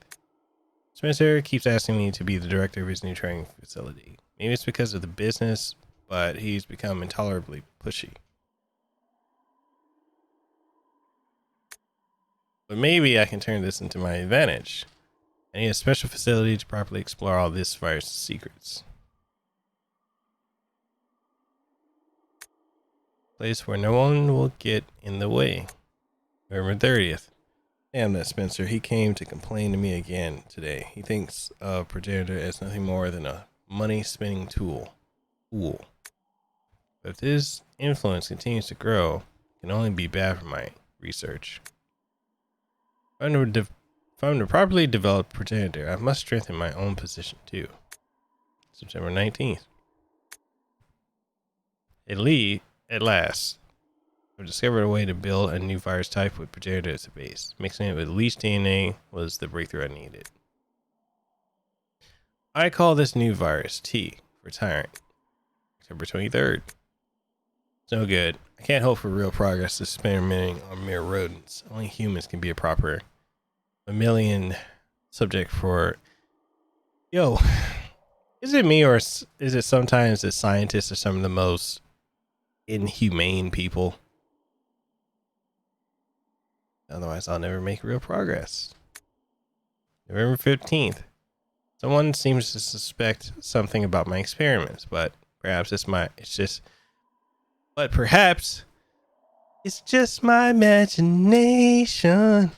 [SPEAKER 1] Spencer keeps asking me to be the director of his new training facility. Maybe it's because of the business, but he's become intolerably pushy. But maybe I can turn this into my advantage. I need a special facility to properly explore all this virus secrets. Place where no one will get in the way. November 30th. Damn that Spencer, he came to complain to me again today. He thinks of progenitor as nothing more than a money-spinning tool. Fool. But if this influence continues to grow, it can only be bad for my research. If I'm to properly develop Progenitor, I must strengthen my own position too. September 19th. At last, I've discovered a way to build a new virus type with Progenitor as a base. Mixing it with leech DNA was the breakthrough I needed. I call this new virus T for Tyrant. October 23rd. It's no good. I can't hope for real progress experimenting on mere rodents. Only humans can be a proper mammalian subject for... Yo, is it me or is it sometimes that scientists are some of the most inhumane people? Otherwise, I'll never make real progress. November 15th. Someone seems to suspect something about my experiments, but perhaps it's just my imagination.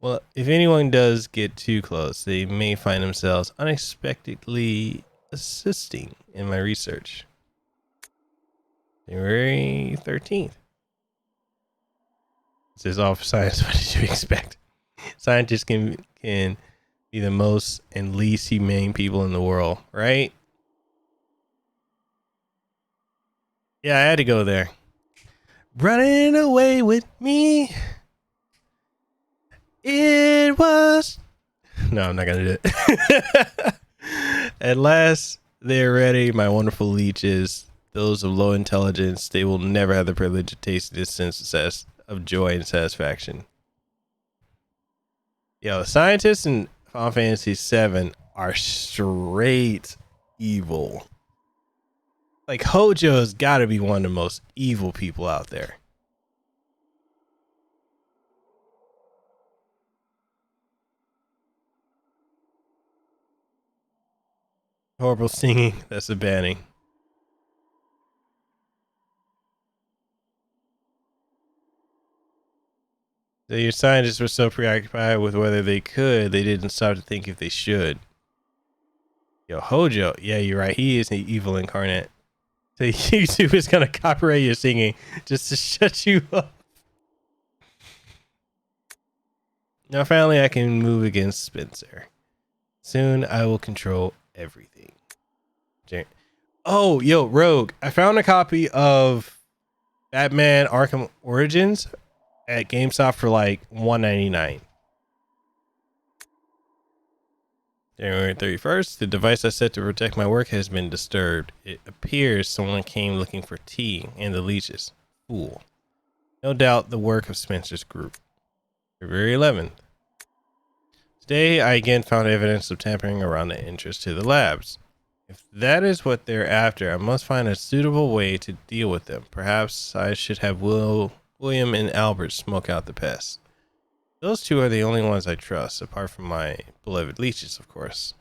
[SPEAKER 1] Well, if anyone does get too close, they may find themselves unexpectedly assisting in my research. January 13th. This is all for science. What did you expect? Scientists can be the most and least humane people in the world, right? Yeah, I had to go there. Running away with me. It was... No, I'm not going to do it. At last, they're ready, my wonderful leeches. Those of low intelligence, they will never have the privilege of tasting this sense of joy and satisfaction. Yo, the scientists in Final Fantasy VII are straight evil. Like, Hojo's got to be one of the most evil people out there. Horrible singing. That's the banning. So your scientists were so preoccupied with whether they could, they didn't stop to think if they should. Yo, Hojo. Yeah, you're right. He is the evil incarnate. So YouTube is going to copyright your singing just to shut you up. Now finally I can move against Spencer. Soon I will control everything. Oh, yo, Rogue. I found a copy of Batman Arkham Origins at GameStop for like $1.99. January 31st, the device I set to protect my work has been disturbed. It appears someone came looking for T and the leeches. Fool. No doubt the work of Spencer's group. February 11th. Today, I again found evidence of tampering around the entrance to the labs. If that is what they're after, I must find a suitable way to deal with them. Perhaps I should have William and Albert smoke out the pest. Those two are the only ones I trust, apart from my beloved leeches, of course.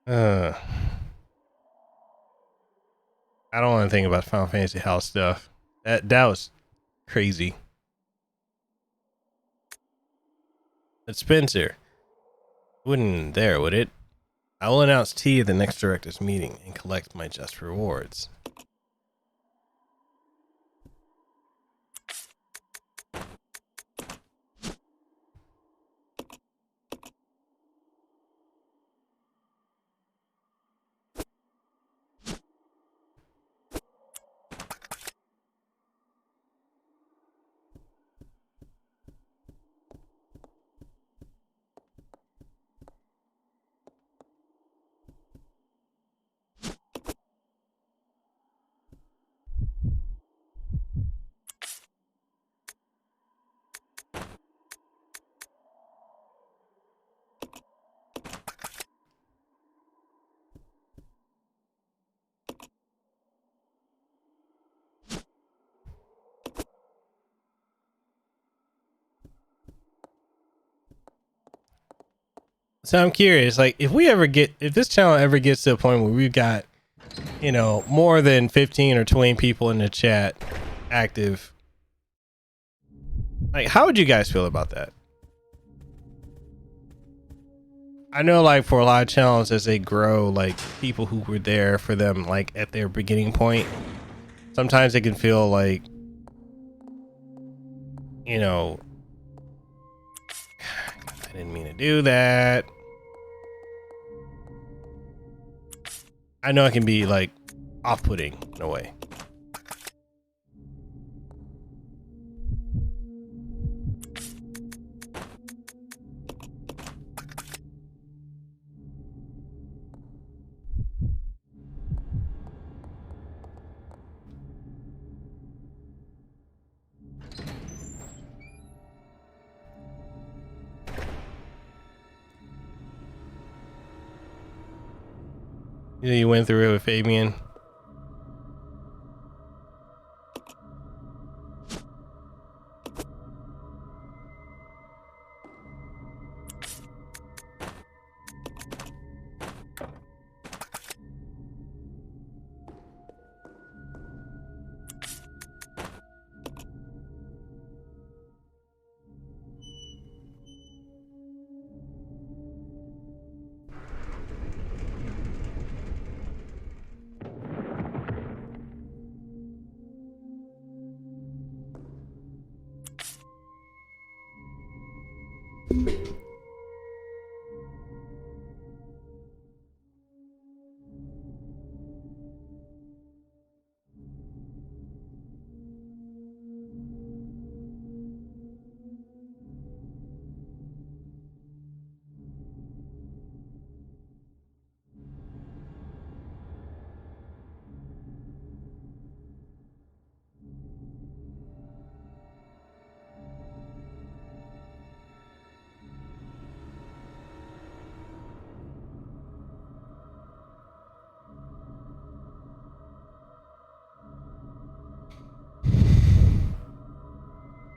[SPEAKER 1] I don't want to think about Final Fantasy House stuff. That was crazy. But Spencer wouldn't there, would it? I will announce T at the next director's meeting and collect my just rewards. So I'm curious, like, if this channel ever gets to a point where we've got you know, more than 15 or 20 people in the chat active. Like, how would you guys feel about that? I know, like, for a lot of channels as they grow, like, people who were there for them, like, at their beginning point, sometimes it can feel like, you know, I didn't mean to do that. I know it can be, like, off-putting in a way. You went through it with Fabian.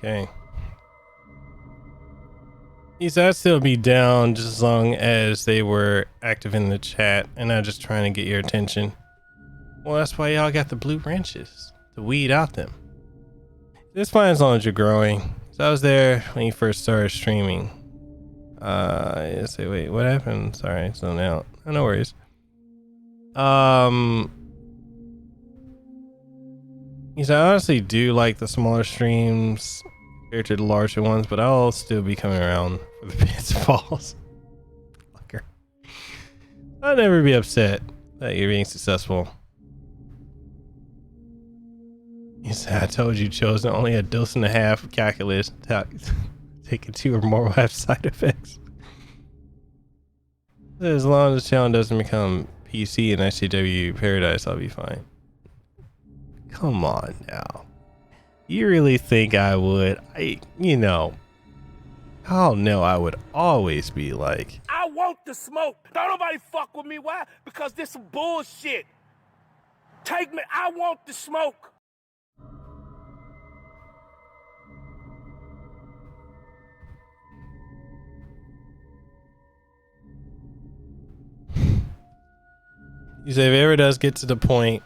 [SPEAKER 1] Okay. He said I'd still be down just as long as they were active in the chat and not just trying to get your attention. Well, that's why y'all got the blue branches to weed out them. It's fine as long as you're growing. So I was there when you first started streaming. Say, wait, what happened? Sorry, it's zoned out. Oh, no worries. He said I honestly do like the smaller streams compared to the larger ones, but I'll still be coming around for the pits and falls. Fucker. I'll never be upset that you're being successful. He said, I told you, chosen only a dose and a half of calculus. Taking 2 or more will have side effects. As long as the channel doesn't become PC and ICW Paradise, I'll be fine. Come on now. You really think I would? You know, oh no, I would always be like,
[SPEAKER 11] I want the smoke. Don't nobody fuck with me. Why? Because this some bullshit. Take me. I want the smoke.
[SPEAKER 1] you say if it ever does get to the point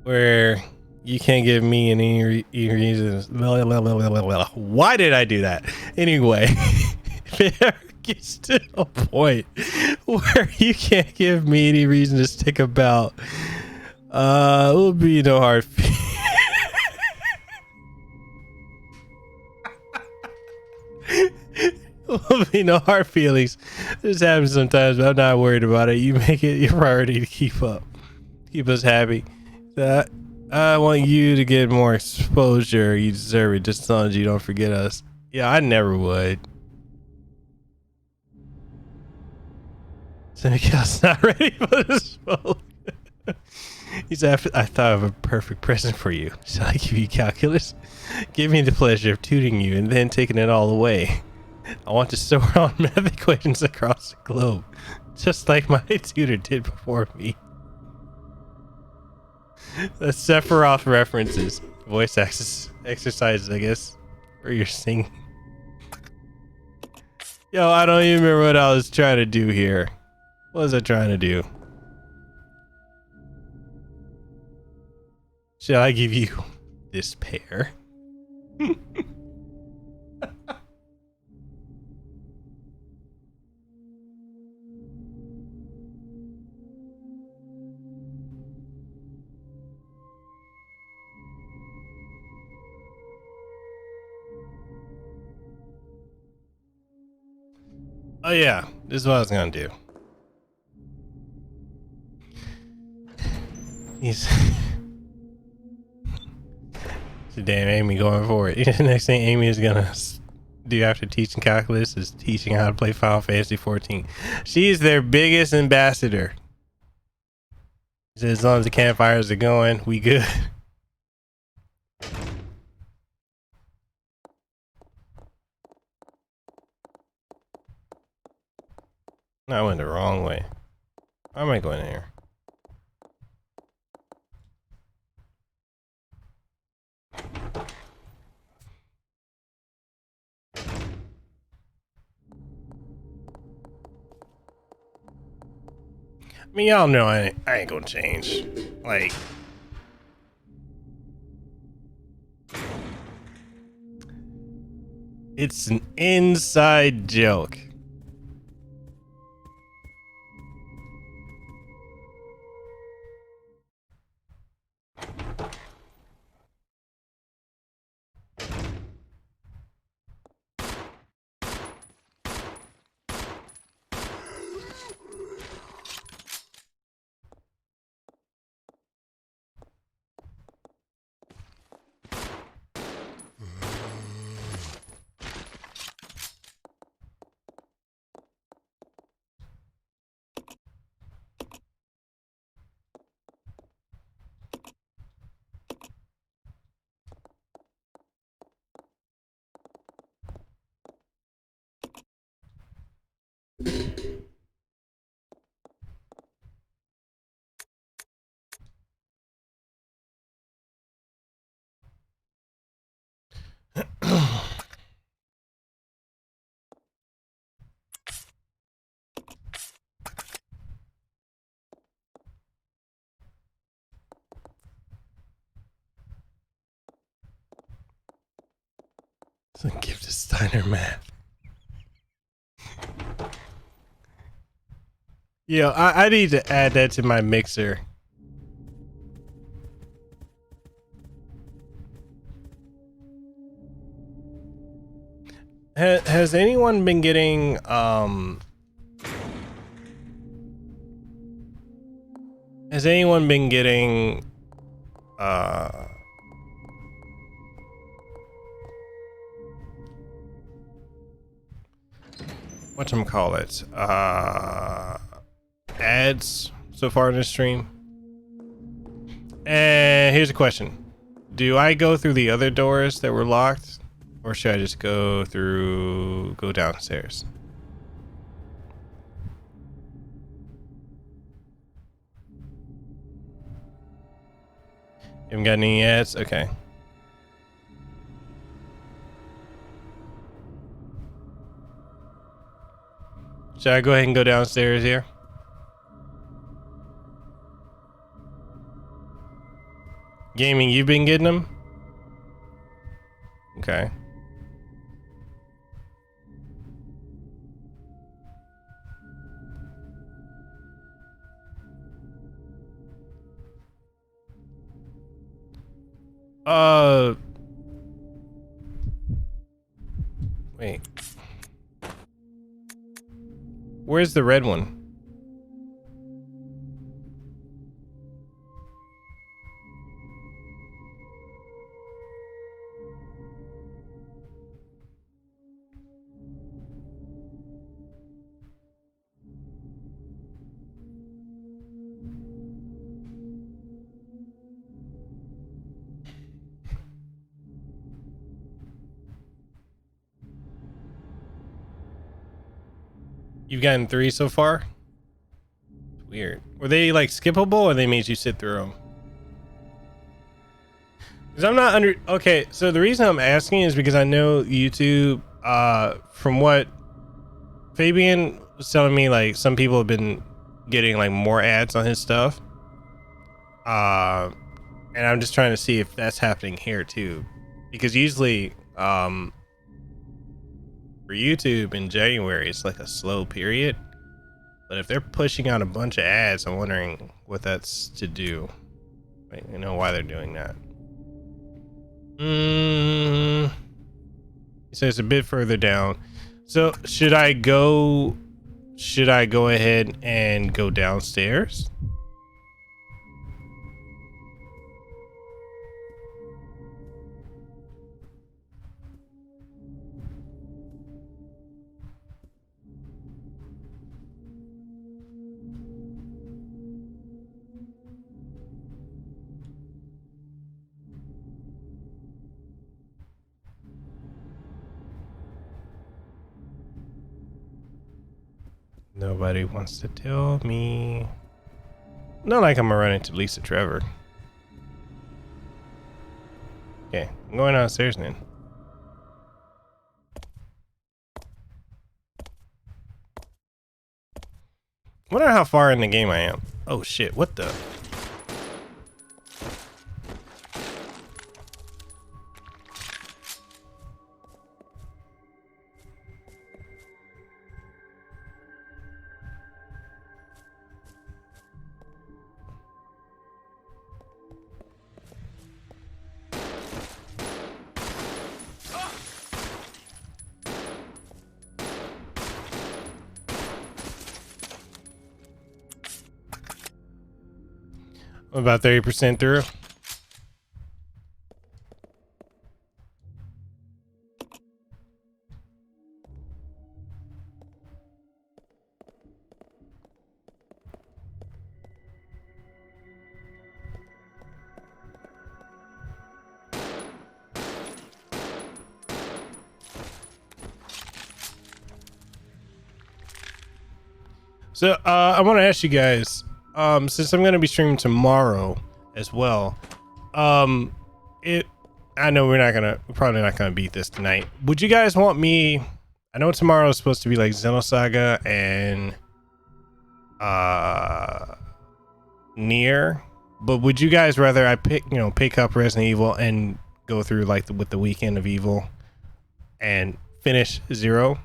[SPEAKER 1] where you can't give me any reasons. Why did I do that? Anyway, if it ever gets to a point where you can't give me any reason to stick about, it will be no hard feelings. Will be no hard feelings. This happens sometimes, but I'm not worried about it. You make it your priority to keep us happy. I want you to get more exposure. You deserve it, just as long as you don't forget us. Yeah, I never would. So Mikel's not ready for the smoke. He said, I thought of a perfect present for you. Shall I give you calculus? Give me the pleasure of tutoring you and then taking it all away. I want to store on math equations across the globe, just like my tutor did before me. The Sephiroth references, voice exercises, I guess, or you're singing. Yo, I don't even remember what I was trying to do here. What was I trying to do? Shall I give you despair? Oh yeah, this is what I was gonna do. He's so damn Amy going for it. The next thing Amy is gonna do after teaching calculus is teaching how to play Final Fantasy 14. She is their biggest ambassador. She said, as long as the campfires are going, we good. No, I went the wrong way. Why am I going here? I mean, y'all know I ain't gonna change. Like, it's an inside joke. So give to Steiner math. Yo, I need to add that to my mixer. Has anyone been getting whatchamacallit, ads so far in this stream? And here's a question. Do I go through the other doors that were locked, or should I just go downstairs? You haven't got any ads? Okay. Should I go ahead and go downstairs here? Gaming, you've been getting them? Okay. Wait. Where's the red one? You've gotten 3 so far? Weird. Were they like skippable, or they made you sit through them? Because I'm not under... Okay, so the reason I'm asking is because I know YouTube, from what Fabian was telling me, like some people have been getting like more ads on his stuff. And I'm just trying to see if that's happening here too, because usually for YouTube in January it's like a slow period, but if they're pushing out a bunch of ads, I'm wondering what that's to do. You know why they're doing that. So it's a bit further down. So should I go ahead and go downstairs? Nobody wants to tell me. Not like I'm gonna run into Lisa Trevor. Okay, I'm going downstairs then. Wonder how far in the game I am. Oh shit, what the? About 30% through. So I want to ask you guys, since I'm going to be streaming tomorrow as well, I know we're probably not gonna beat this tonight. Would you guys want me? I know tomorrow is supposed to be like Xenosaga and Nier, but would you guys rather I pick up Resident Evil and go through like with the weekend of Evil and finish 0?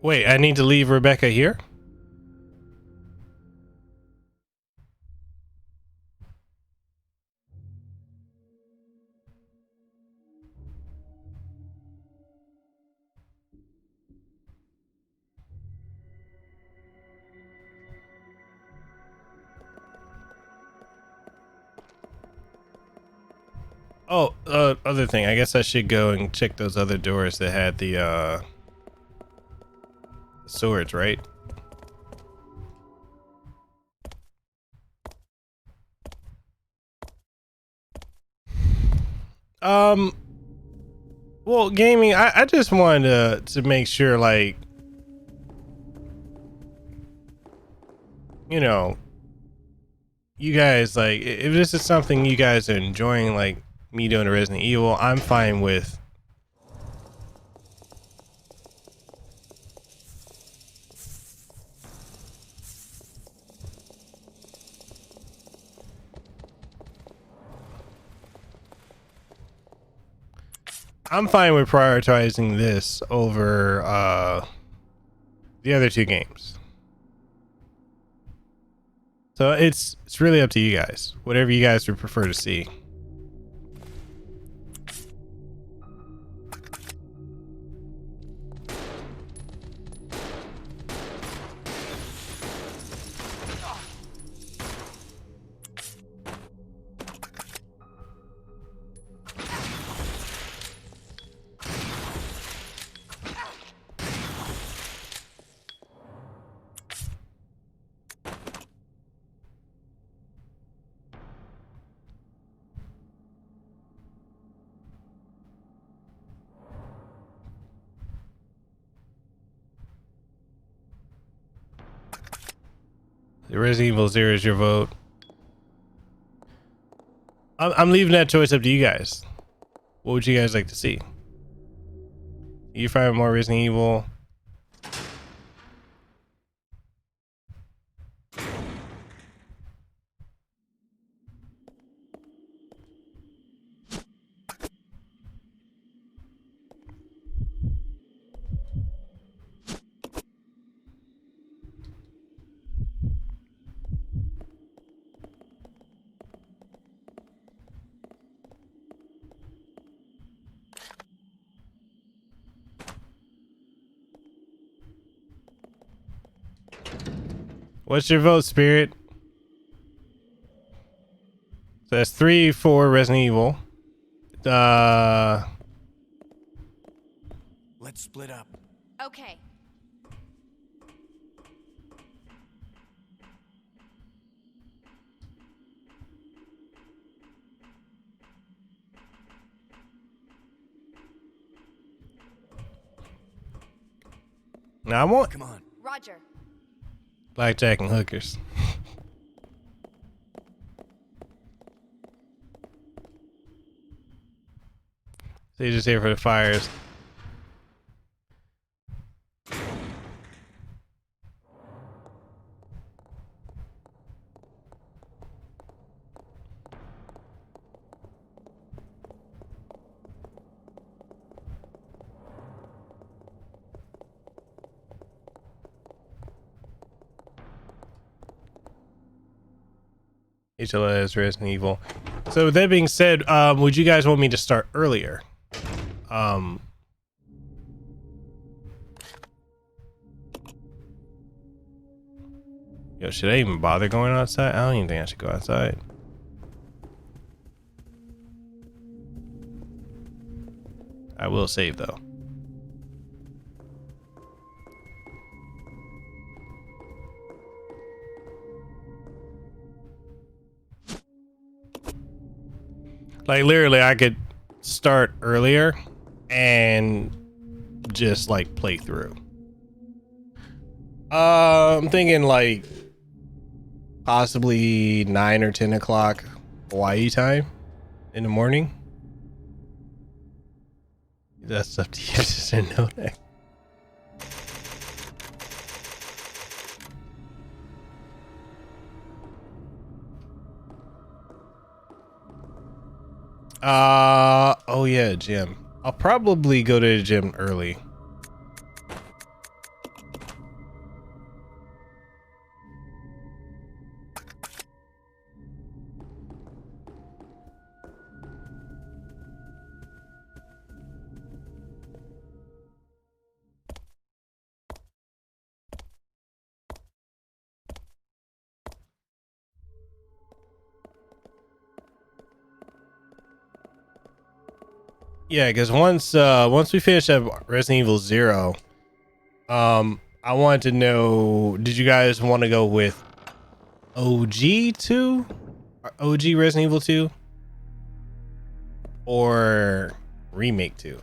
[SPEAKER 1] Wait, I need to leave Rebecca here? Oh, other thing. I guess I should go and check those other doors that had the swords, right? Well, gaming, I just wanted to make sure, like, you know, you guys, like, if this is something you guys are enjoying, like me doing a Resident Evil, I'm fine with. I'm fine with prioritizing this over the other two games. So it's really up to you guys. Whatever you guys would prefer to see. The Resident Evil 0 is your vote. I'm leaving that choice up to you guys. What would you guys like to see? You find more Resident Evil? What's your vote, Spirit? So that's 3 for Resident Evil.
[SPEAKER 7] Let's split up.
[SPEAKER 3] Okay.
[SPEAKER 1] Now I want.
[SPEAKER 7] Come on.
[SPEAKER 3] Roger.
[SPEAKER 1] Blackjack and hookers. So you're just here for the fires. HLS Resident Evil. So with that being said, would you guys want me to start earlier? Yo, should I even bother going outside? I don't even think I should go outside. I will save though. Like literally I could start earlier and just like play through. I'm thinking like possibly 9 or 10 o'clock Hawaii time in the morning. That's up to you. Just didn't know that. Oh yeah, gym. I'll probably go to the gym early. Yeah, because once we finish up Resident Evil 0, I wanted to know, did you guys want to go with OG 2? Or OG Resident Evil 2? Or Remake 2?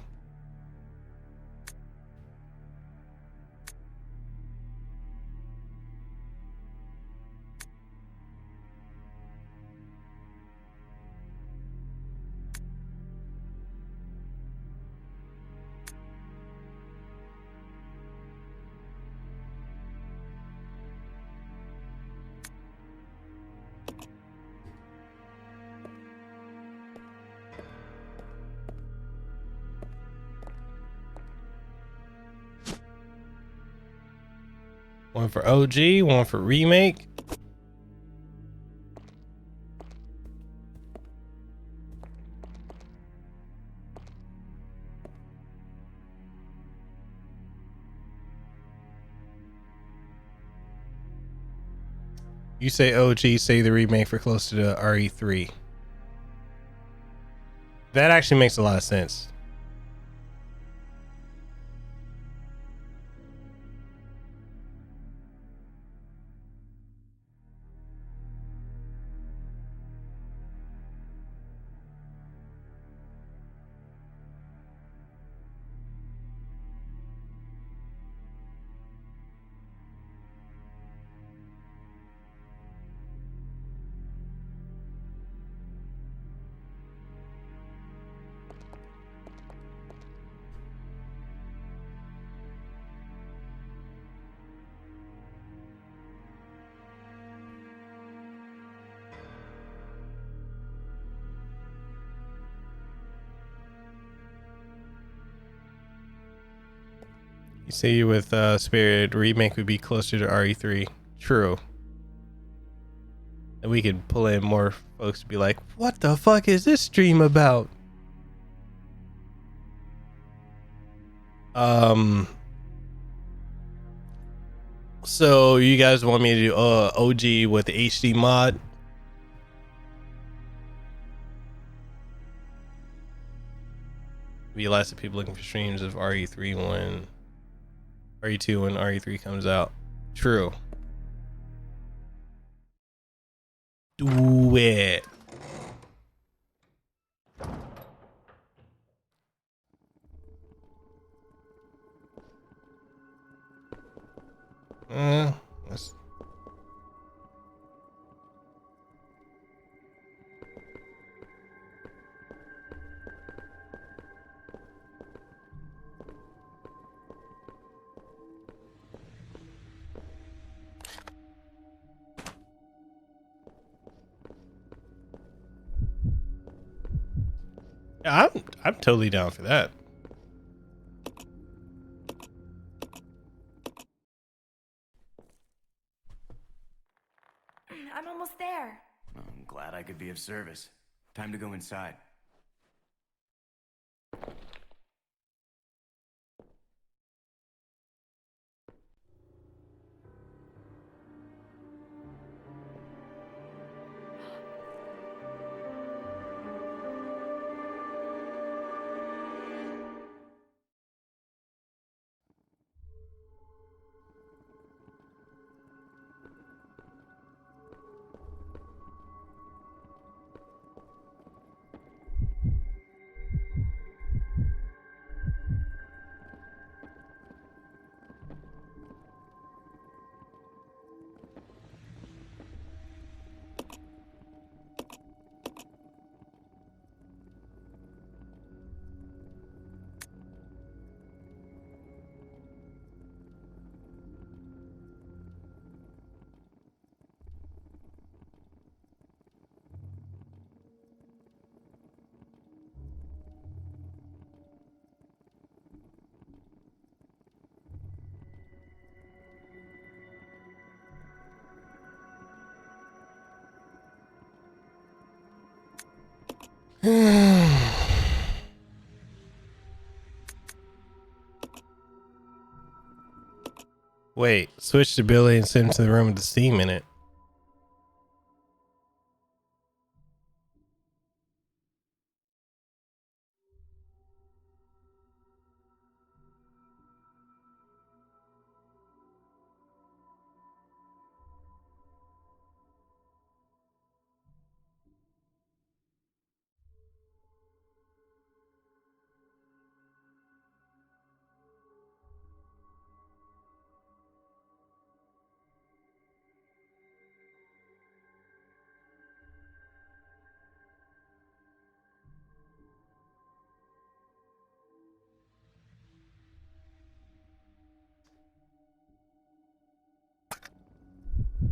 [SPEAKER 1] One for OG, one for Remake. You say OG, say the remake for close to the RE3. That actually makes a lot of sense. You say with Spirit remake would be closer to RE3. True. And we could pull in more folks to be like, what the fuck is this stream about? So you guys want me to do OG with the HD mod? Be lots of people looking for streams of RE2 when RE3 comes out. True. Do it. Let's... Yeah, I'm totally down for that.
[SPEAKER 13] I'm almost there.
[SPEAKER 7] I'm glad I could be of service. Time to go inside.
[SPEAKER 1] Wait, switch to Billy and send him to the room with the steam in it.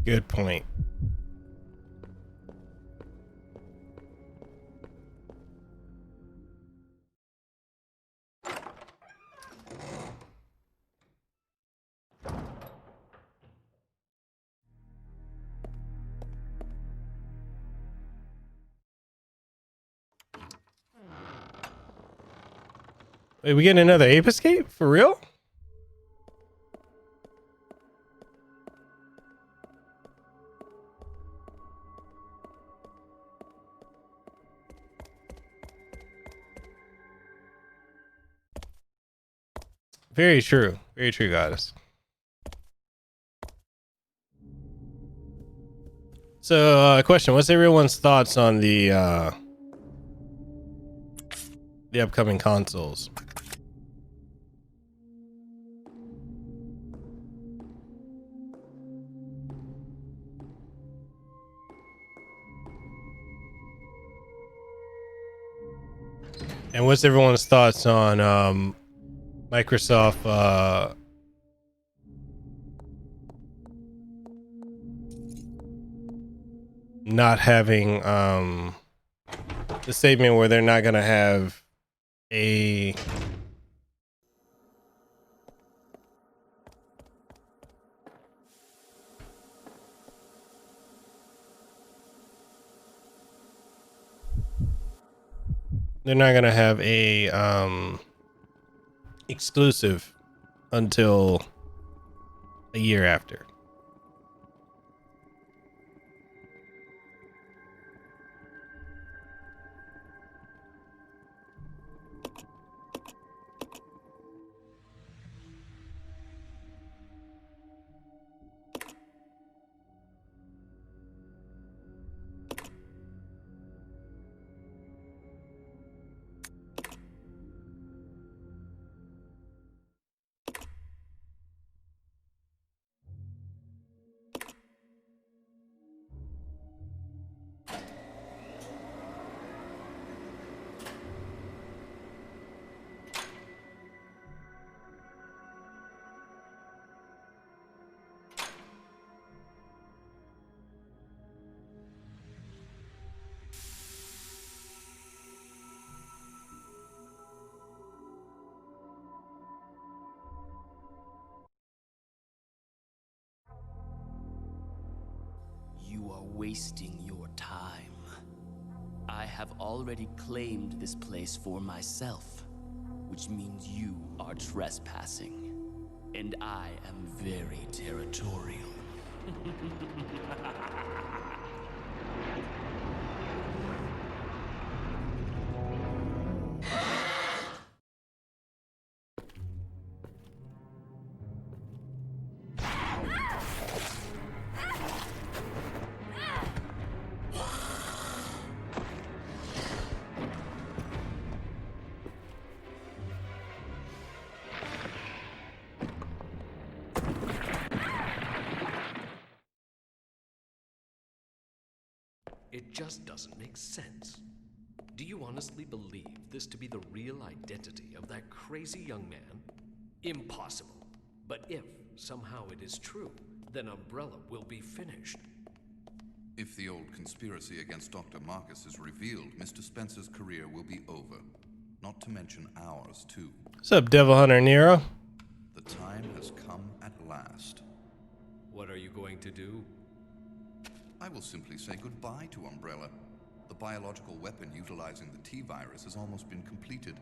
[SPEAKER 1] Good point. Wait, we getting another ape escape? For real? Very true. Very true, goddess. So, question: what's everyone's thoughts on the upcoming consoles? And what's everyone's thoughts on Microsoft not having the statement where they're not gonna have a they're not gonna have a exclusive until a year after.
[SPEAKER 10] You are wasting your time. I have already claimed this place for myself, which means you are trespassing. And I am very territorial.
[SPEAKER 13] It just doesn't make sense. Do you honestly believe this to be the real identity of that crazy young man? Impossible. But if somehow it is true, then Umbrella will be finished.
[SPEAKER 8] If the old conspiracy against Dr. Marcus is revealed, Mr. Spencer's career will be over. Not to mention ours, too.
[SPEAKER 1] What's up, Devil Hunter Nero?
[SPEAKER 8] The time has come at last.
[SPEAKER 13] What are you going to do?
[SPEAKER 8] I will simply say goodbye to Umbrella. The biological weapon utilizing the T-virus has almost been completed.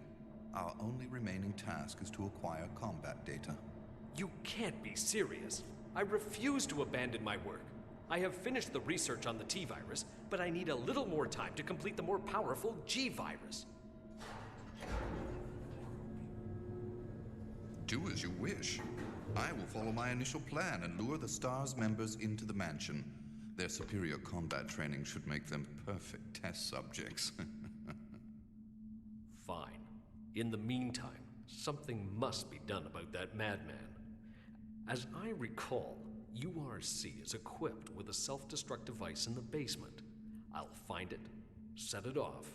[SPEAKER 8] Our only remaining task is to acquire combat data.
[SPEAKER 13] You can't be serious. I refuse to abandon my work. I have finished the research on the T-virus, but I need a little more time to complete the more powerful G-virus.
[SPEAKER 8] Do as you wish. I will follow my initial plan and lure the STARS members into the mansion. Their superior combat training should make them perfect test subjects.
[SPEAKER 13] Fine. In the meantime, something must be done about that madman. As I recall, URC is equipped with a self-destruct device in the basement. I'll find it, set it off,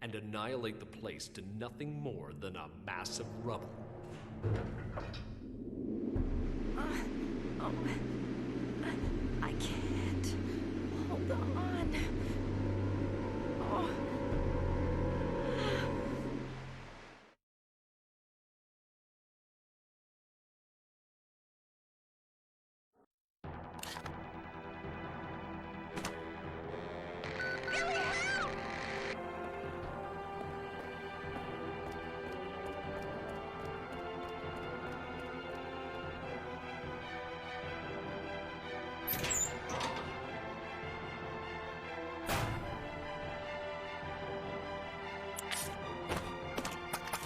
[SPEAKER 13] and annihilate the place to nothing more than a mass of rubble.
[SPEAKER 3] I can't. Hold on. Oh.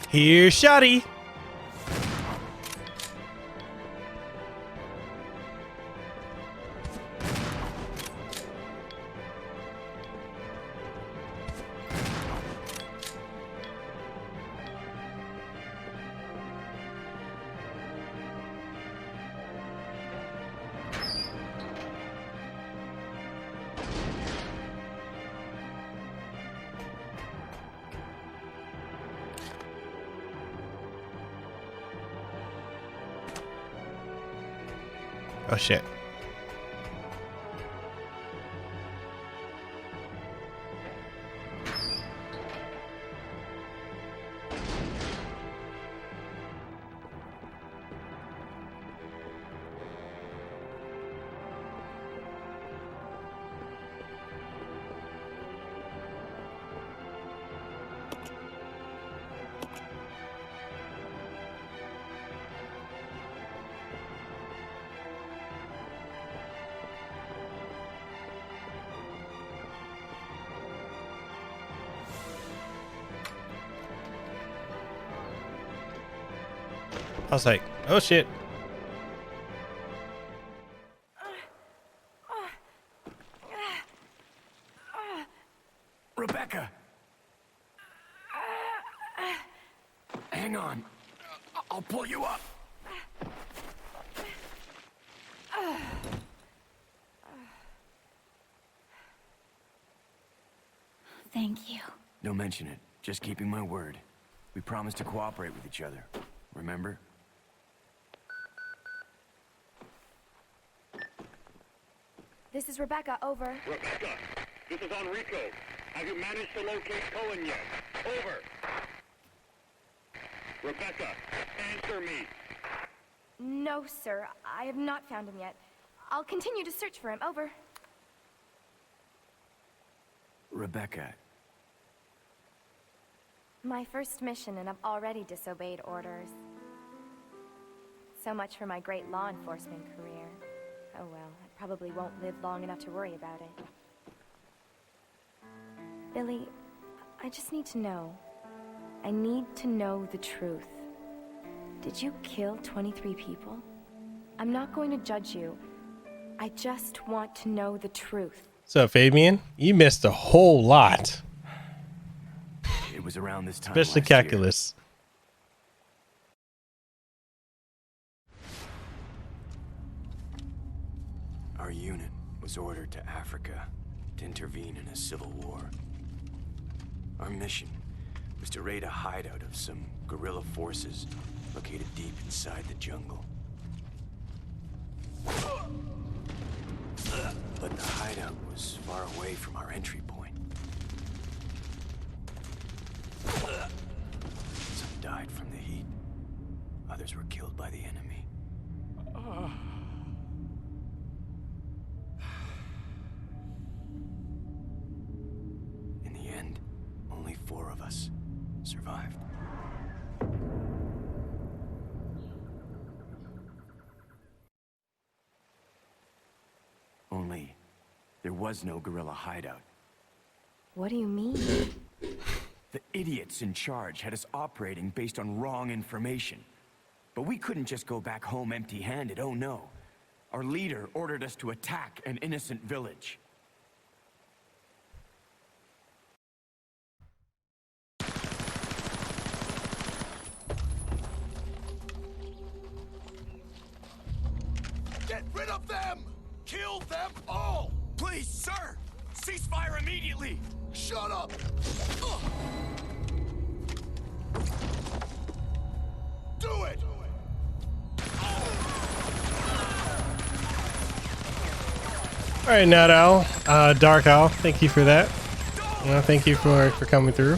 [SPEAKER 1] Here's Shotty. Oh shit. I was like, oh shit.
[SPEAKER 7] Rebecca! Hang on. I'll pull you up.
[SPEAKER 14] Thank you.
[SPEAKER 7] Don't mention it. Just keeping my word. We promised to cooperate with each other. Remember?
[SPEAKER 3] This is Rebecca, over.
[SPEAKER 15] Rebecca, this is Enrico. Have you managed to locate Cohen yet? Over. Rebecca, answer me.
[SPEAKER 3] No, sir. I have not found him yet. I'll continue to search for him, over.
[SPEAKER 7] Rebecca.
[SPEAKER 3] My first mission, and I've already disobeyed orders. So much for my great law enforcement career. Oh well, I probably won't live long enough to worry about it. Billy, I just need to know. I need to know the truth. Did you kill 23 people? I'm not going to judge you. I just want to know the truth.
[SPEAKER 1] What's up, Fabian? You missed a whole lot.
[SPEAKER 7] It was around this time.
[SPEAKER 1] Especially calculus.
[SPEAKER 7] Our unit was ordered to Africa to intervene in a civil war. Our mission was to raid a hideout of some guerrilla forces located deep inside the jungle. But the hideout was far away from our entry point. Some died from the heat. Others were killed by the enemy. In the end, only 4 of us survived. Only, there was no guerrilla hideout.
[SPEAKER 3] What do you mean?
[SPEAKER 7] The idiots in charge had us operating based on wrong information. But we couldn't just go back home empty-handed, oh no. Our leader ordered us to attack an innocent village.
[SPEAKER 15] Get rid of them! Kill them all!
[SPEAKER 7] Please, sir! Ceasefire immediately!
[SPEAKER 15] Shut up! Do it!
[SPEAKER 1] All right, Night Owl, Dark Owl, thank you for that. Thank you for coming through.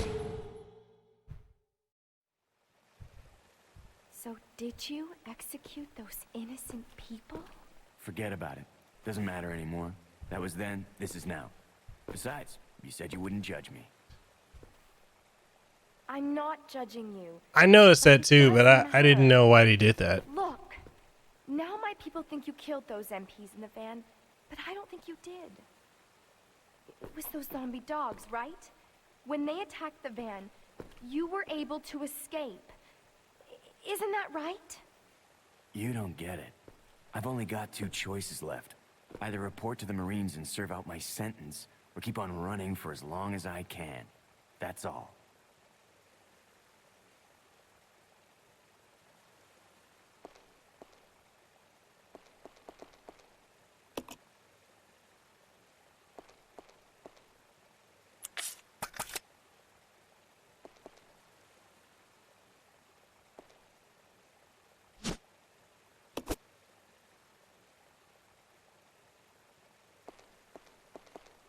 [SPEAKER 3] So did you execute those innocent people?
[SPEAKER 7] Forget about it. Doesn't matter anymore. That was then, this is now. Besides, you said you wouldn't judge me.
[SPEAKER 3] I'm not judging you.
[SPEAKER 1] I noticed that too, but I didn't know why he did that.
[SPEAKER 3] Look, now my people think you killed those MPs in the van, but I don't think you did. It was those zombie dogs, right? When they attacked the van, you were able to escape. Isn't that right?
[SPEAKER 7] You don't get it. I've only got 2 choices left. Either report to the Marines and serve out my sentence, or keep on running for as long as I can. That's all.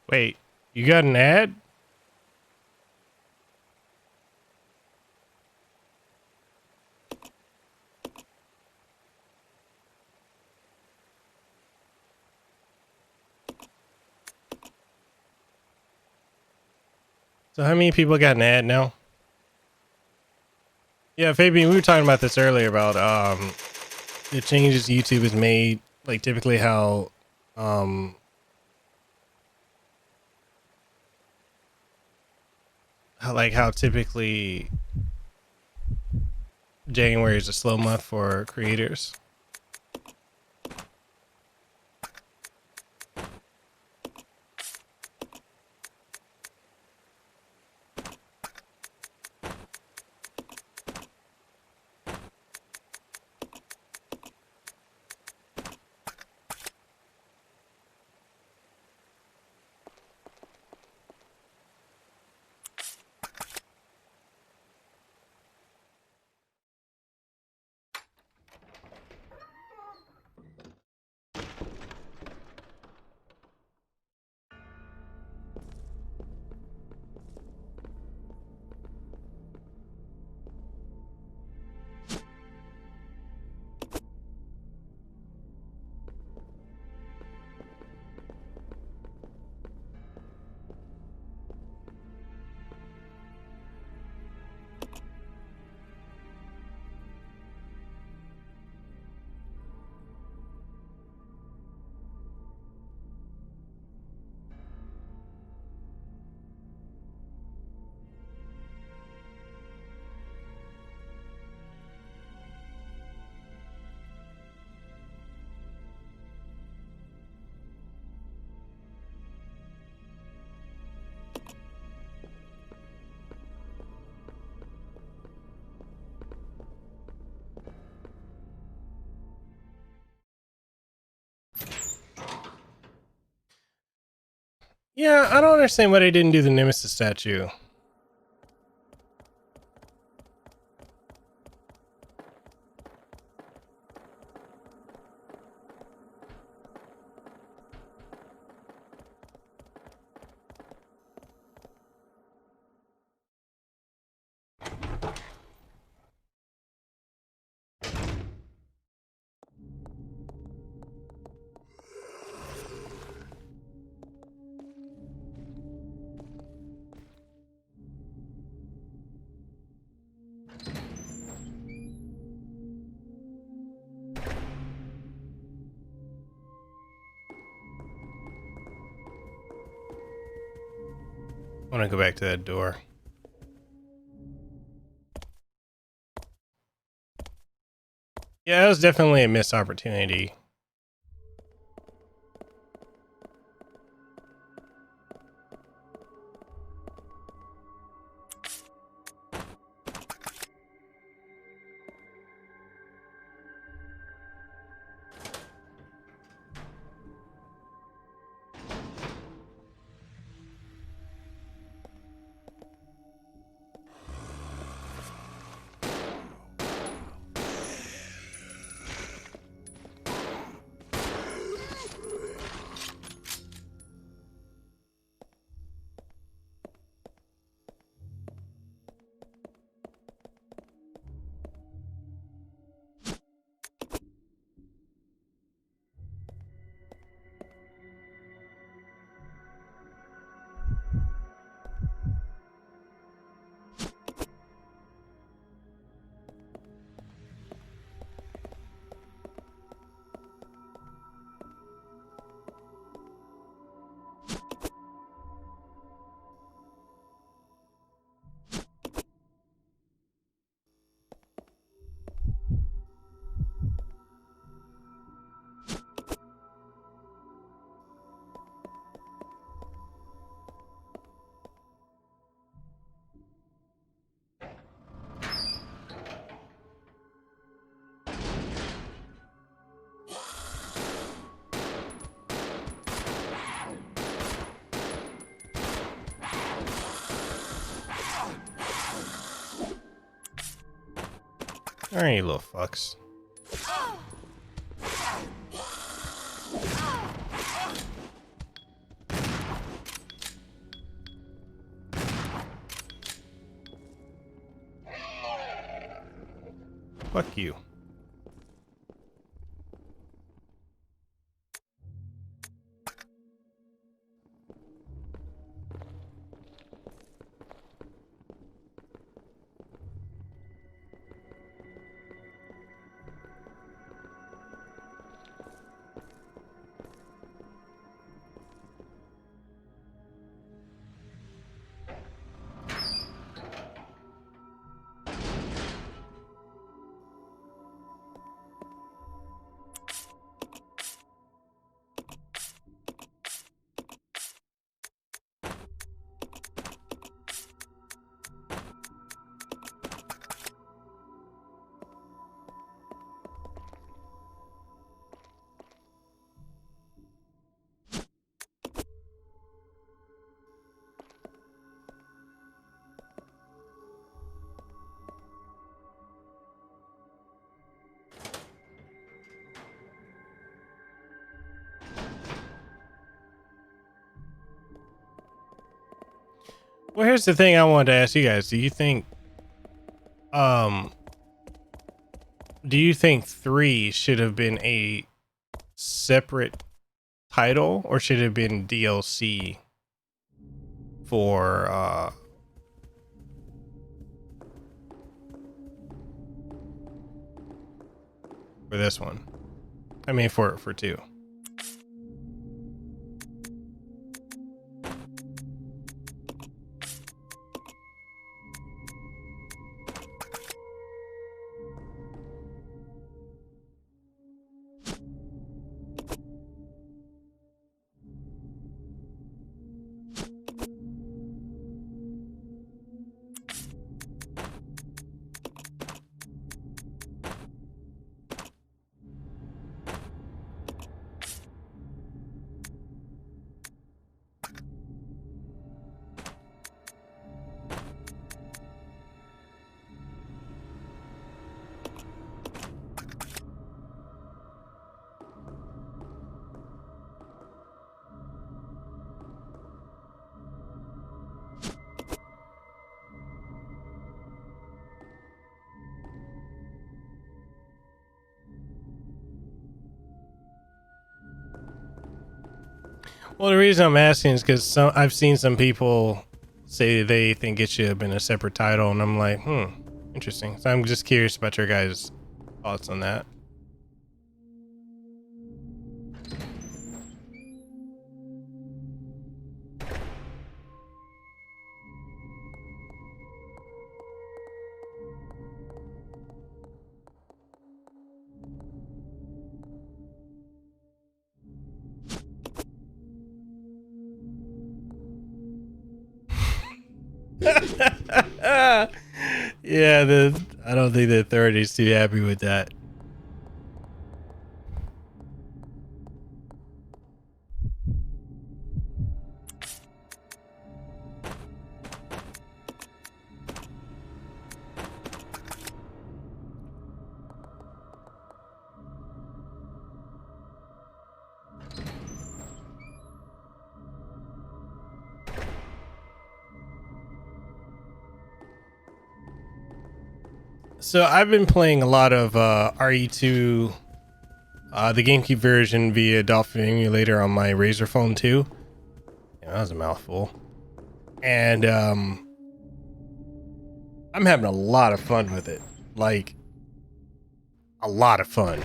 [SPEAKER 1] Wait, you got an ad? So how many people got an ad now? Yeah, Fabian, we were talking about this earlier about the changes YouTube has made, like typically how how typically January is a slow month for creators. Yeah, I don't understand why they didn't do the Nemesis statue. I want to go back to that door. Yeah, that was definitely a missed opportunity. All right, you little fucks. Fuck you. Well, here's the thing I wanted to ask you guys. Do you think 3 should have been a separate title, or should it have been DLC for this one? I mean for 2. Well, the reason I'm asking is because I've seen some people say they think it should have been a separate title, and I'm like, interesting. So I'm just curious about your guys' thoughts on that. Yeah, I don't think the authority's too happy with that. So I've been playing a lot of RE2, the GameCube version via Dolphin Emulator on my Razer phone too. Yeah, that was a mouthful. And I'm having a lot of fun with it. Like, a lot of fun.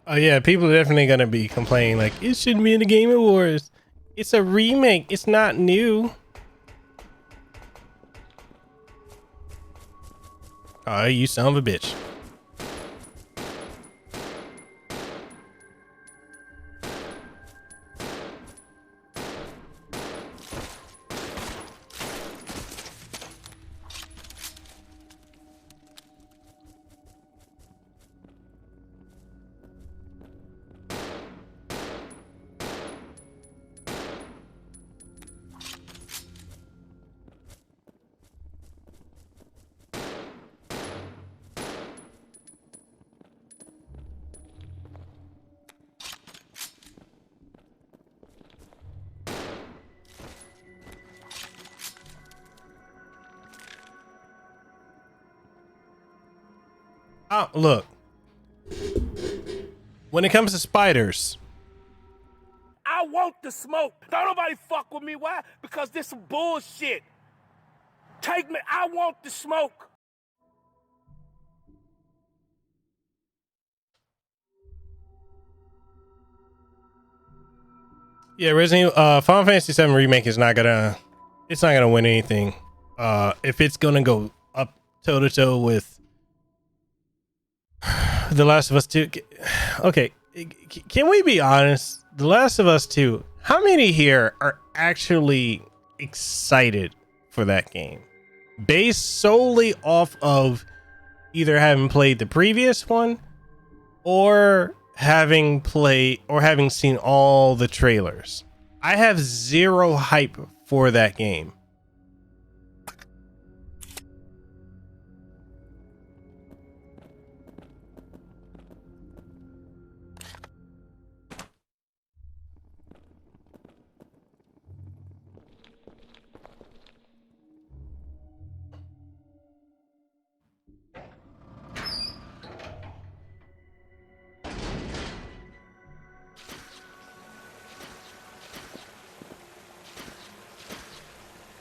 [SPEAKER 1] Oh yeah, people are definitely gonna be complaining like it shouldn't be in the Game Awards. It's a remake. It's not new. Oh, you son of a bitch. Look. When it comes to spiders,
[SPEAKER 11] I want the smoke. Don't nobody fuck with me. Why? Because this some bullshit. Take me. I want the smoke.
[SPEAKER 1] yeah, Final Fantasy VII Remake is not gonna, it's not gonna win anything. If it's gonna go up toe to toe with The Last of Us 2, okay, can we be honest? The Last of Us 2, how many here are actually excited for that game? Based solely off of either having played the previous one or having seen all the trailers. I have zero hype for that game.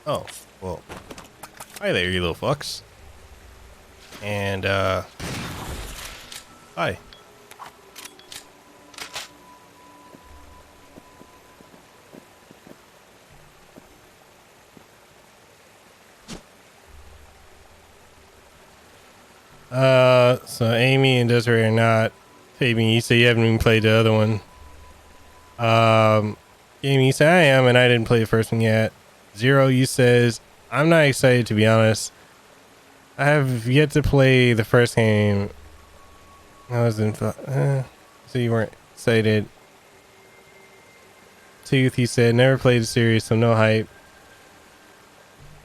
[SPEAKER 1] Oh, well. Hi there, you little fucks. And, hi. So Amy and Desiree are not. Fabian, you say you haven't even played the other one. Amy, you say I am, and I didn't play the first one yet. Zero, you says I'm not excited, to be honest. I have yet to play the first game. I was in. So you weren't excited. Tooth, he said never played the series, so no hype.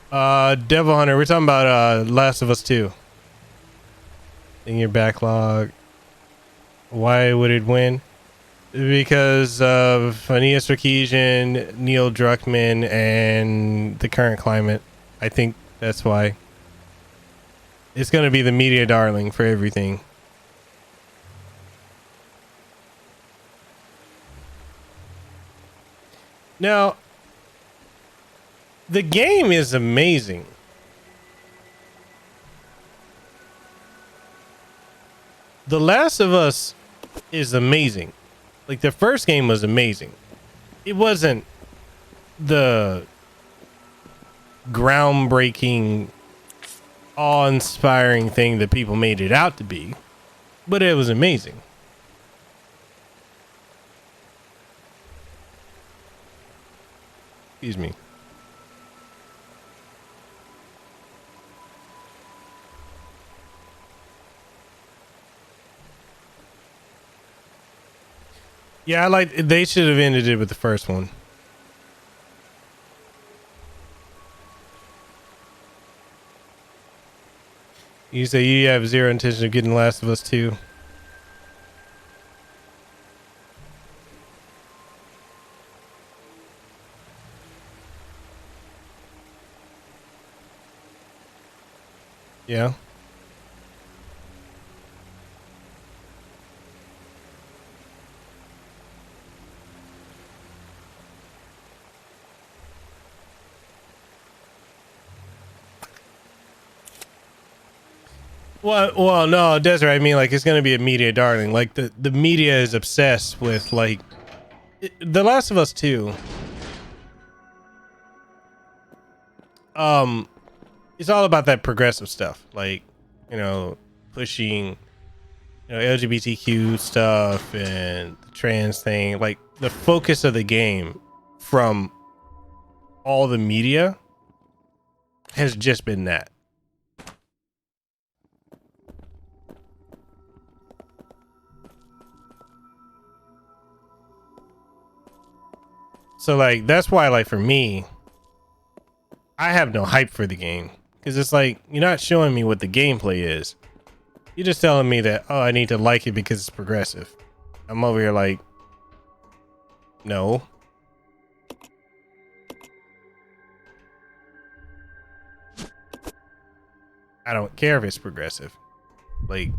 [SPEAKER 1] Devil Hunter, we're talking about Last of Us 2. In your backlog. Why would it win? Because of Ania Sarkeesian, Neil Druckmann, and the current climate. I think that's why. It's going to be the media darling for everything. Now, the game is amazing. The Last of Us is amazing. Like, the first game was amazing. It wasn't the groundbreaking, awe-inspiring thing that people made it out to be, but it was amazing. Excuse me. Yeah, they should have ended it with the first one. You say you have zero intention of getting Last of Us 2. Yeah. Well, no, Desiree, I mean, like, it's gonna be a media darling. Like, the media is obsessed with, like, The Last of Us 2. It's all about that progressive stuff, like, you know, pushing, you know, LGBTQ stuff and the trans thing. Like, the focus of the game from all the media has just been that. So, like, that's why, like, for me, I have no hype for the game. Because it's like, you're not showing me what the gameplay is. You're just telling me that, oh, I need to like it because it's progressive. I'm over here like, no. I don't care if it's progressive. Like,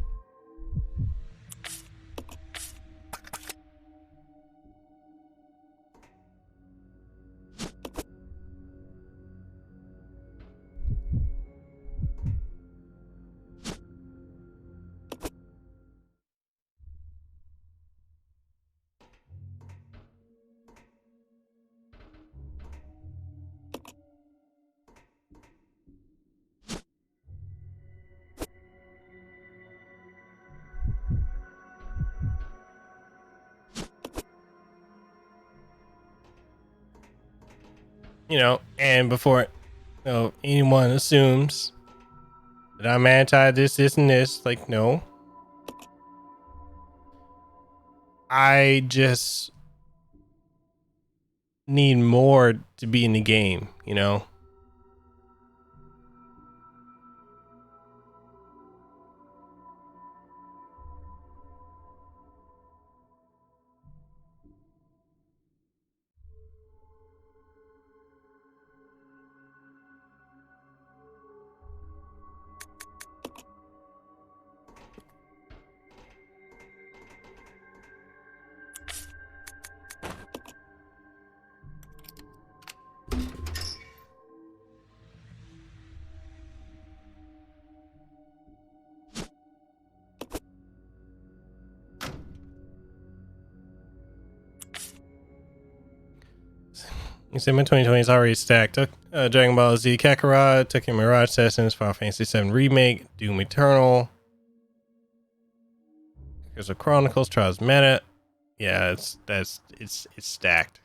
[SPEAKER 1] you know, and before anyone assumes that I'm anti this, and this, like, no. I just need more to be in the game, you know? You said my 2020 is already stacked. Took Dragon Ball Z Kakarot, took your Mirage Assassins, Final Fantasy 7 Remake, Doom Eternal, Here's a Chronicles, Trials Meta. Yeah, it's stacked.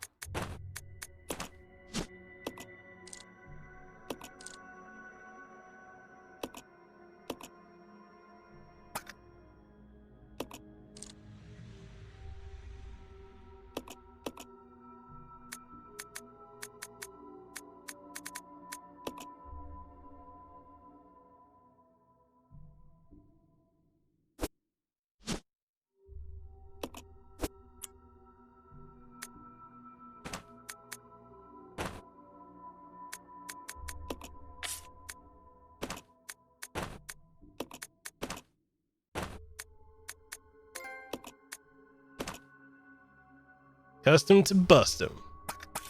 [SPEAKER 1] Custom to bust 'em.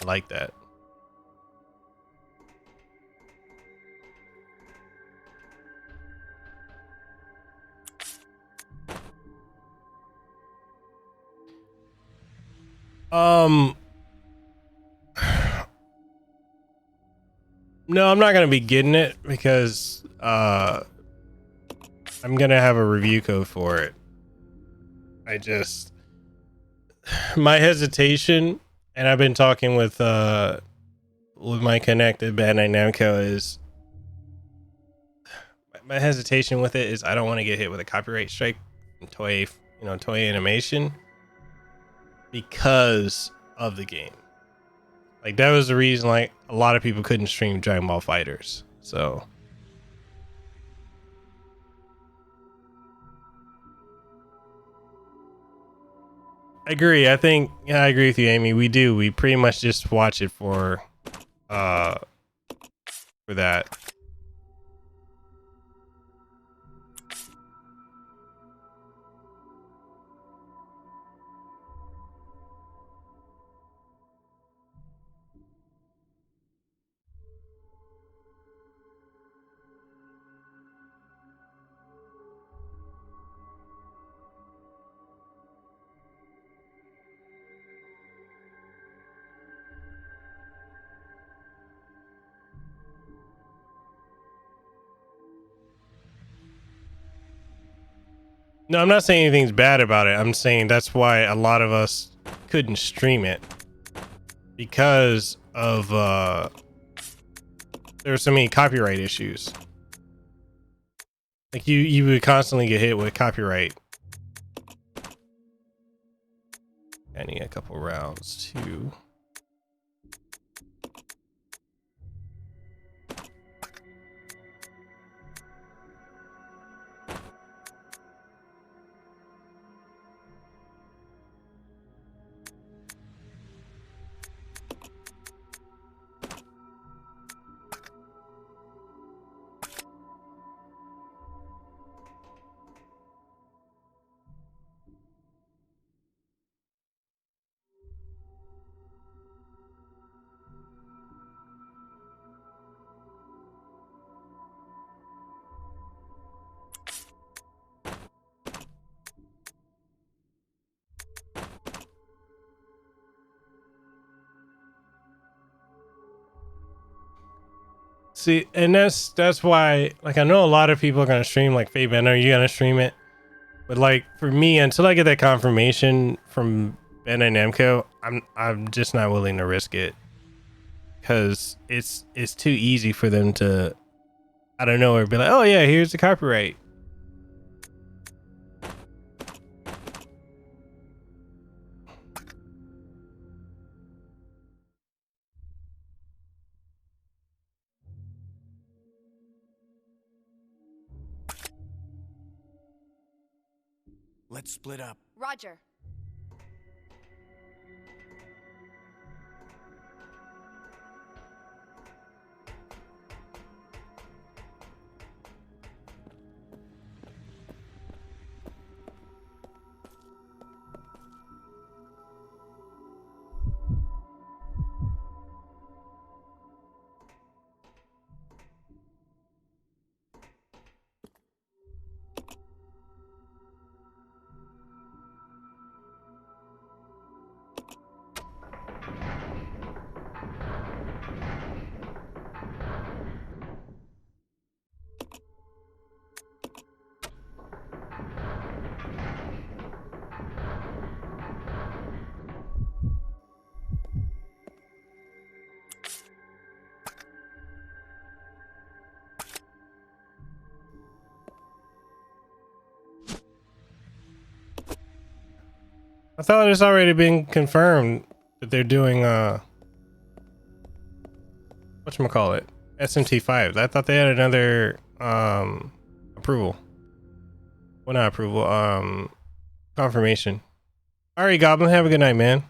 [SPEAKER 1] I like that. No, I'm not gonna be getting it because I'm gonna have a review code for it. My hesitation, and I've been talking with my connected Bandai Namco, is my hesitation with it is I don't want to get hit with a copyright strike from Toei Animation because of the game. Like, that was the reason, like, a lot of people couldn't stream Dragon Ball Fighters. So I agree. I agree with you, Amy. We pretty much just watch it for that. No, I'm not saying anything's bad about it. I'm saying that's why a lot of us couldn't stream it because of there were so many copyright issues. Like, you would constantly get hit with copyright. I need a couple rounds too. See, and that's why, like, I know a lot of people are gonna stream, like, Fate Bender, you're gonna stream it, but, like, for me, until I get that confirmation from Bandai Namco, I'm just not willing to risk it, because it's too easy for them to, I don't know, or be like, oh yeah, here's the copyright.
[SPEAKER 7] Let's split up.
[SPEAKER 3] Roger.
[SPEAKER 1] I thought it's already been confirmed that they're doing whatchamacallit, SMT5. I thought they had another approval. Well, not approval, confirmation. All right, Goblin, have a good night, man.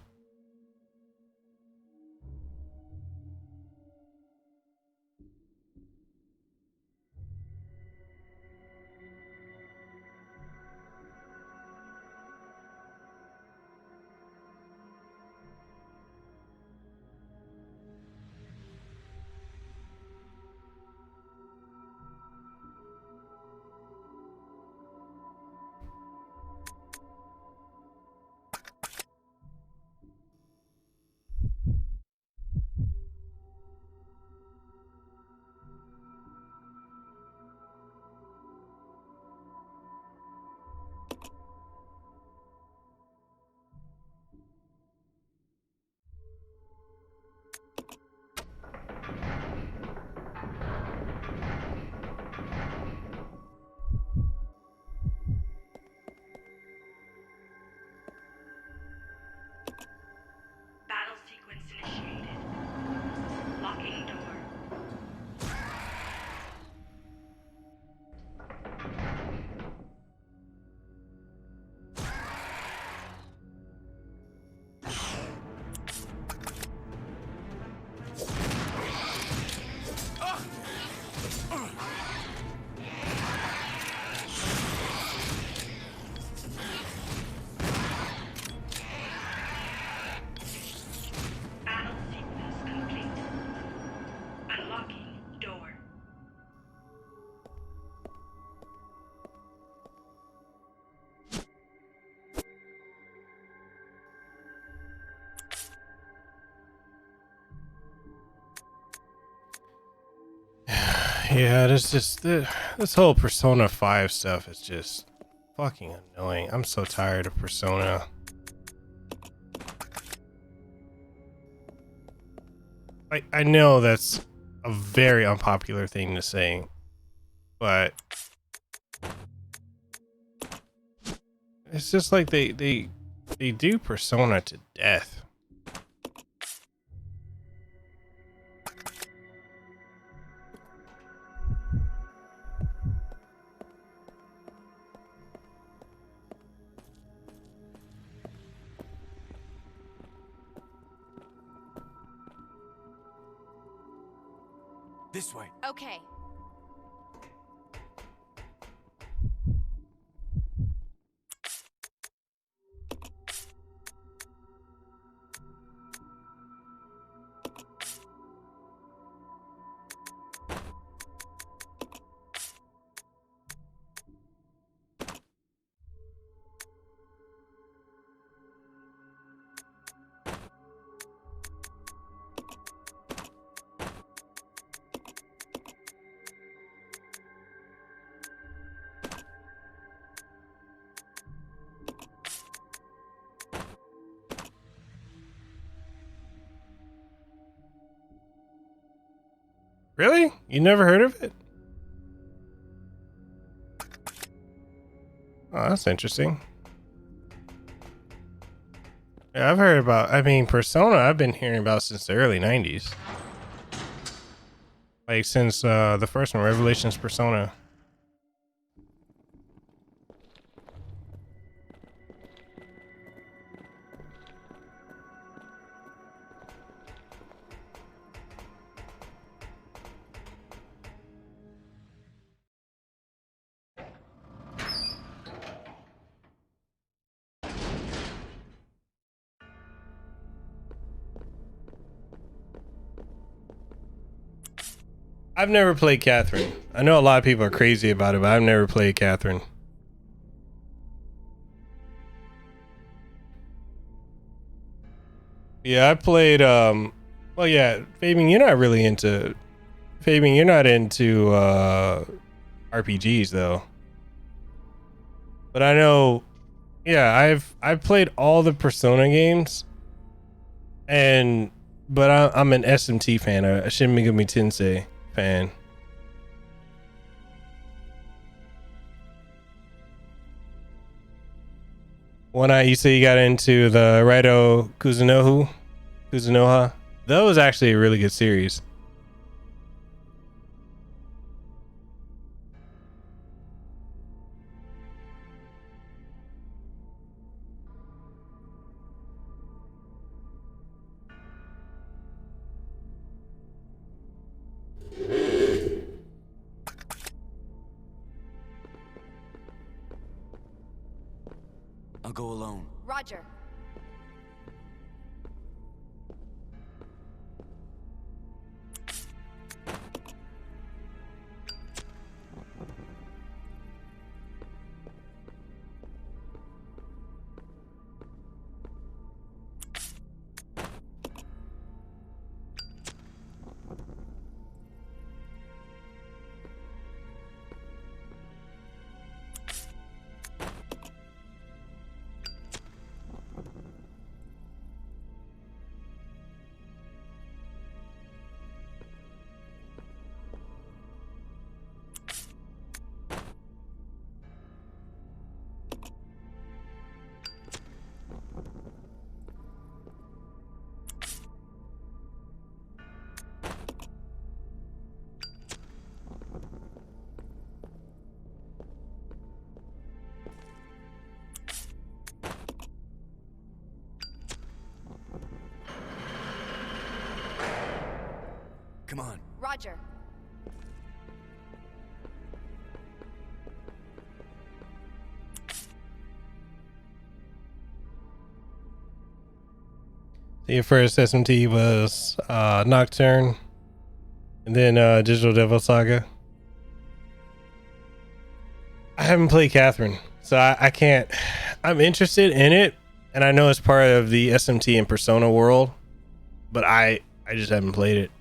[SPEAKER 14] Battle sequence initiated. Locking door. Battle sequence complete. Unlocking door.
[SPEAKER 1] Yeah, this whole Persona 5 stuff is just fucking annoying. I'm so tired of Persona. I know that's a very unpopular thing to say, but it's just like they do Persona to death.
[SPEAKER 7] This way.
[SPEAKER 3] Okay.
[SPEAKER 1] Really? You never heard of it? Oh, that's interesting. Yeah, I've heard about, I mean, Persona, I've been hearing about since the early 90s. Like, since the first one, Revelations Persona. I've never played Catherine. I know a lot of people are crazy about it, but I've never played Catherine. Yeah, I played, well, yeah, Fabian, you're not really into, Fabian, you're not into, RPGs though. But I know, yeah, I've played all the Persona games, but I'm an SMT fan, a Shin Megami Tensei fan. One night you say you got into the Raido Kuzunoha. That was actually a really good series.
[SPEAKER 7] I'll go alone.
[SPEAKER 3] Roger.
[SPEAKER 7] Come on.
[SPEAKER 3] Roger.
[SPEAKER 1] Your first SMT was Nocturne, and then Digital Devil Saga. I haven't played Catherine, so I can't. I'm interested in it, and I know it's part of the SMT and Persona world, but I just haven't played it.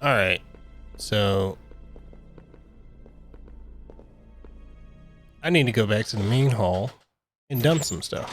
[SPEAKER 1] All right, so I need to go back to the main hall and dump some stuff.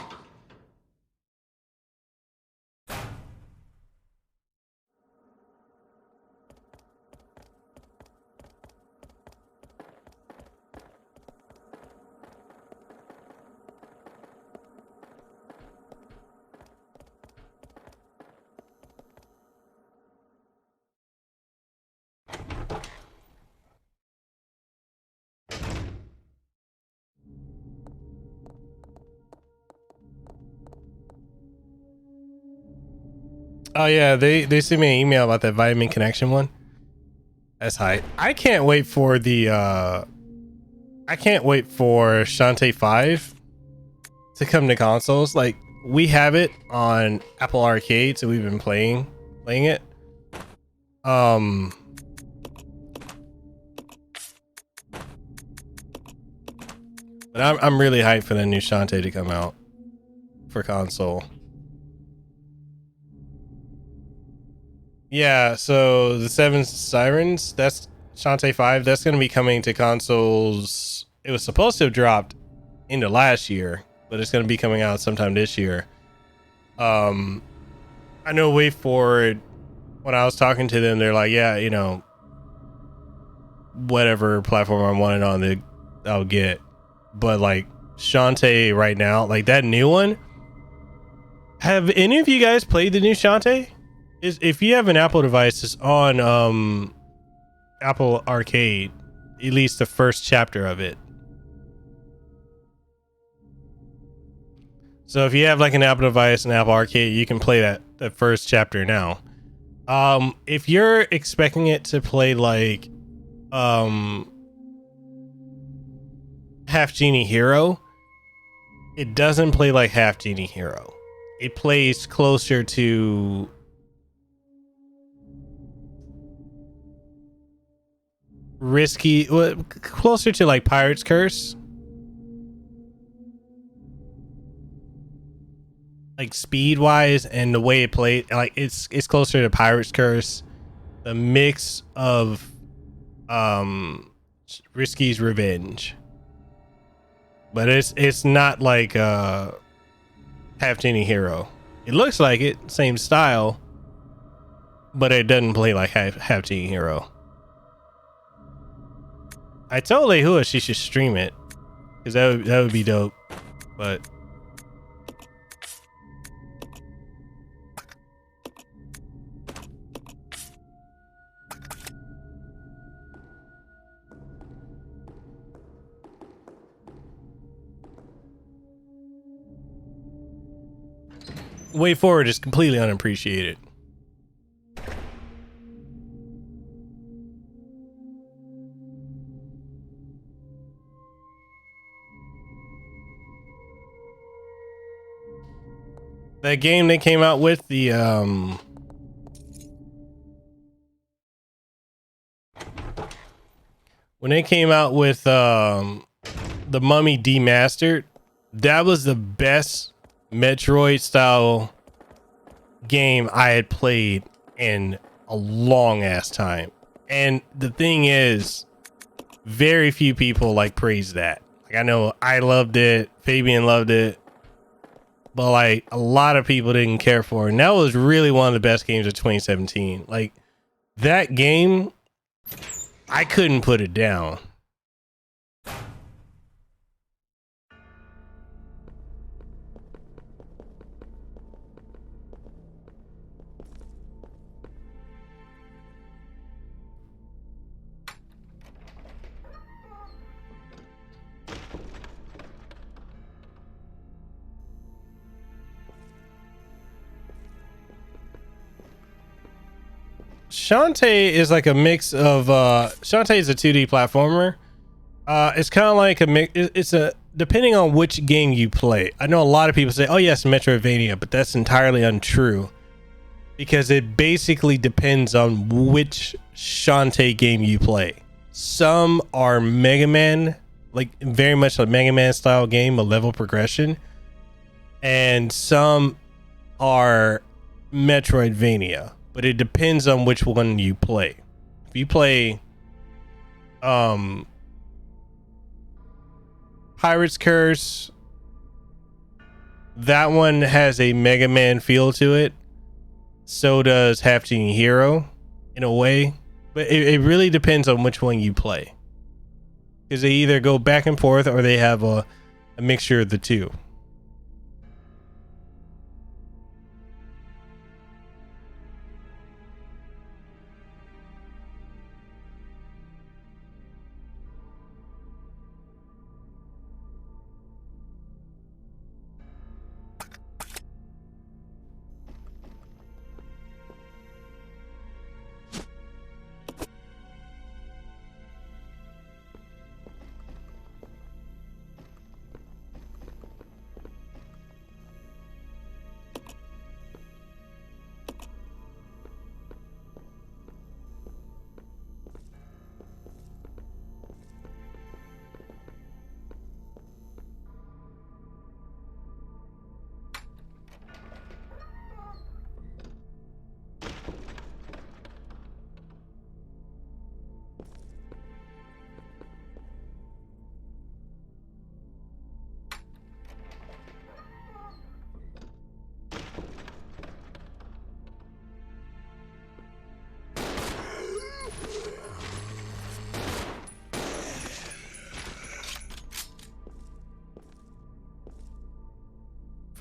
[SPEAKER 1] Oh yeah, they sent me an email about that Vitamin Connection one. That's hype. I can't wait for the Shantae 5 to come to consoles. Like, we have it on Apple Arcade, so we've been playing it. But I'm really hyped for the new Shantae to come out for console. Yeah, so the Seven Sirens, that's Shantae 5, that's going to be coming to consoles. It was supposed to have dropped into last year, but it's going to be coming out sometime this year. I know Way Forward, when I was talking to them, they're like, yeah, you know, whatever platform I want it on, I'll get. But like Shantae right now, like that new one, have any of you guys played the new Shantae? If you have an Apple device, it's on Apple Arcade, at least the first chapter of it. So if you have like an Apple device and Apple Arcade, you can play that first chapter now. If you're expecting it to play like Half Genie Hero, it doesn't play like Half Genie Hero. It plays closer to risky, closer to like Pirate's Curse, like speed wise, and the way it played, like it's closer to Pirate's Curse. The mix of Risky's Revenge, but it's not like Half Genie Hero. It looks like it, same style, but it doesn't play like Half Genie Hero. I told Lehua she should stream it, because that would be dope. But Way Forward is completely unappreciated. That game they came out with, the when they came out with the Mummy Demastered, that was the best Metroid style game I had played in a long ass time. And the thing is, very few people like praise that. Like, I know I loved it, Fabian loved it, but like a lot of people didn't care for it. And that was really one of the best games of 2017. Like, that game, I couldn't put it down. Shantae is like a mix of Shantae is a 2D platformer. It's kind of like a mix. It's a, depending on which game you play. I know a lot of people say, oh yes, Metroidvania, but that's entirely untrue, because it basically depends on which Shantae game you play. Some are Mega Man, like very much like Mega Man style game, a level progression, and some are Metroidvania. But it depends on which one you play. If you play Pirate's Curse, that one has a Mega Man feel to it. So does Half Genie Hero, in a way. But it really depends on which one you play, because they either go back and forth or they have a mixture of the two.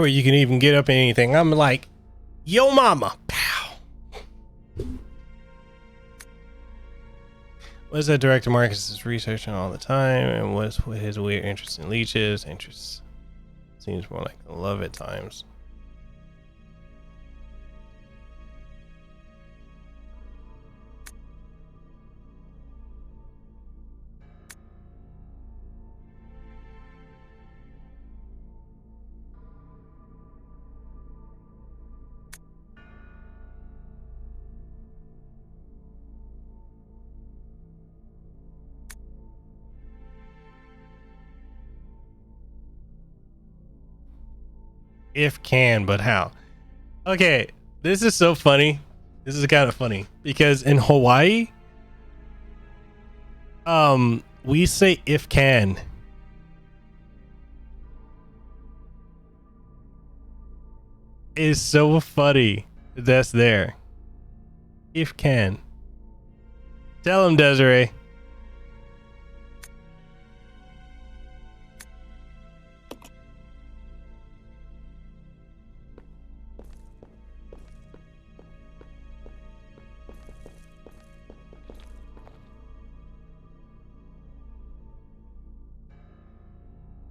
[SPEAKER 1] before you can even get up anything. I'm like, yo mama, pow. What's that director Marcus is researching all the time, and what's his weird interest in leeches? Interest seems more like a love at times. If can, but how? Okay, this is so funny. This is kind of funny because in Hawaii, we say if can. It's so funny that's there. If can. Tell him, Desiree.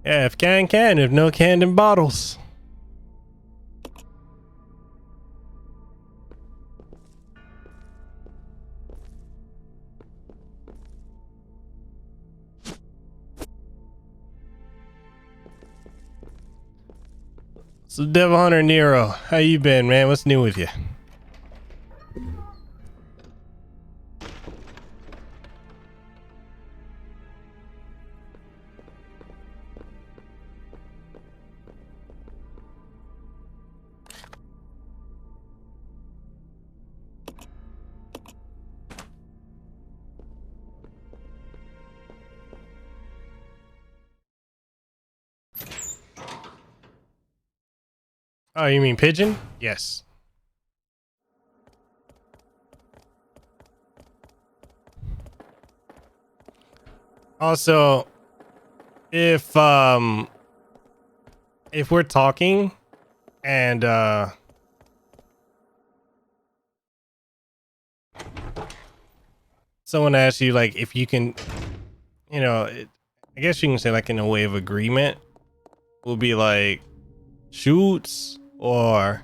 [SPEAKER 1] Yeah, if can, can. If no can, then bottles. So, Devil Hunter Nero, how you been, man? What's new with you? Oh, you mean pigeon? Yes. Also, if we're talking and someone asks you like if you can, you know, I guess you can say like in a way of agreement, will be like shoots or,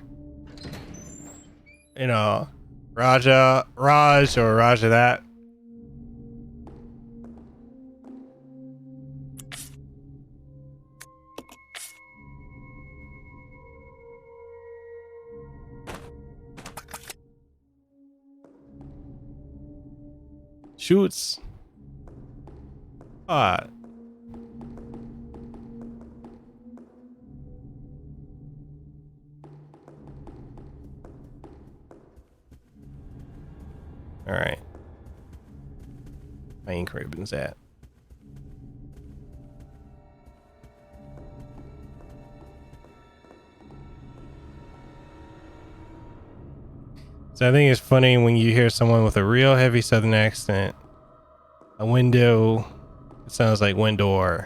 [SPEAKER 1] you know, Raj or Raja that. Shoots. All right. My ink ribbon's at. So I think it's funny when you hear someone with a real heavy Southern accent. A window. It sounds like window.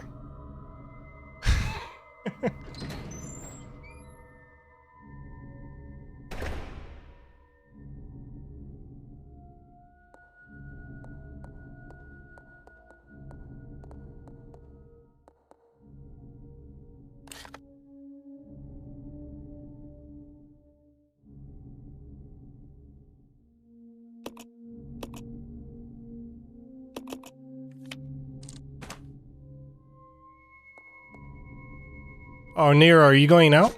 [SPEAKER 1] Oh, Nero, are you going out?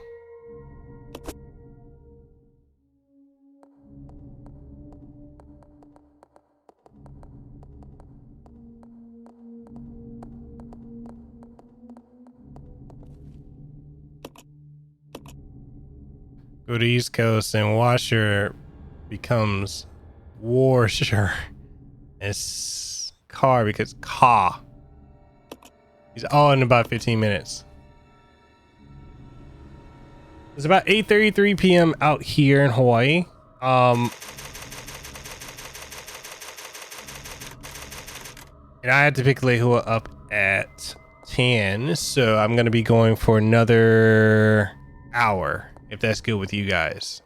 [SPEAKER 1] Go to East Coast and Washer becomes Warsher. It's car because car. He's all in about 15 minutes. It's about 8:33 p.m. out here in Hawaii. And I had to pick Lehua up at 10, so I'm gonna be going for another hour, if that's good with you guys.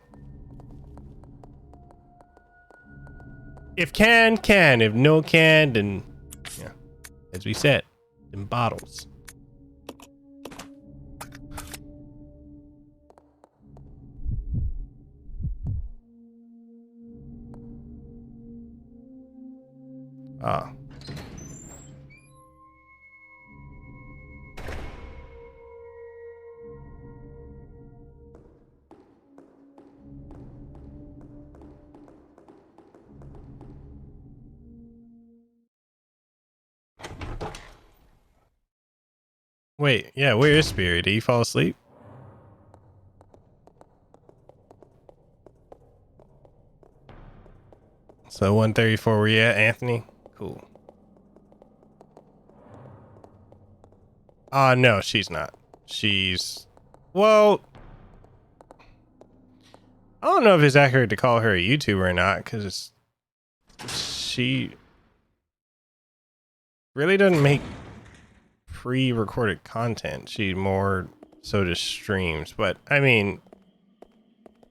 [SPEAKER 1] If can. If no can, then yeah, as we said, in bottles. Ah. Wait, yeah, where is Spirit? Did he fall asleep? So 134, where you at, Anthony? Cool. No, she's not. She's, well, I don't know if it's accurate to call her a YouTuber or not, because she really doesn't make pre-recorded content. She more so just streams, but I mean,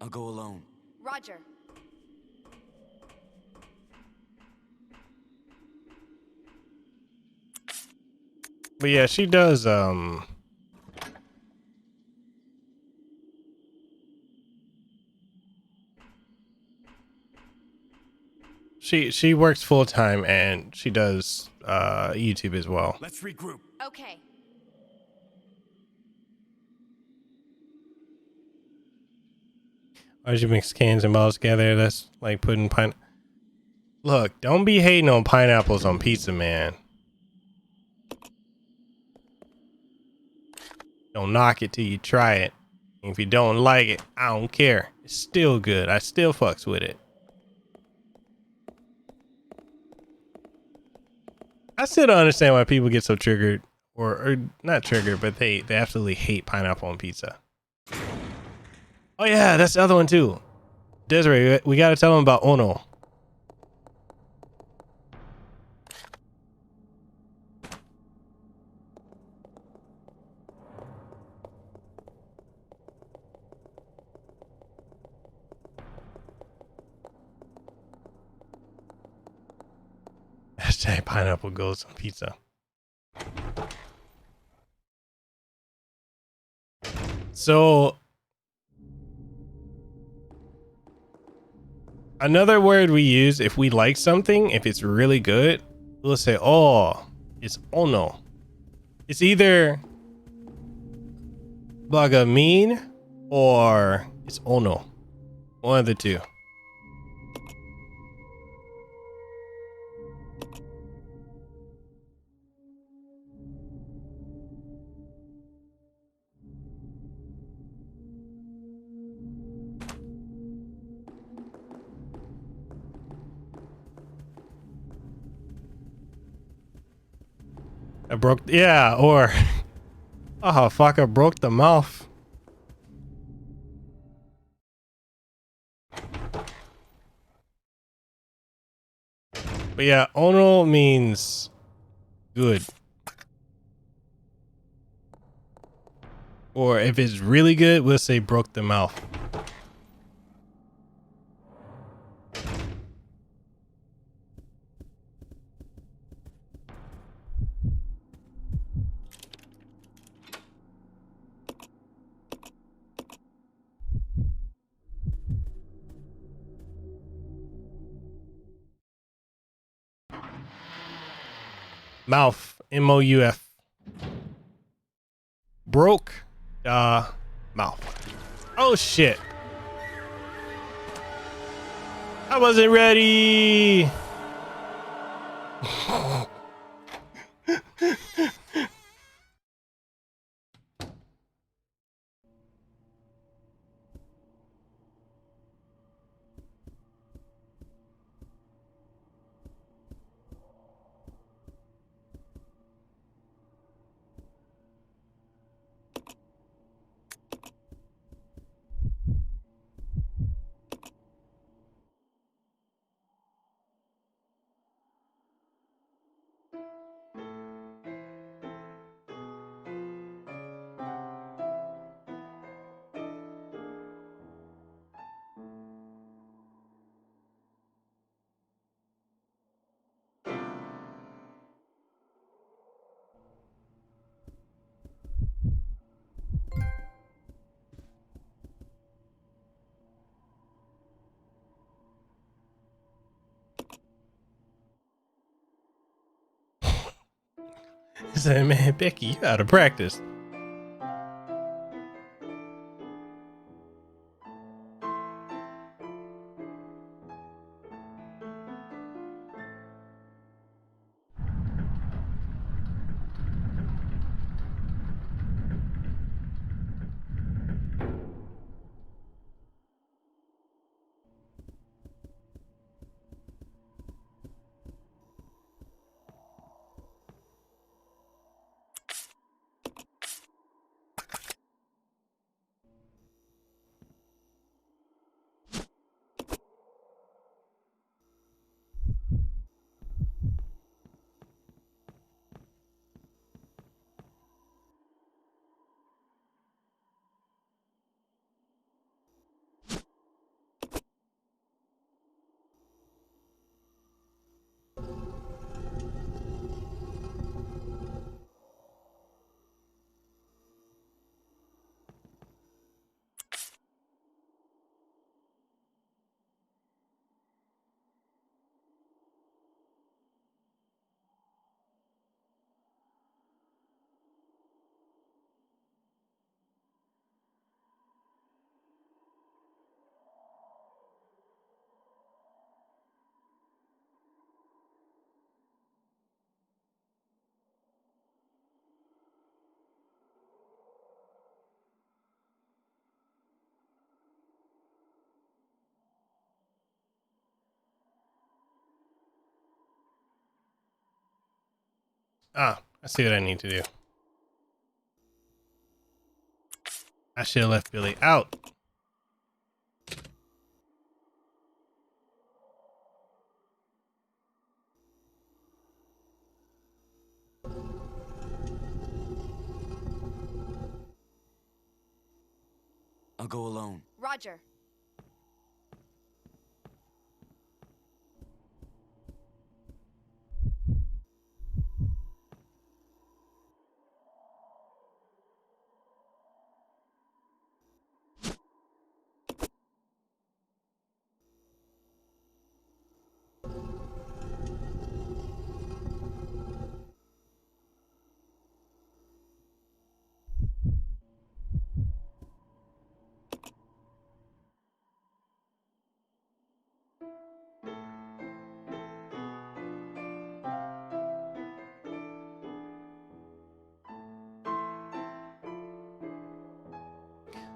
[SPEAKER 7] I'll go alone.
[SPEAKER 3] Roger.
[SPEAKER 1] but yeah, she does she works full-time and she does YouTube as well.
[SPEAKER 7] Let's regroup.
[SPEAKER 3] Okay.
[SPEAKER 1] Why'd you mix cans and balls together? That's like putting Look, don't be hating on pineapples on pizza, man. Don't knock it till you try it. And if you don't like it, I don't care. It's still good. I still fucks with it. I still don't understand why people get so triggered, or not triggered, but they absolutely hate pineapple on pizza. Oh yeah, that's the other one too. Desiree, we gotta tell them about Ono. Hashtag pineapple goes on pizza. So another word we use if we like something, if it's really good, we'll say, oh, it's ono. It's either bagamin or it's ono. One of the two. I broke, yeah, or oh fuck, I broke the mouth. But yeah, ono means good. Or if it's really good, we'll say broke the mouth. Mouth, M-O-U-F. Broke the mouth. Oh shit. I wasn't ready. He said, man, Becky, you out of practice. Ah, I see what I need to do. I should have left Billy out.
[SPEAKER 7] I'll go alone.
[SPEAKER 3] Roger.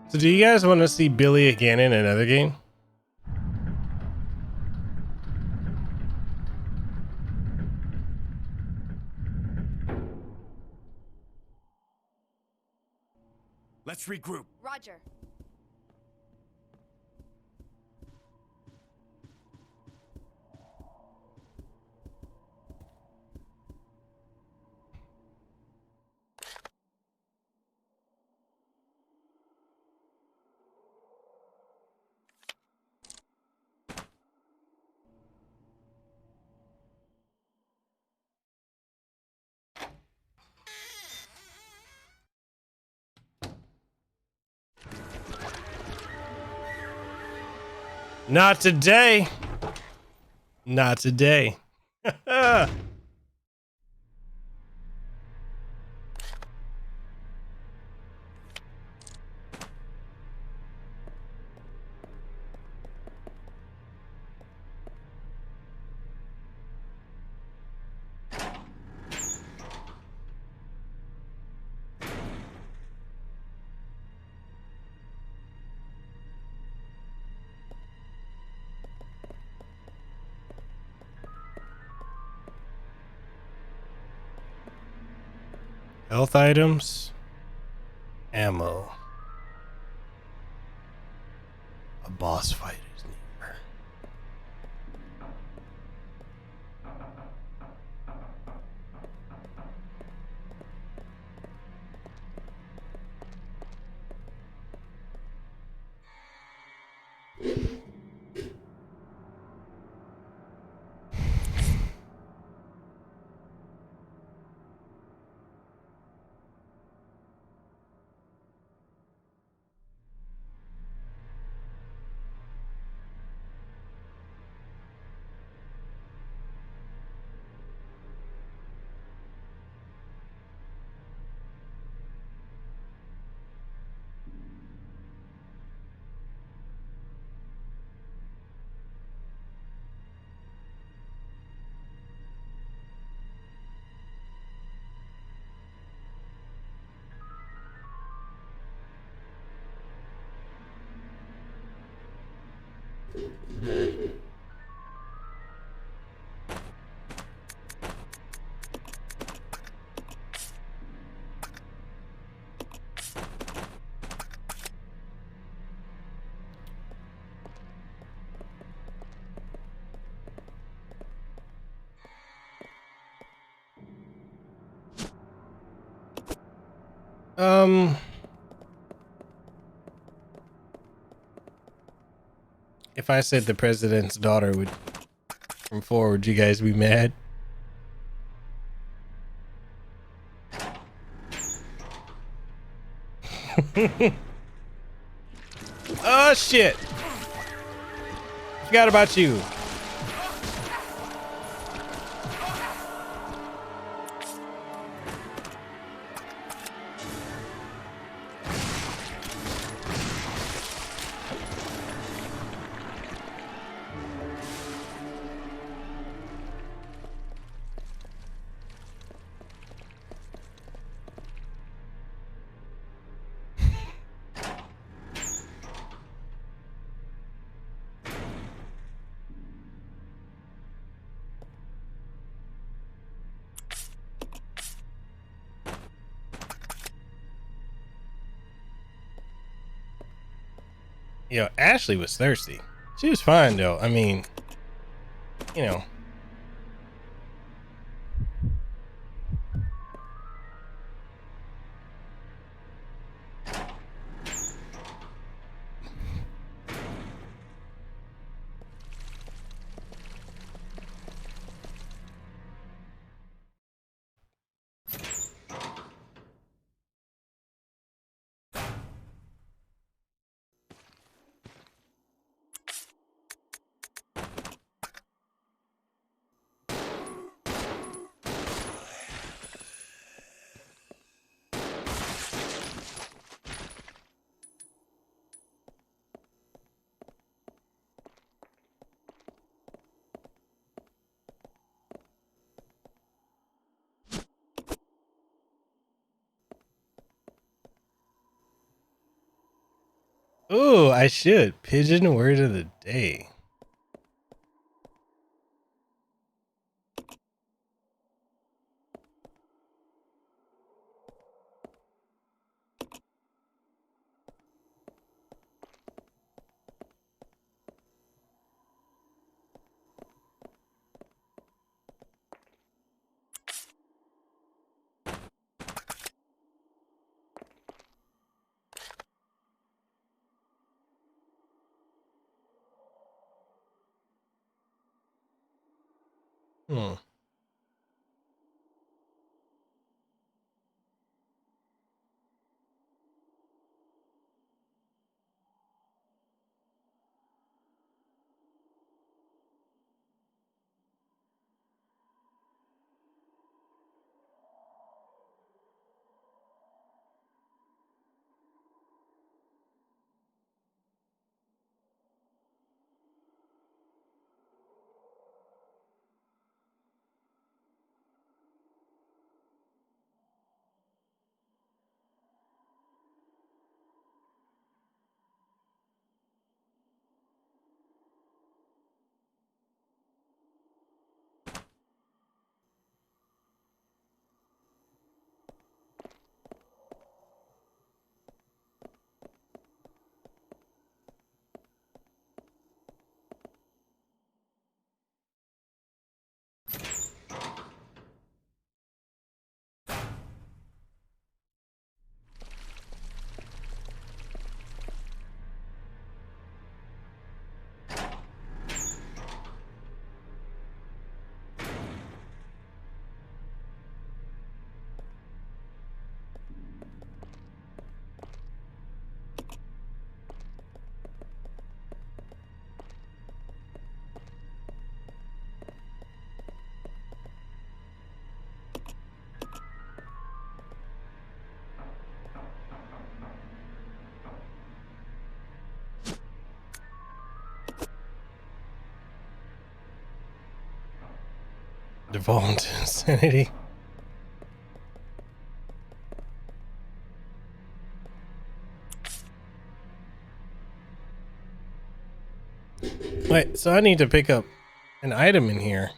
[SPEAKER 1] So do you guys want to see Billy again in another game?
[SPEAKER 7] Let's regroup.
[SPEAKER 3] Roger.
[SPEAKER 1] Not today. Not today. Health items, ammo. A boss fight is near. If I said the president's daughter would come forward, you guys be mad? Oh shit! Forgot about you. Yo, Ashley was thirsty. She was fine though. I mean, you know. Ooh, I should. Pigeon word of the day. Hmm. Devolve into insanity. Wait, so I need to pick up an item in here.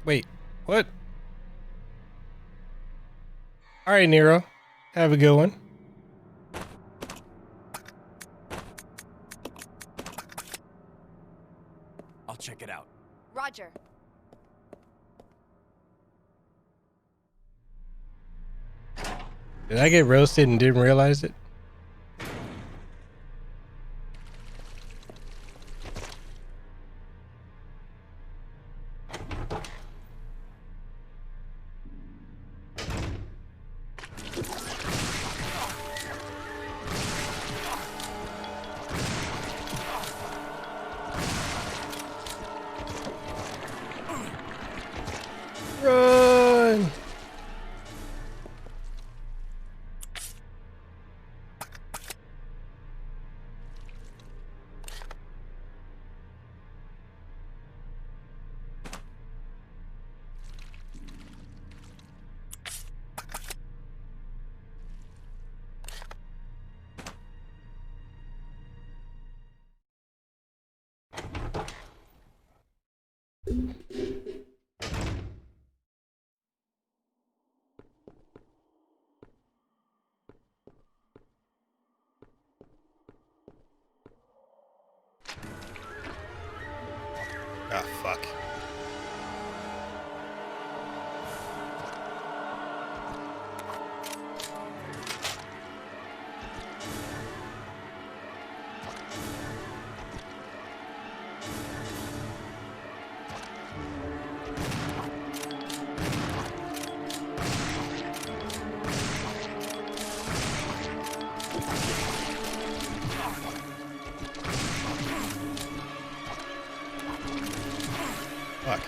[SPEAKER 1] Wait, what? All right, Nero. Have a good one.
[SPEAKER 7] I'll check it out.
[SPEAKER 3] Roger.
[SPEAKER 1] Did I get roasted and didn't realize it? Run! Ah, fuck. Fuck.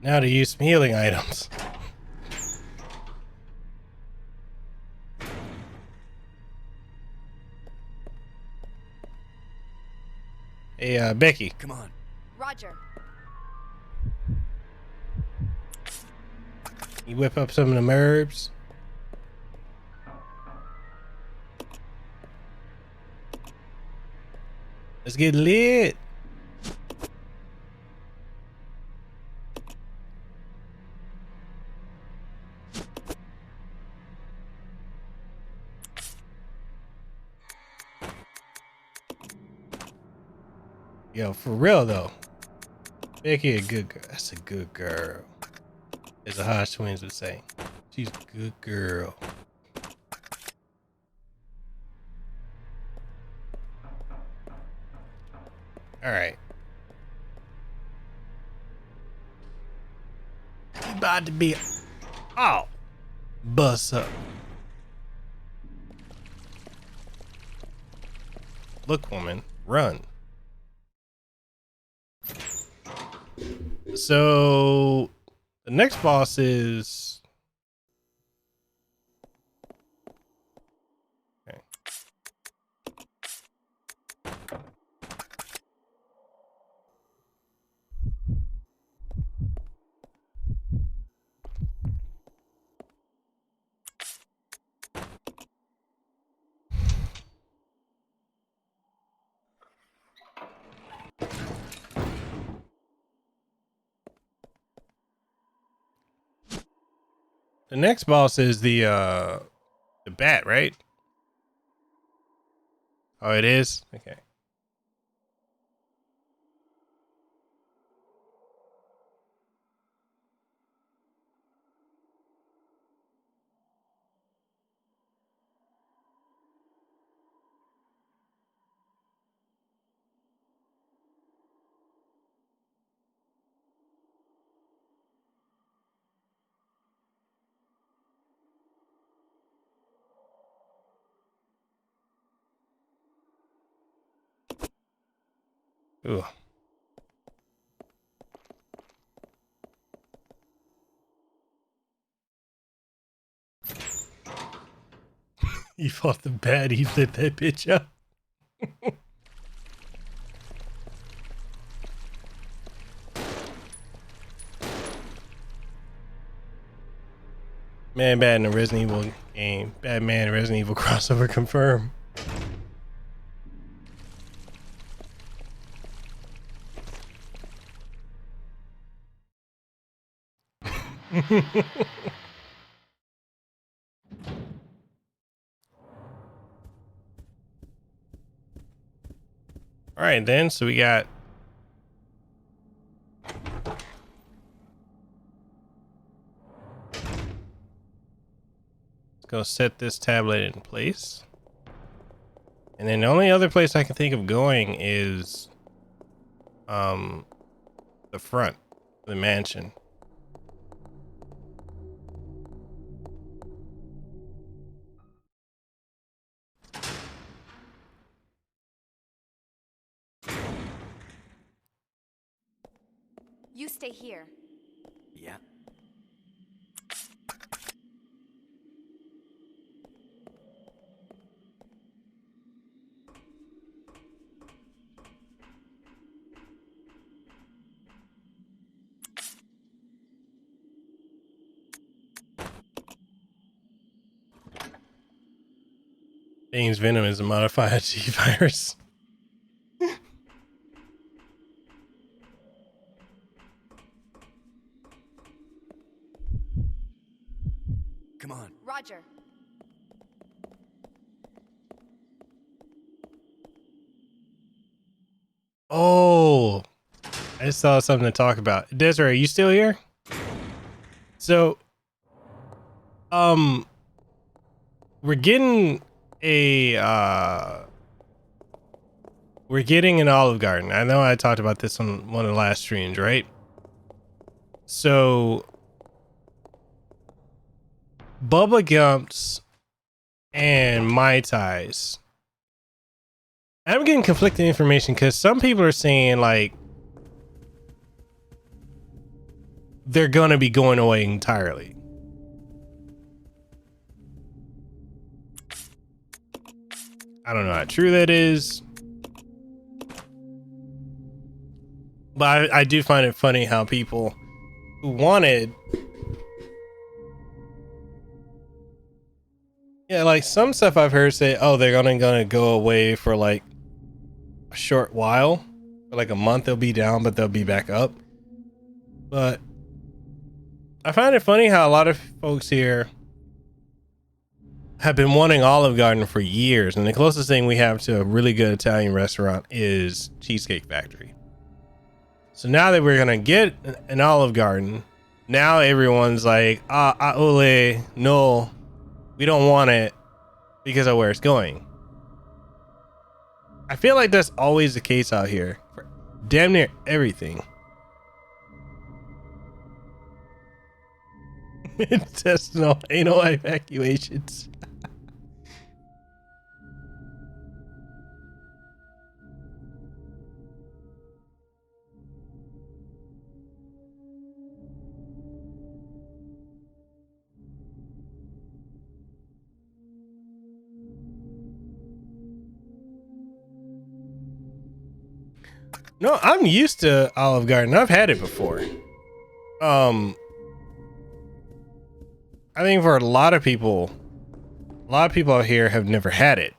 [SPEAKER 1] Now to use some healing items. Hey, Becky.
[SPEAKER 7] Come on.
[SPEAKER 3] Roger.
[SPEAKER 1] You whip up some of the herbs. Let's get lit. Yo, for real though. Becky a good girl. That's a good girl. As the Hodge twins would say. She's a good girl. Alright. He about to be all bust up. Look, woman, run. So the next boss is okay. The next boss is the bat, right? Oh, it is? Okay. Ooh. He fought the bat, he lit that bitch up. Man, bad in a Resident Evil game. Batman and Resident Evil crossover confirmed. All right, then. So we got. Let's go set this tablet in place. And then the only other place I can think of going is the front of the mansion.
[SPEAKER 3] You stay here.
[SPEAKER 7] Yeah.
[SPEAKER 1] Bane's venom is a modified G virus.
[SPEAKER 7] Come on.
[SPEAKER 3] Roger.
[SPEAKER 1] Oh, I just saw something to talk about. Desiree, are you still here? So, we're getting an Olive Garden. I know I talked about this on one of the last streams, right? So, Bubba Gumps and Mai Tais. I'm getting conflicting information because some people are saying like they're gonna be going away entirely. I don't know how true that is, but I do find it funny how people who wanted, yeah, like some stuff I've heard say, oh, they're gonna go away for like a short while, for like a month they'll be down, but they'll be back up. But I find it funny how a lot of folks here have been wanting Olive Garden for years, and the closest thing we have to a really good Italian restaurant is Cheesecake Factory. So now that we're gonna get an Olive Garden, now everyone's like, ole, no, we don't want it because of where it's going. I feel like that's always the case out here for damn near everything. Intestinal anal evacuations. No, I'm used to Olive Garden. I've had it before. I think for a lot of people out here have never had it.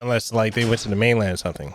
[SPEAKER 1] Unless like they went to the mainland or something.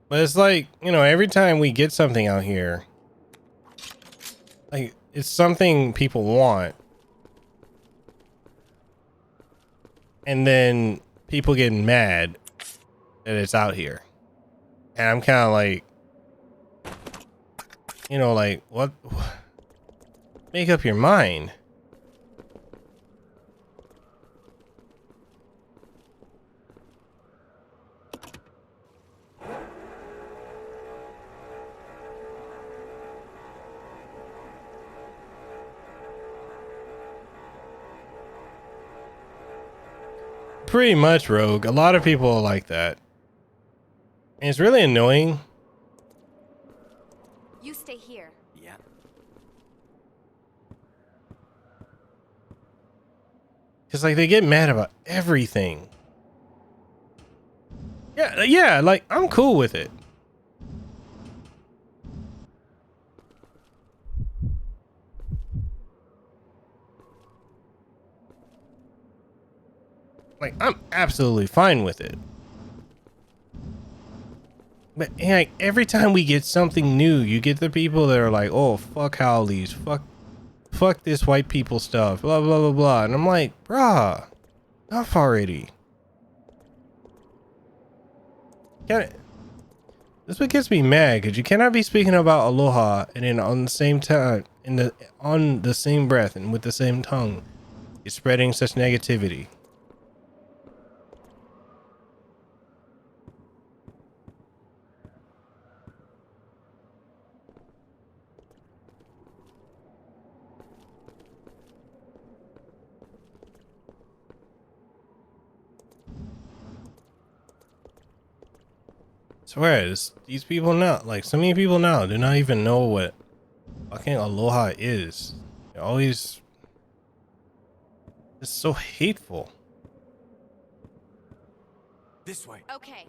[SPEAKER 1] But it's like, you know, every time we get something out here, like it's something people want. And then people getting mad that it's out here. And I'm kind of like, you know, like what? Make up your mind. Pretty much, Rogue. A lot of people are like that. And it's really annoying.
[SPEAKER 3] You stay here.
[SPEAKER 7] Yeah.
[SPEAKER 1] Because like they get mad about everything. Yeah, like I'm cool with it. Like I'm absolutely fine with it. But like every time we get something new, you get the people that are like, "Oh, fuck Howleys, fuck this white people stuff, blah blah blah blah," and I'm like, "Bruh, enough already." This is what gets me mad, because you cannot be speaking about aloha and then on the same time, on the same breath and with the same tongue, you're spreading such negativity. Swear, these people now, like so many people now, do not even know what fucking aloha is. They're always just so hateful.
[SPEAKER 7] This way.
[SPEAKER 3] Okay.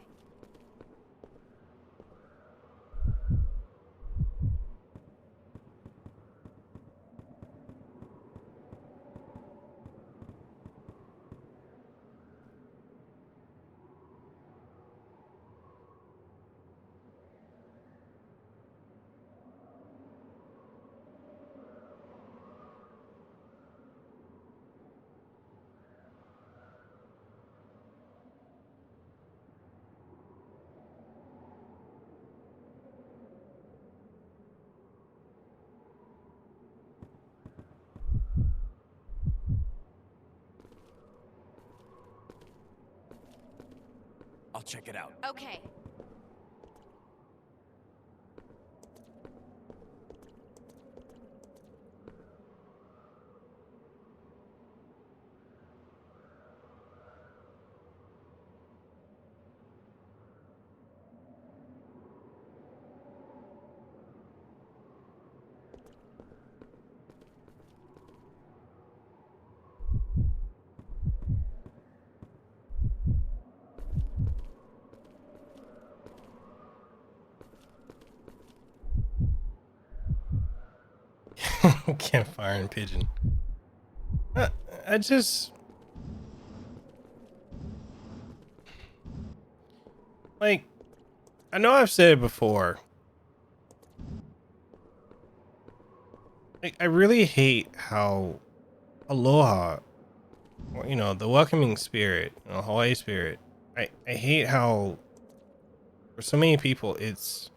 [SPEAKER 7] I'll check it out.
[SPEAKER 3] Okay.
[SPEAKER 1] Campfire and pigeon. I just like, I know I've said it before. Like, I really hate how aloha, or, you know, the welcoming spirit, you know, Hawaii spirit. I hate how for so many people it's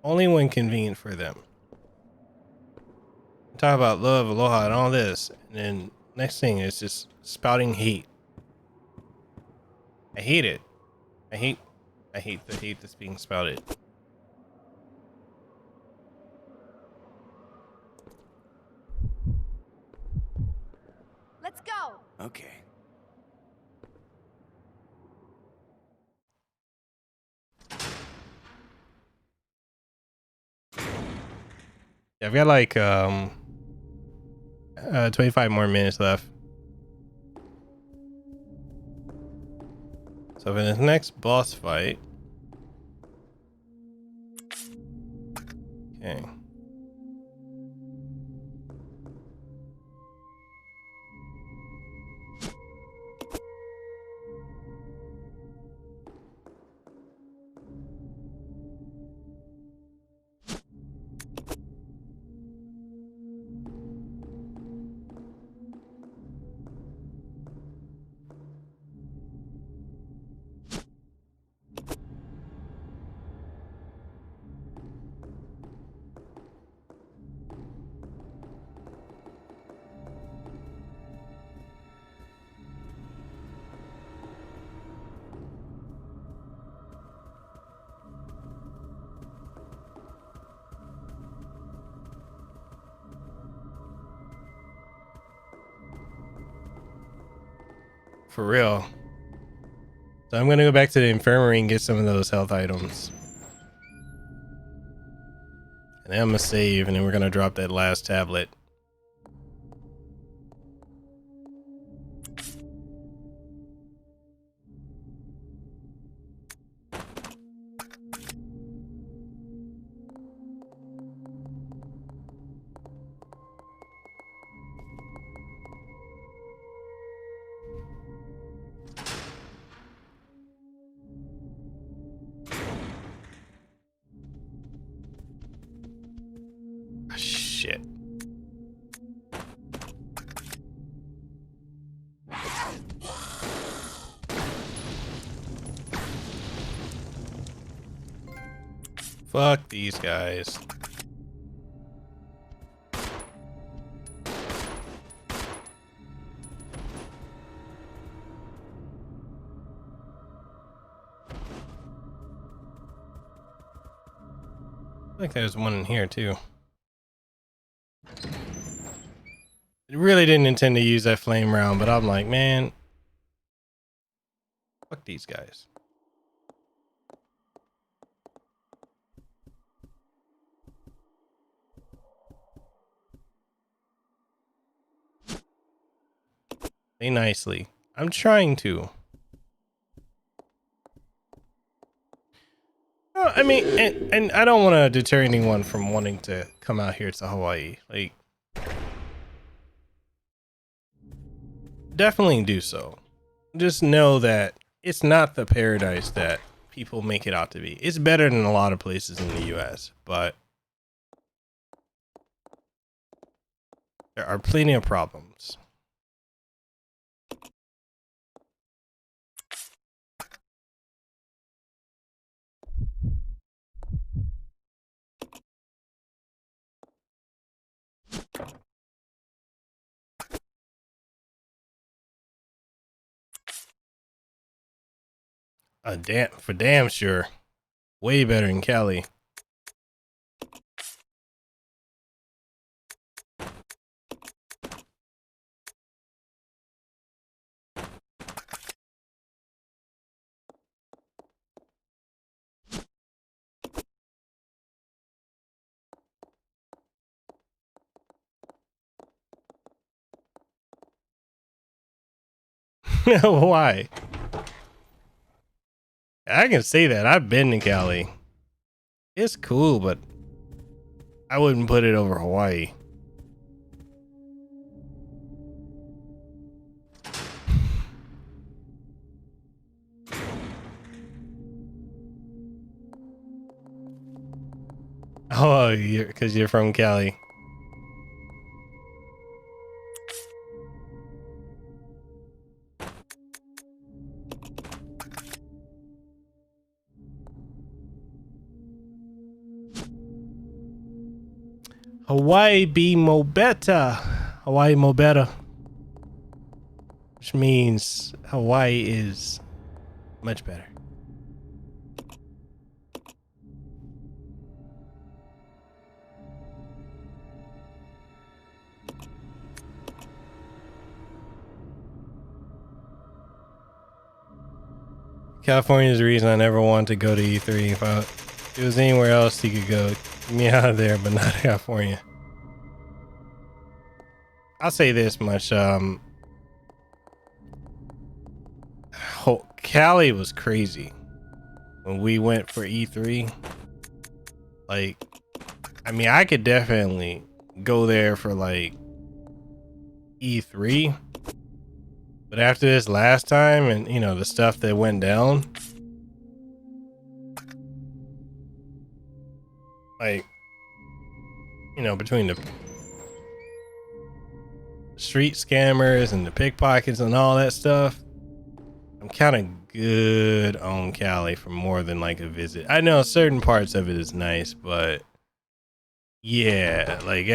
[SPEAKER 1] only when convenient for them. Talk about love, aloha, and all this, and then next thing is just spouting hate. I hate it. I hate the hate that's being spouted.
[SPEAKER 3] Let's go.
[SPEAKER 7] Okay.
[SPEAKER 1] Yeah, I've got like 25 more minutes left. So for the next boss fight. Okay. For real. So I'm gonna go back to the infirmary and get some of those health items. And then I'm gonna save, and then we're gonna drop that last tablet. Shit. Fuck these guys. I think there's one in here too. I really didn't intend to use that flame round, but I'm like, man, fuck these guys. Say nicely. I'm trying to. I mean, and I don't want to deter anyone from wanting to come out here to Hawaii. Like, definitely do so. Just know that it's not the paradise that people make it out to be. It's better than a lot of places in the US, but there are plenty of problems. For damn sure. Way better than Cali. Why? I can say that. I've been to Cali. It's cool, but I wouldn't put it over Hawaii. Oh, because you're from Cali. Hawaii be mo better. Hawaii mo better. Which means Hawaii is much better. California is the reason I never wanted to go to E3. If it was anywhere else, you could go. Get me out of there, but not California. I'll say this much. Cali was crazy when we went for E3. Like, I mean, I could definitely go there for like E3. But after this last time and, you know, the stuff that went down, like, you know, between the street scammers and the pickpockets and all that stuff, I'm kind of good on Cali for more than like a visit. I know certain parts of it is nice, but yeah, like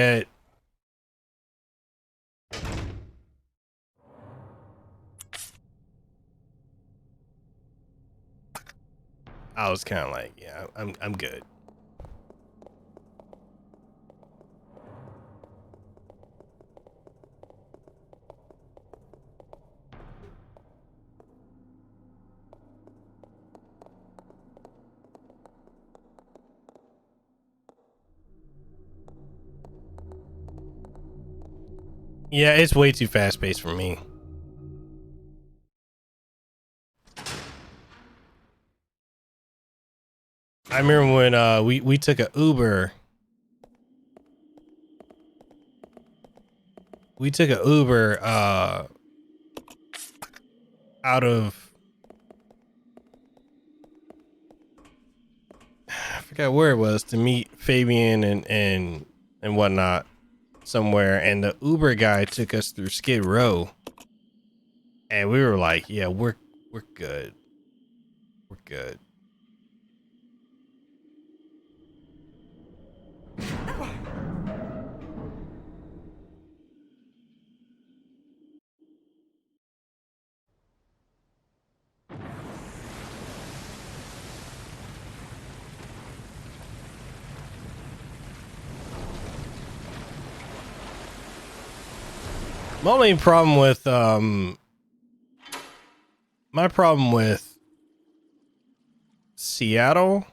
[SPEAKER 1] I was kind of like, yeah, I'm good. Yeah, it's way too fast paced for me. I remember when we took a Uber. We took an Uber out of, I forgot where it was, to meet Fabian and whatnot somewhere, and the Uber guy took us through Skid Row, and we were like, yeah, we're good. We're good. My only problem with my problem with Seattle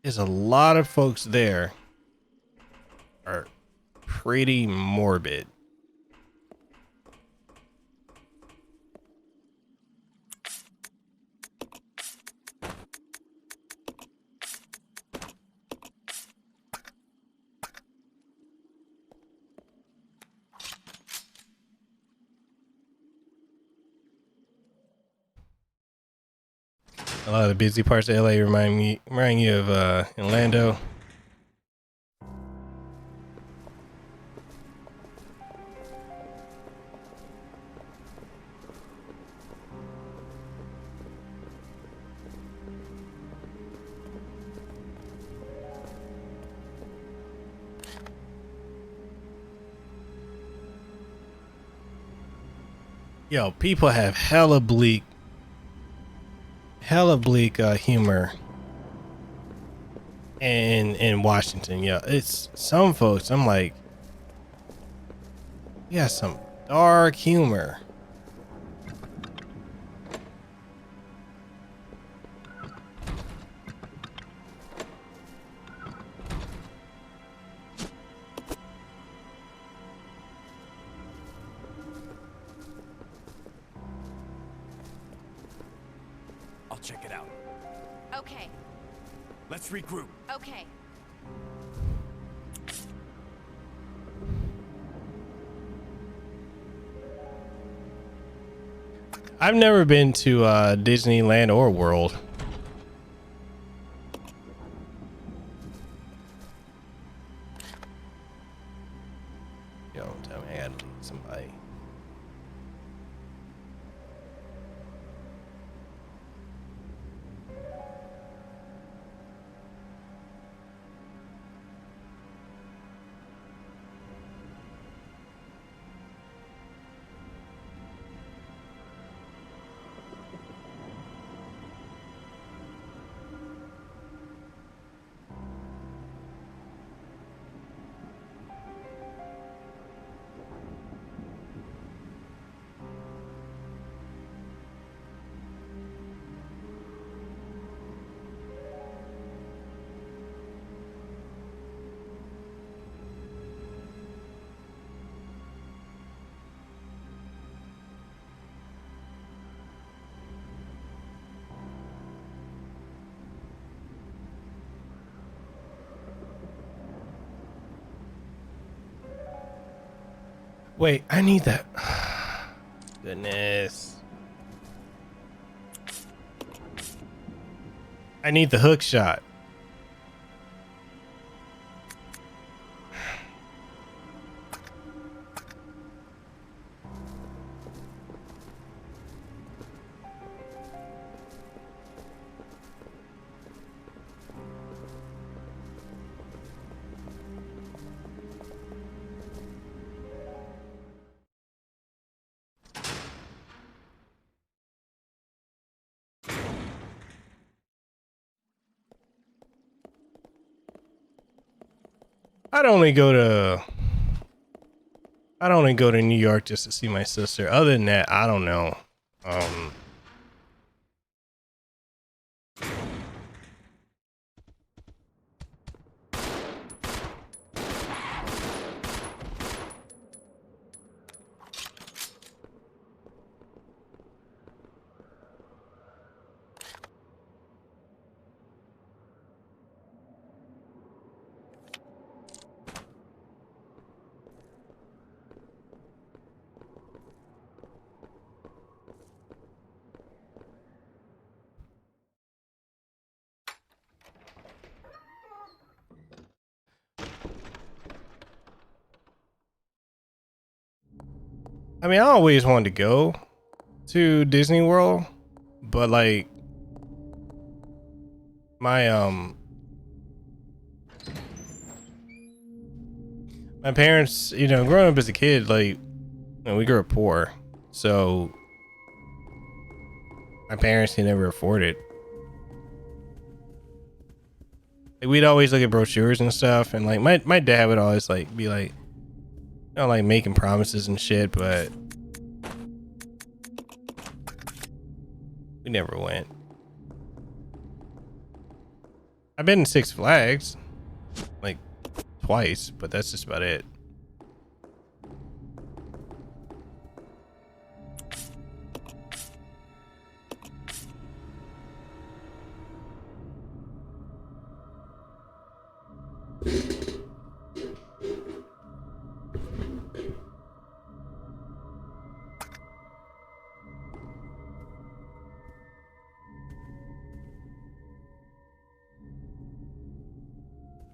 [SPEAKER 1] is a lot of folks there are pretty morbid. A lot of the busy parts of LA remind you of Orlando. Yo, people have hella bleak humor in Washington. Yeah, it's some folks, I'm like, you got some dark humor.
[SPEAKER 7] I'll check it out.
[SPEAKER 3] Okay.
[SPEAKER 7] Let's regroup.
[SPEAKER 3] Okay.
[SPEAKER 1] I've never been to Disneyland or World. Yo, tell me I gotta leave somebody. Wait, I need that. Goodness. I need the hook shot. I'd only go to New York just to see my sister. Other than that, I don't know. I mean, I always wanted to go to Disney World, but like my my parents, you know, growing up as a kid, like, you know, we grew up poor, so my parents can never afford it. Like, we'd always look at brochures and stuff, and like my dad would always like be like, you know, like making promises and shit, but we never went. I've been to Six Flags like twice, but that's just about it.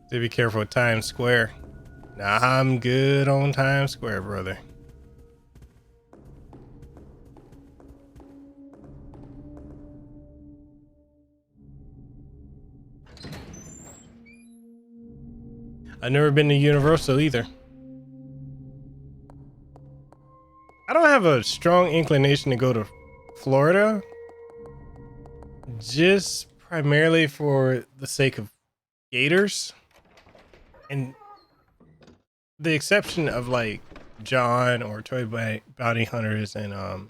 [SPEAKER 1] So be careful with Times Square. Nah, I'm good on Times Square, brother. I've never been to Universal either. I don't have a strong inclination to go to Florida, just primarily for the sake of gators. And the exception of like John or Toy Bounty Hunters and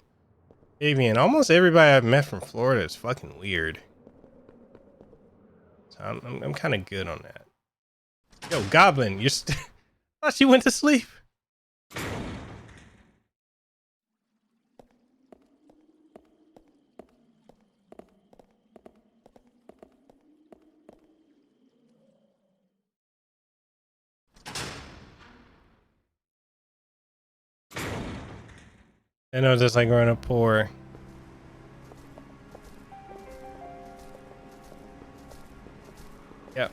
[SPEAKER 1] Avian, almost everybody I've met from Florida is fucking weird. So I'm kind of good on that. Yo, Goblin, you're thought she went to sleep. I know, just like growing up poor. Yep.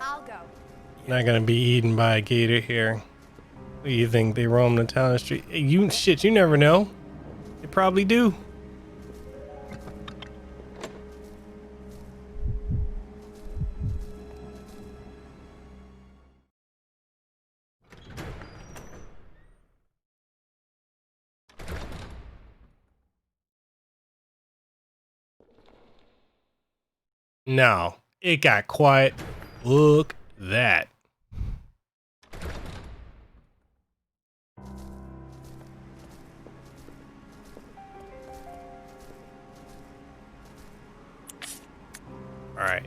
[SPEAKER 3] I'll go.
[SPEAKER 1] Not gonna be eaten by a gator here. What do you think? They roam the town and street? Hey, you shit, you never know. They probably do. No, it got quiet. Look that. All right.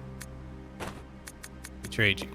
[SPEAKER 1] Betrayed you.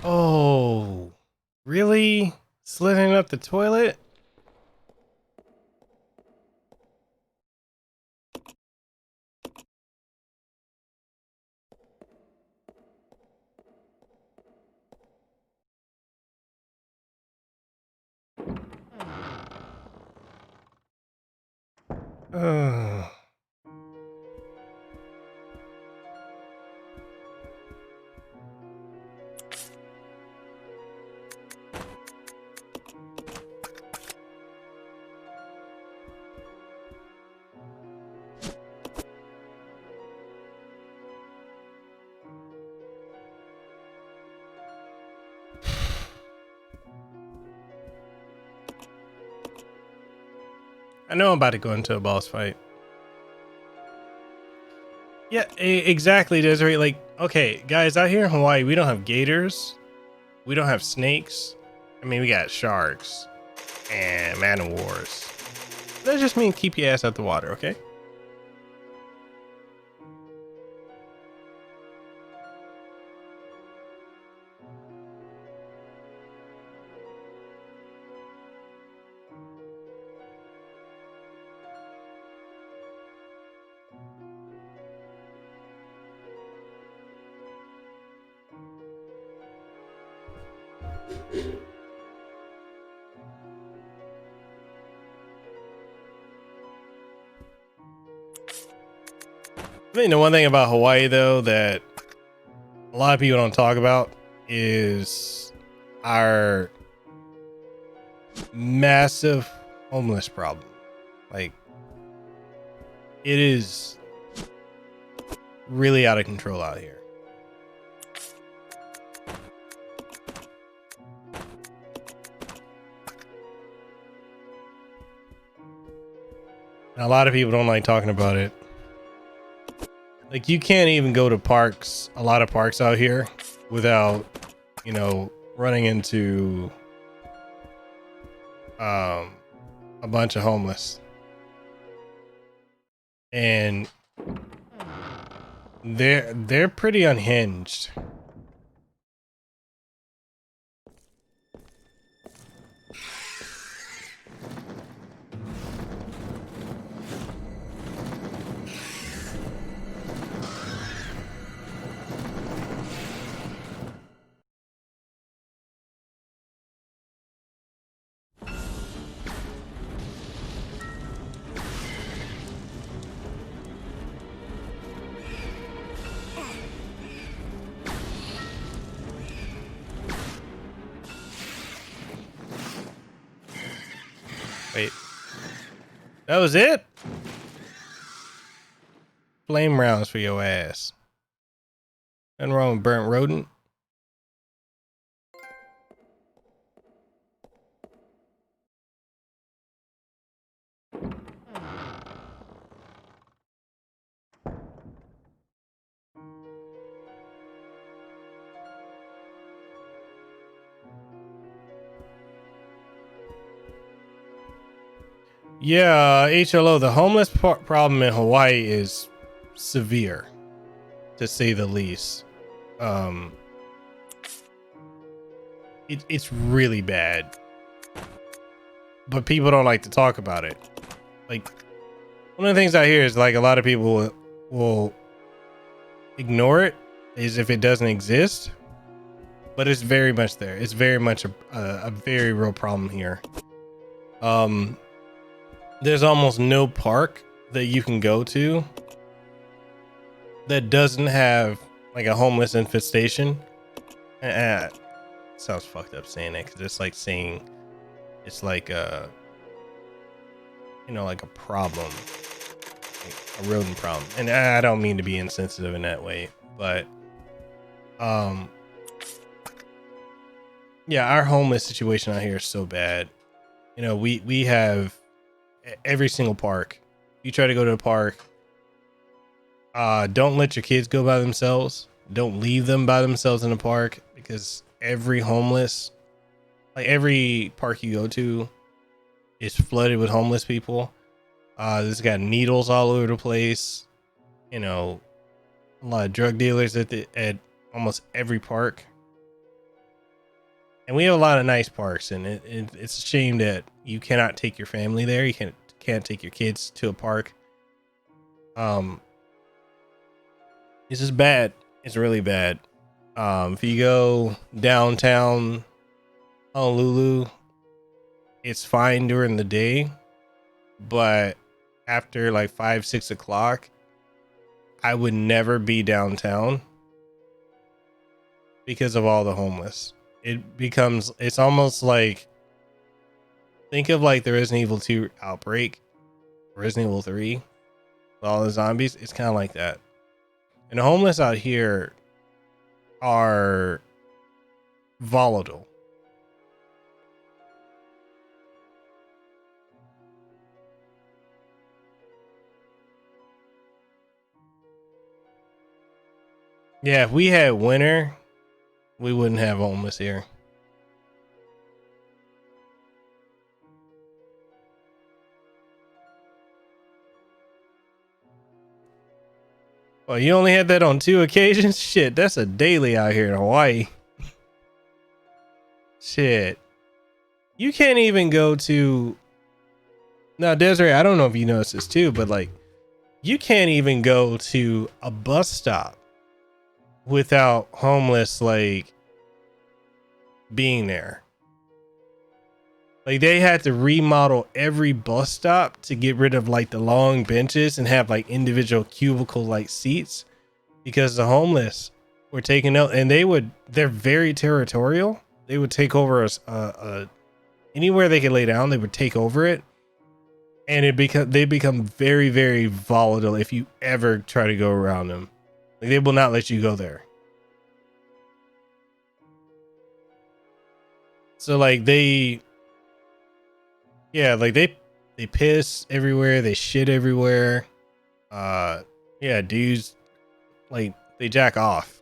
[SPEAKER 1] Oh, really? Slithering up the toilet? Ugh. I know I'm about to go into a boss fight. Yeah, exactly, Desiree. Like, okay, guys, out here in Hawaii, we don't have gators. We don't have snakes. I mean, we got sharks and man-o-wars. That just means keep your ass out the water, okay? I think the one thing about Hawaii, though, that a lot of people don't talk about is our massive homeless problem. Like, it is really out of control out here. And a lot of people don't like talking about it. Like, you can't even go to parks, a lot of parks out here, without, you know, running into a bunch of homeless. And they're pretty unhinged. Wait. That was it? Flame rounds for your ass. Nothing wrong with burnt rodent. Yeah, HLO, the homeless problem in Hawaii is severe, to say the least. It's really bad, but people don't like to talk about it. Like, one of the things I hear is like a lot of people will ignore it as if it doesn't exist, but it's very much there. It's very much a very real problem here. There's almost no park that you can go to that doesn't have like a homeless infestation. Sounds fucked up saying that, because it's like saying it's like a, you know, like a problem, like a rodent problem. And I don't mean to be insensitive in that way, but yeah, our homeless situation out here is so bad. You know, we have every single park. You try to go to a park, don't let your kids go by themselves. Don't leave them by themselves in the park, because every homeless, like every park you go to is flooded with homeless people. There's got needles all over the place. You know, a lot of drug dealers at almost every park. And we have a lot of nice parks, and it's a shame that you cannot take your family there. You can't take your kids to a park. It's just bad. It's really bad. If you go downtown Honolulu, it's fine during the day, but after like 5-6 o'clock, I would never be downtown because of all the homeless. It's almost like, think of like the Resident Evil 2 outbreak, Resident Evil 3, with all the zombies. It's kind of like that. And the homeless out here are volatile. Yeah, if we had winter, we wouldn't have homeless here. Well, you only had that on 2 occasions? Shit, that's a daily out here in Hawaii. Shit. You can't even go to... Now, Desiree, I don't know if you noticed this too, but like, you can't even go to a bus stop without homeless, like, being there. Like, they had to remodel every bus stop to get rid of like the long benches and have like individual cubicle like seats, because the homeless were taking out, and they're very territorial. They would take over anywhere they could lay down, they would take over it. And they become very, very volatile if you ever try to go around them. Like, they will not let you go there. So like they piss everywhere, they shit everywhere. Yeah, dudes, like, they jack off.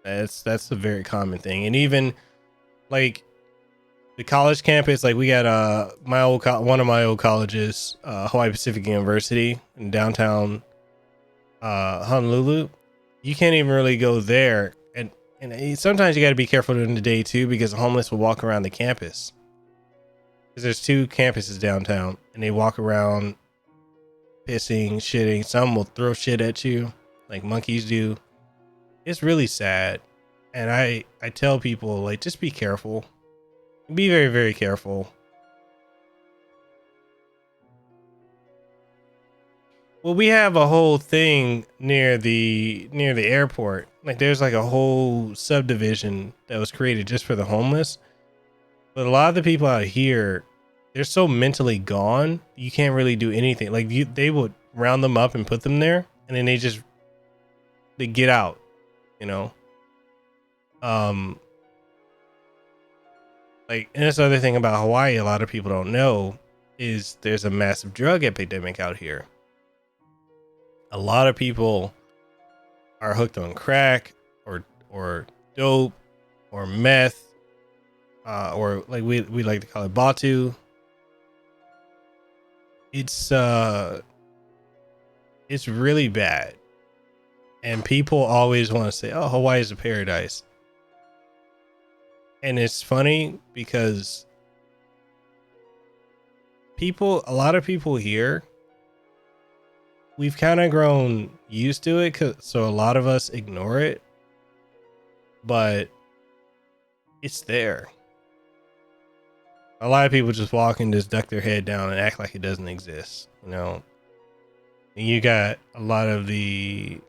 [SPEAKER 1] That's a very common thing. And even like the college campus, like we got one of my old colleges, Hawaii Pacific University in downtown Honolulu. You can't even really go there, and sometimes you got to be careful during the day too, because the homeless will walk around the campus. Because there's 2 campuses downtown, and they walk around pissing, shitting. Some will throw shit at you like monkeys do. It's really sad, and I tell people, like, just be careful. Be very, very careful. Well, we have a whole thing near the airport. Like, there's like a whole subdivision that was created just for the homeless. But a lot of the people out here, they're so mentally gone, you can't really do anything. Like, they would round them up and put them there, and then they get out, you know? Like, and that's the other thing about Hawaii a lot of people don't know is there's a massive drug epidemic out here. A lot of people are hooked on crack or dope or meth, or like we like to call it batu. it's really bad. And people always want to say, oh, Hawaii is a paradise. And it's funny because a lot of people here, we've kind of grown used to it, so a lot of us ignore it. But it's there. A lot of people just walk and just duck their head down and act like it doesn't exist, you know. And you got a lot of we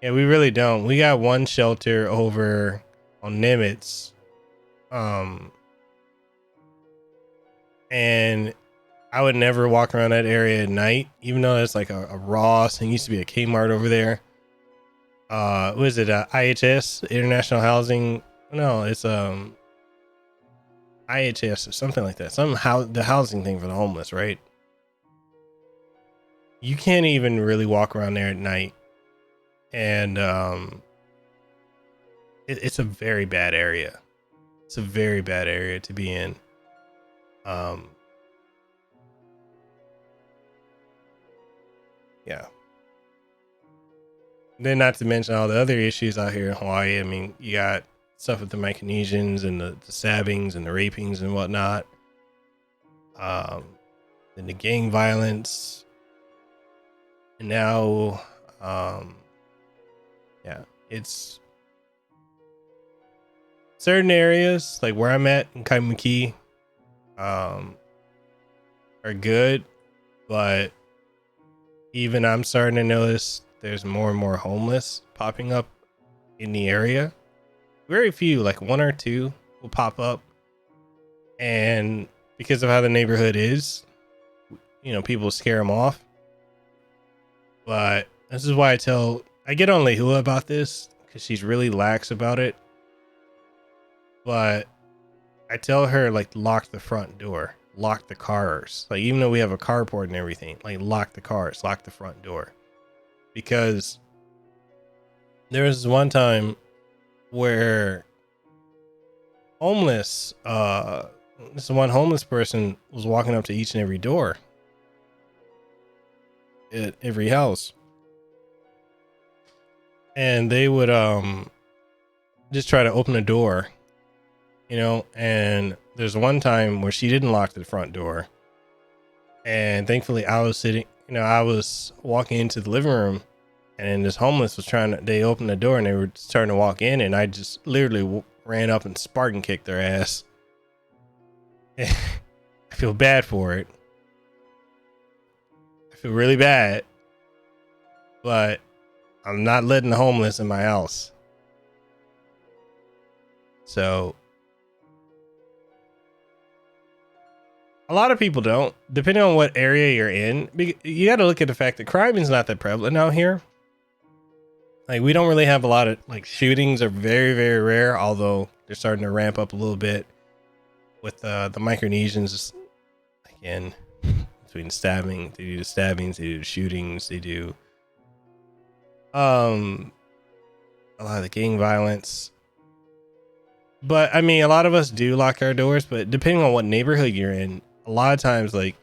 [SPEAKER 1] really don't. We got one shelter over on Nimitz. And I would never walk around that area at night, even though it's like a Ross and used to be a Kmart over there. What is it? IHS, International Housing? No, it's IHS or something like that. The housing thing for the homeless, right? You can't even really walk around there at night. And it's a very bad area. It's a very bad area to be in. Yeah. Then not to mention all the other issues out here in Hawaii. I mean, you got stuff with the Micronesians and the stabbings and the rapings and whatnot. Then the gang violence. And now, it's certain areas like where I'm at in Kaimaki, are good, but even I'm starting to notice there's more and more homeless popping up in the area. Very few, like one or two will pop up. And because of how the neighborhood is, you know, people scare them off. But this is why I get on Lehua about this because she's really lax about it. But I tell her, like, lock the front door, lock the cars. Like, even though we have a carport and everything, like, lock the cars, lock the front door. Because there was one time where this one homeless person was walking up to each and every door at every house. And they would just try to open the door, you know. And there's one time where she didn't lock the front door, and thankfully I was walking into the living room, and this homeless was they opened the door and they were starting to walk in, and I just literally ran up and Spartan kicked their ass. I feel bad for it. I feel really bad, but I'm not letting the homeless in my house. So a lot of people don't, depending on what area you're in. You got to look at the fact that crime is not that prevalent out here. Like, we don't really have a lot of, like, shootings are very, very rare, although they're starting to ramp up a little bit with the Micronesians. Again, between they do the stabbings, they do the shootings, they do a lot of the gang violence. But I mean, a lot of us do lock our doors, but depending on what neighborhood you're in, a lot of times, like,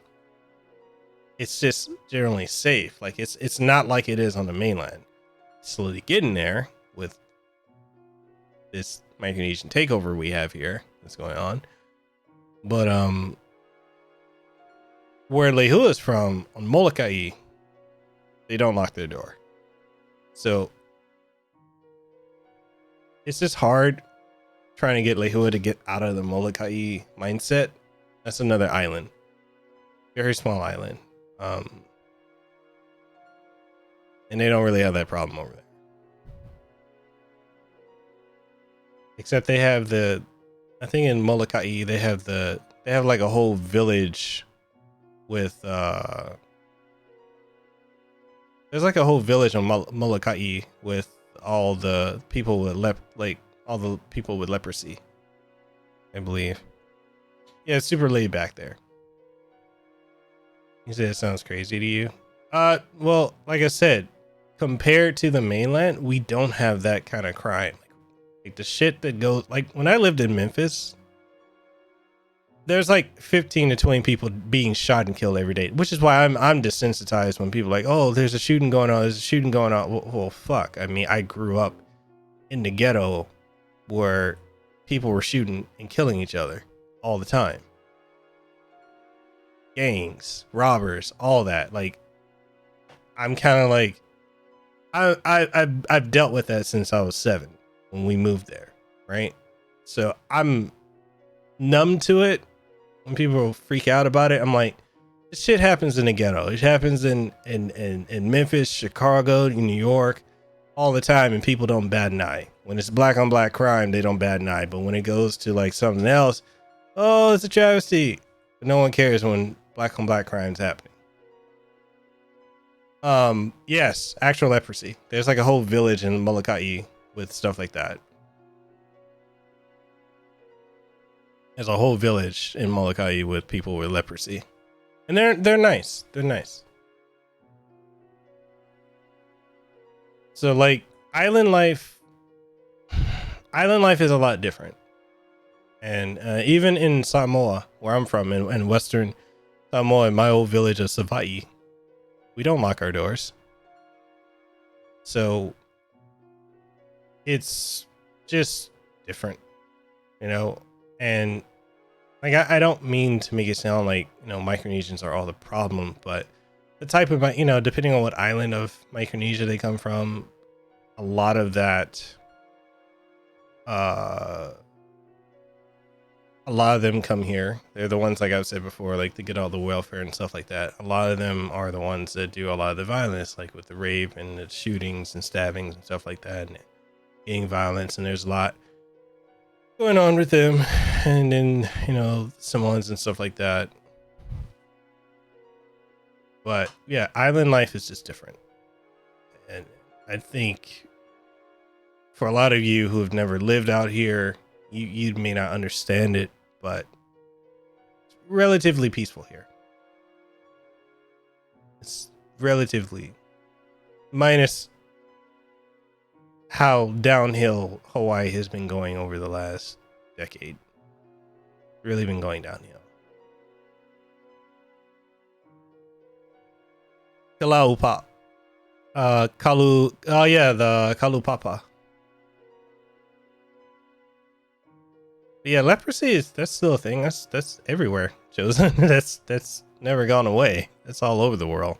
[SPEAKER 1] it's just generally safe. Like, it's not like it is on the mainland. It's slowly getting there with this Micronesian takeover we have here that's going on. But where Lehua is from, on Molokai, they don't lock their door. So it's just hard trying to get Lehua to get out of the Molokai mindset. That's another island, very small island, and they don't really have that problem over there. Except they have I think in Molokai they have like a whole village with there's like a whole village on Molokai with all the people with leprosy, I believe. Yeah, it's super laid back there. You said it sounds crazy to you? Well, like I said, compared to the mainland, we don't have that kind of crime. Like the shit that goes, like when I lived in Memphis, there's like 15 to 20 people being shot and killed every day, which is why I'm desensitized when people are like, oh, there's a shooting going on. There's a shooting going on. Well, fuck. I mean, I grew up in the ghetto where people were shooting and killing each other all the time. Gangs, robbers, all that. Like, I'm kind of like, I've dealt with that since I was 7 when we moved there, right? So I'm numb to it. When people freak out about it, I'm like, this shit happens in the ghetto. It happens in Memphis, Chicago, New York, all the time, and people don't bat an eye. When it's black on black crime, they don't bat an eye. But when it goes to like something else, oh, it's a travesty. But no one cares when black on black crime's happening. Yes, actual leprosy. There's like a whole village in Molokai with stuff like that. There's a whole village in Molokai with people with leprosy. And they're nice. They're nice. So like island life is a lot different. And even in Samoa, where I'm from, in Western Samoa, in my old village of Hawaii, we don't lock our doors. So it's just different, you know? And like, I don't mean to make it sound like, you know, Micronesians are all the problem, but the type of, you know, depending on what island of Micronesia they come from, a lot of that, a lot of them come here. They're the ones, like I've said before, like to get all the welfare and stuff like that. A lot of them are the ones that do a lot of the violence, like with the rape and the shootings and stabbings and stuff like that, and gang violence. And there's a lot going on with them, and then, you know, Samoans and stuff like that. But yeah, island life is just different. And I think for a lot of you who have never lived out here, you may not understand it, but it's relatively peaceful here. It's relatively, minus how downhill Hawaii has been going over the last decade. Really been going downhill. Kalaupa. Kalu. Oh yeah, the Kalupapa. But yeah, leprosy that's still a thing. That's everywhere, Chosen. that's never gone away. That's all over the world.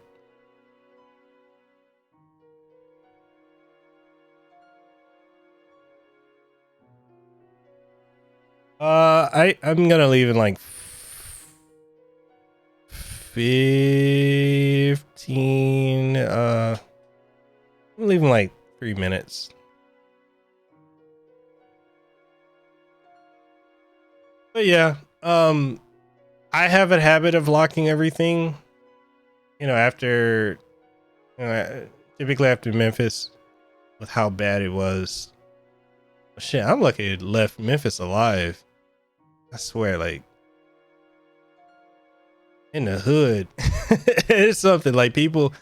[SPEAKER 1] I'm gonna leave in like 15. I'm leaving like 3 minutes. But yeah, I have a habit of locking everything. You know, after, you know, typically after Memphis, with how bad it was. Shit, I'm lucky it left Memphis alive. I swear, like, in the hood, it's something like people.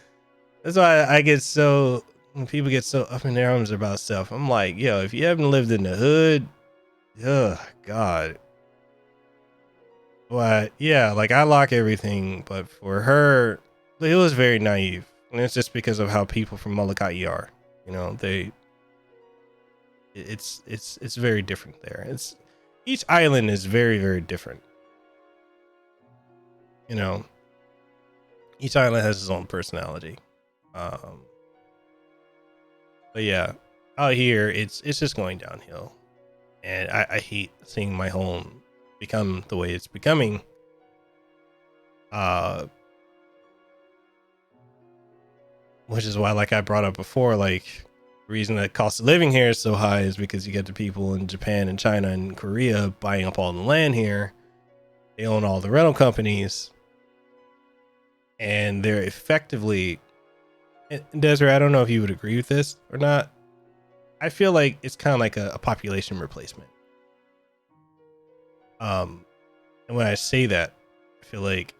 [SPEAKER 1] That's why I get so, when people get so up in their arms about stuff. I'm like, yo, if you haven't lived in the hood, oh God. But yeah, like I lock everything, but for her, it was very naive, and it's just because of how people from Molokai are. You know, it's very different there. Each island is very, very different. You know, each island has its own personality. But yeah, out here it's just going downhill, and I hate seeing my home become the way it's becoming. Which is why, like I brought up before, like, the reason that cost of living here is so high is because you get the people in Japan and China and Korea buying up all the land here. They own all the rental companies, and they're effectively, Desiree, I don't know if you would agree with this or not. I feel like it's kind of like a population replacement. And when I say that, I feel like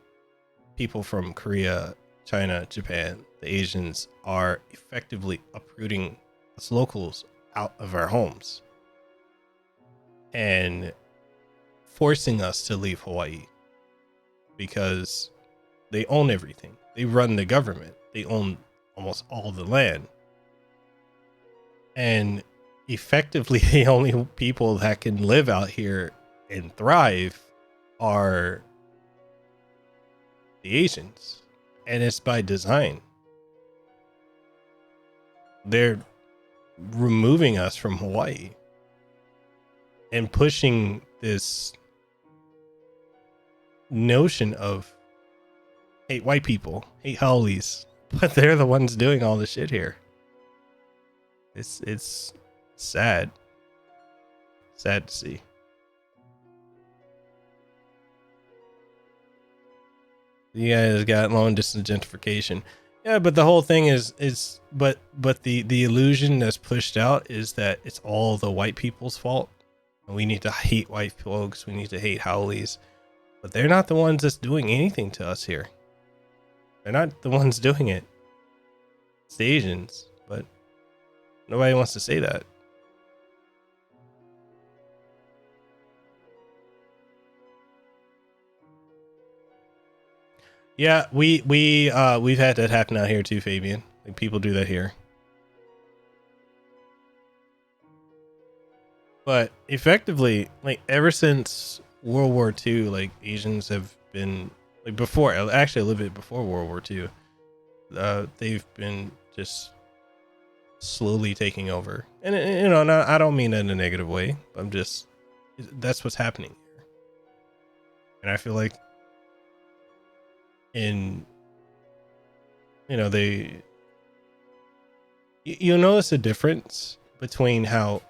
[SPEAKER 1] people from Korea, China, Japan, the Asians are effectively uprooting us locals out of our homes. And forcing us to leave Hawaii because they own everything. They run the government. They own almost all the land. And effectively, the only people that can live out here and thrive are the Asians. And it's by design. They're removing us from Hawaii and pushing this notion of hate white people, hate haoles, but they're the ones doing all the shit here. It's sad. Sad to see. You guys got long distance gentrification. Yeah, but the whole thing is but the illusion that's pushed out is that it's all the white people's fault. And we need to hate white folks. We need to hate haoles. But they're not the ones that's doing anything to us here. They're not the ones doing it. It's the Asians, but nobody wants to say that. Yeah, we've had that happen out here too, Fabian. Like, people do that here. But effectively, like, ever since World War II, like, Asians have been, like, before, actually a little bit before World War II, they've been just slowly taking over. And, you know, I don't mean that in a negative way. I'm just, that's what's happening here. And I feel like in, you know, you'll notice a difference between how,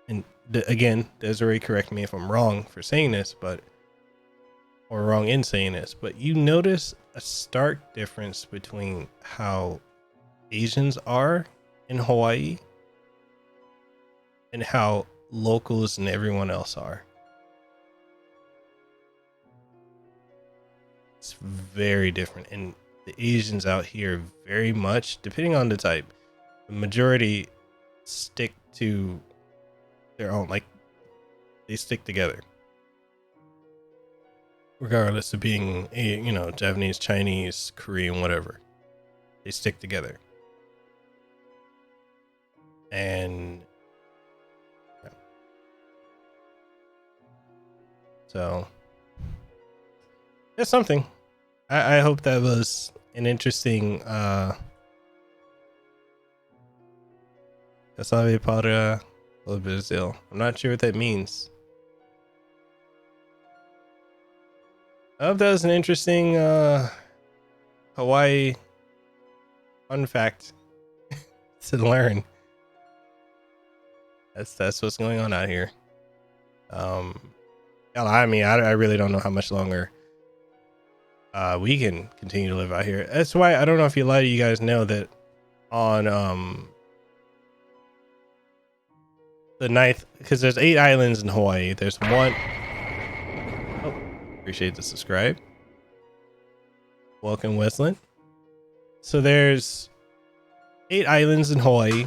[SPEAKER 1] and again, Desiree, correct me if I'm wrong for saying this, or wrong in saying this, but you notice a stark difference between how Asians are in Hawaii and how locals and everyone else are. It's very different. And the Asians out here, very much, depending on the type, the majority stick to their own, like, they stick together. Regardless of being, you know, Japanese, Chinese, Korean, whatever. They stick together. And yeah. So that's something. I hope that was an interesting Kasabe para Brazil. I'm not sure what that means. I hope that was an interesting Hawaii fun fact to learn. That's what's going on out here. I mean, I really don't know how much longer we can continue to live out here. That's why I don't know if a lot of you guys know that on the 9th, because there's 8 islands in Hawaii. There's one. Oh, appreciate the subscribe. Welcome, Westland. So there's 8 islands in Hawaii.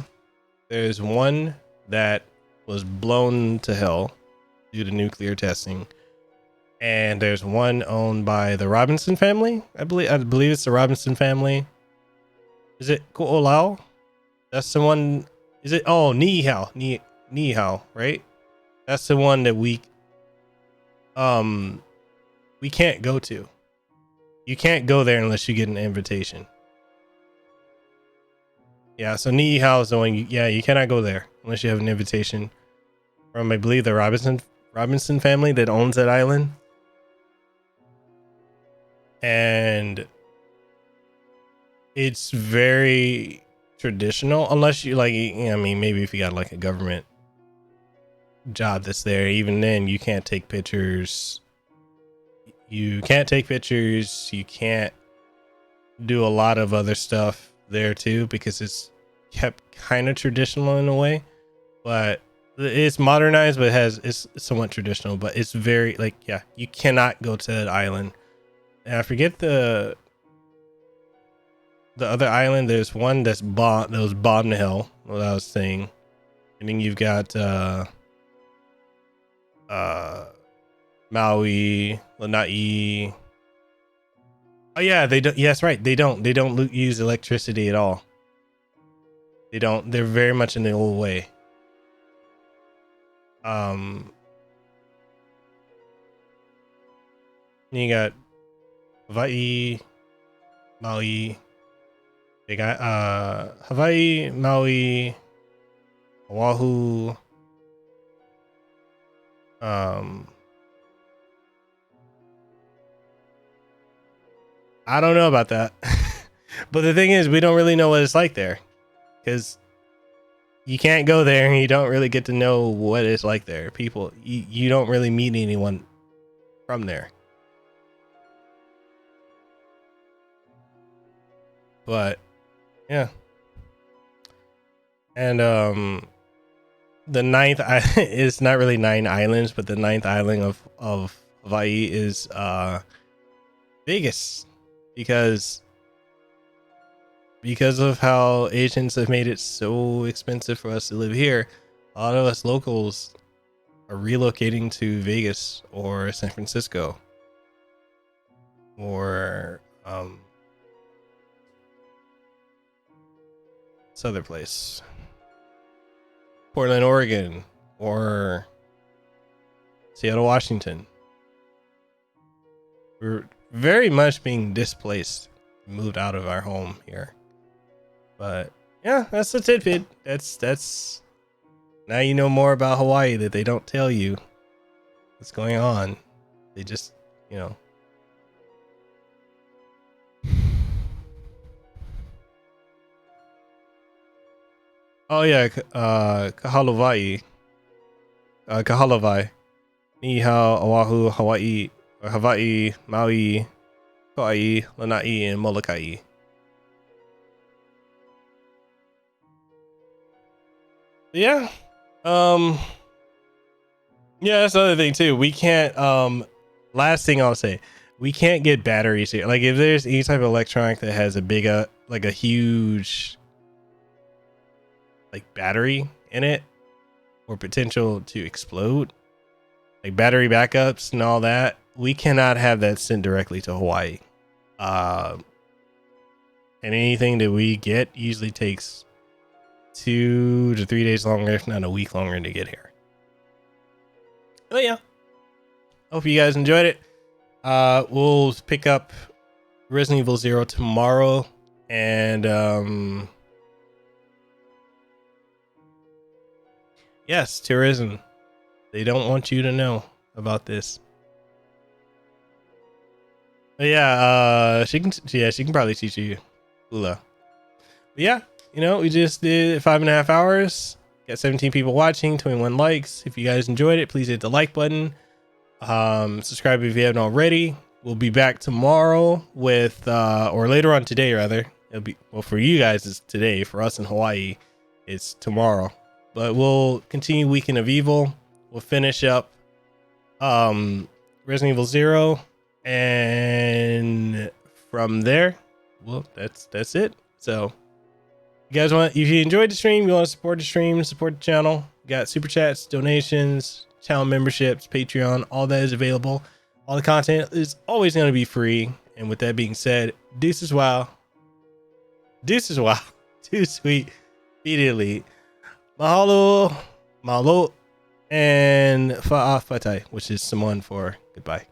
[SPEAKER 1] There's one that was blown to hell due to nuclear testing. And there's one owned by the Robinson family. I believe it's the Robinson family. Is it Ko'olau? That's the one. Is it? Oh, Niihau, right? That's the one that we can't go to. You can't go there unless you get an invitation. Yeah, so Niihau is the one. You cannot go there unless you have an invitation from, I believe, the Robinson family that owns that island. And it's very traditional, unless you, like, I mean, maybe if you got like a government job that's there, even then you can't take pictures. You can't do a lot of other stuff there too, because it's kept kind of traditional in a way, but it's modernized, but it's somewhat traditional, but it's very, like, yeah, you cannot go to that island. And I forget the other island. There's one that was bombed to hell, what I was saying. And then you've got Maui, Lanai. Oh yeah, they don't. Yes, right. They don't use electricity at all. They don't. They're very much in the old way. You got Hawaii, Maui. They got Hawaii, Maui, Oahu. I don't know about that. But the thing is, we don't really know what it's like there, because you can't go there and you don't really get to know what it's like there. People, you don't really meet anyone from there. But yeah. And the ninth is not really 9 islands, but the 9th island of Hawaii is Vegas, because of how Asians have made it so expensive for us to live here. A lot of us locals are relocating to Vegas or San Francisco or this other place, Portland, Oregon, or Seattle, Washington. We're very much being displaced, moved out of our home here. But yeah, that's the tidbit. That's now you know more about Hawaii that they don't tell you what's going on. They just, you know. Oh yeah, Kahalovai. Kahalovai. Ni hao, Oahu, Hawaii, or Hawaii, Maui, Kauai, Lanai, and Molokai. Yeah. Yeah, that's the other thing too. We can't last thing I'll say, we can't get batteries here. Like if there's any type of electronic that has a big like a huge like battery in it or potential to explode, like battery backups and all that, we cannot have that sent directly to Hawaii. And anything that we get usually takes 2 to 3 days longer, if not a week longer, to get here. But yeah, hope you guys enjoyed it. We'll pick up Resident Evil 0 tomorrow, and yes, tourism. They don't want you to know about this. But yeah, she can probably teach you Ula. But yeah, you know, we just did 5.5 hours. Got 17 people watching, 21 likes. If you guys enjoyed it, please hit the like button. Subscribe if you haven't already. We'll be back tomorrow with, or later on today, rather. It'll be, well, for you guys, it's today. For us in Hawaii, it's tomorrow. But we'll continue Weekend of Evil. We'll finish up Resident Evil 0. And from there, well, that's it. So you guys want, if you enjoyed the stream, you want to support the stream, support the channel, you got super chats, donations, channel memberships, Patreon, all that is available. All the content is always going to be free. And with that being said, deuces wow, too sweet, be elite, mahalo, and fa'afatai, which is Samoan for goodbye.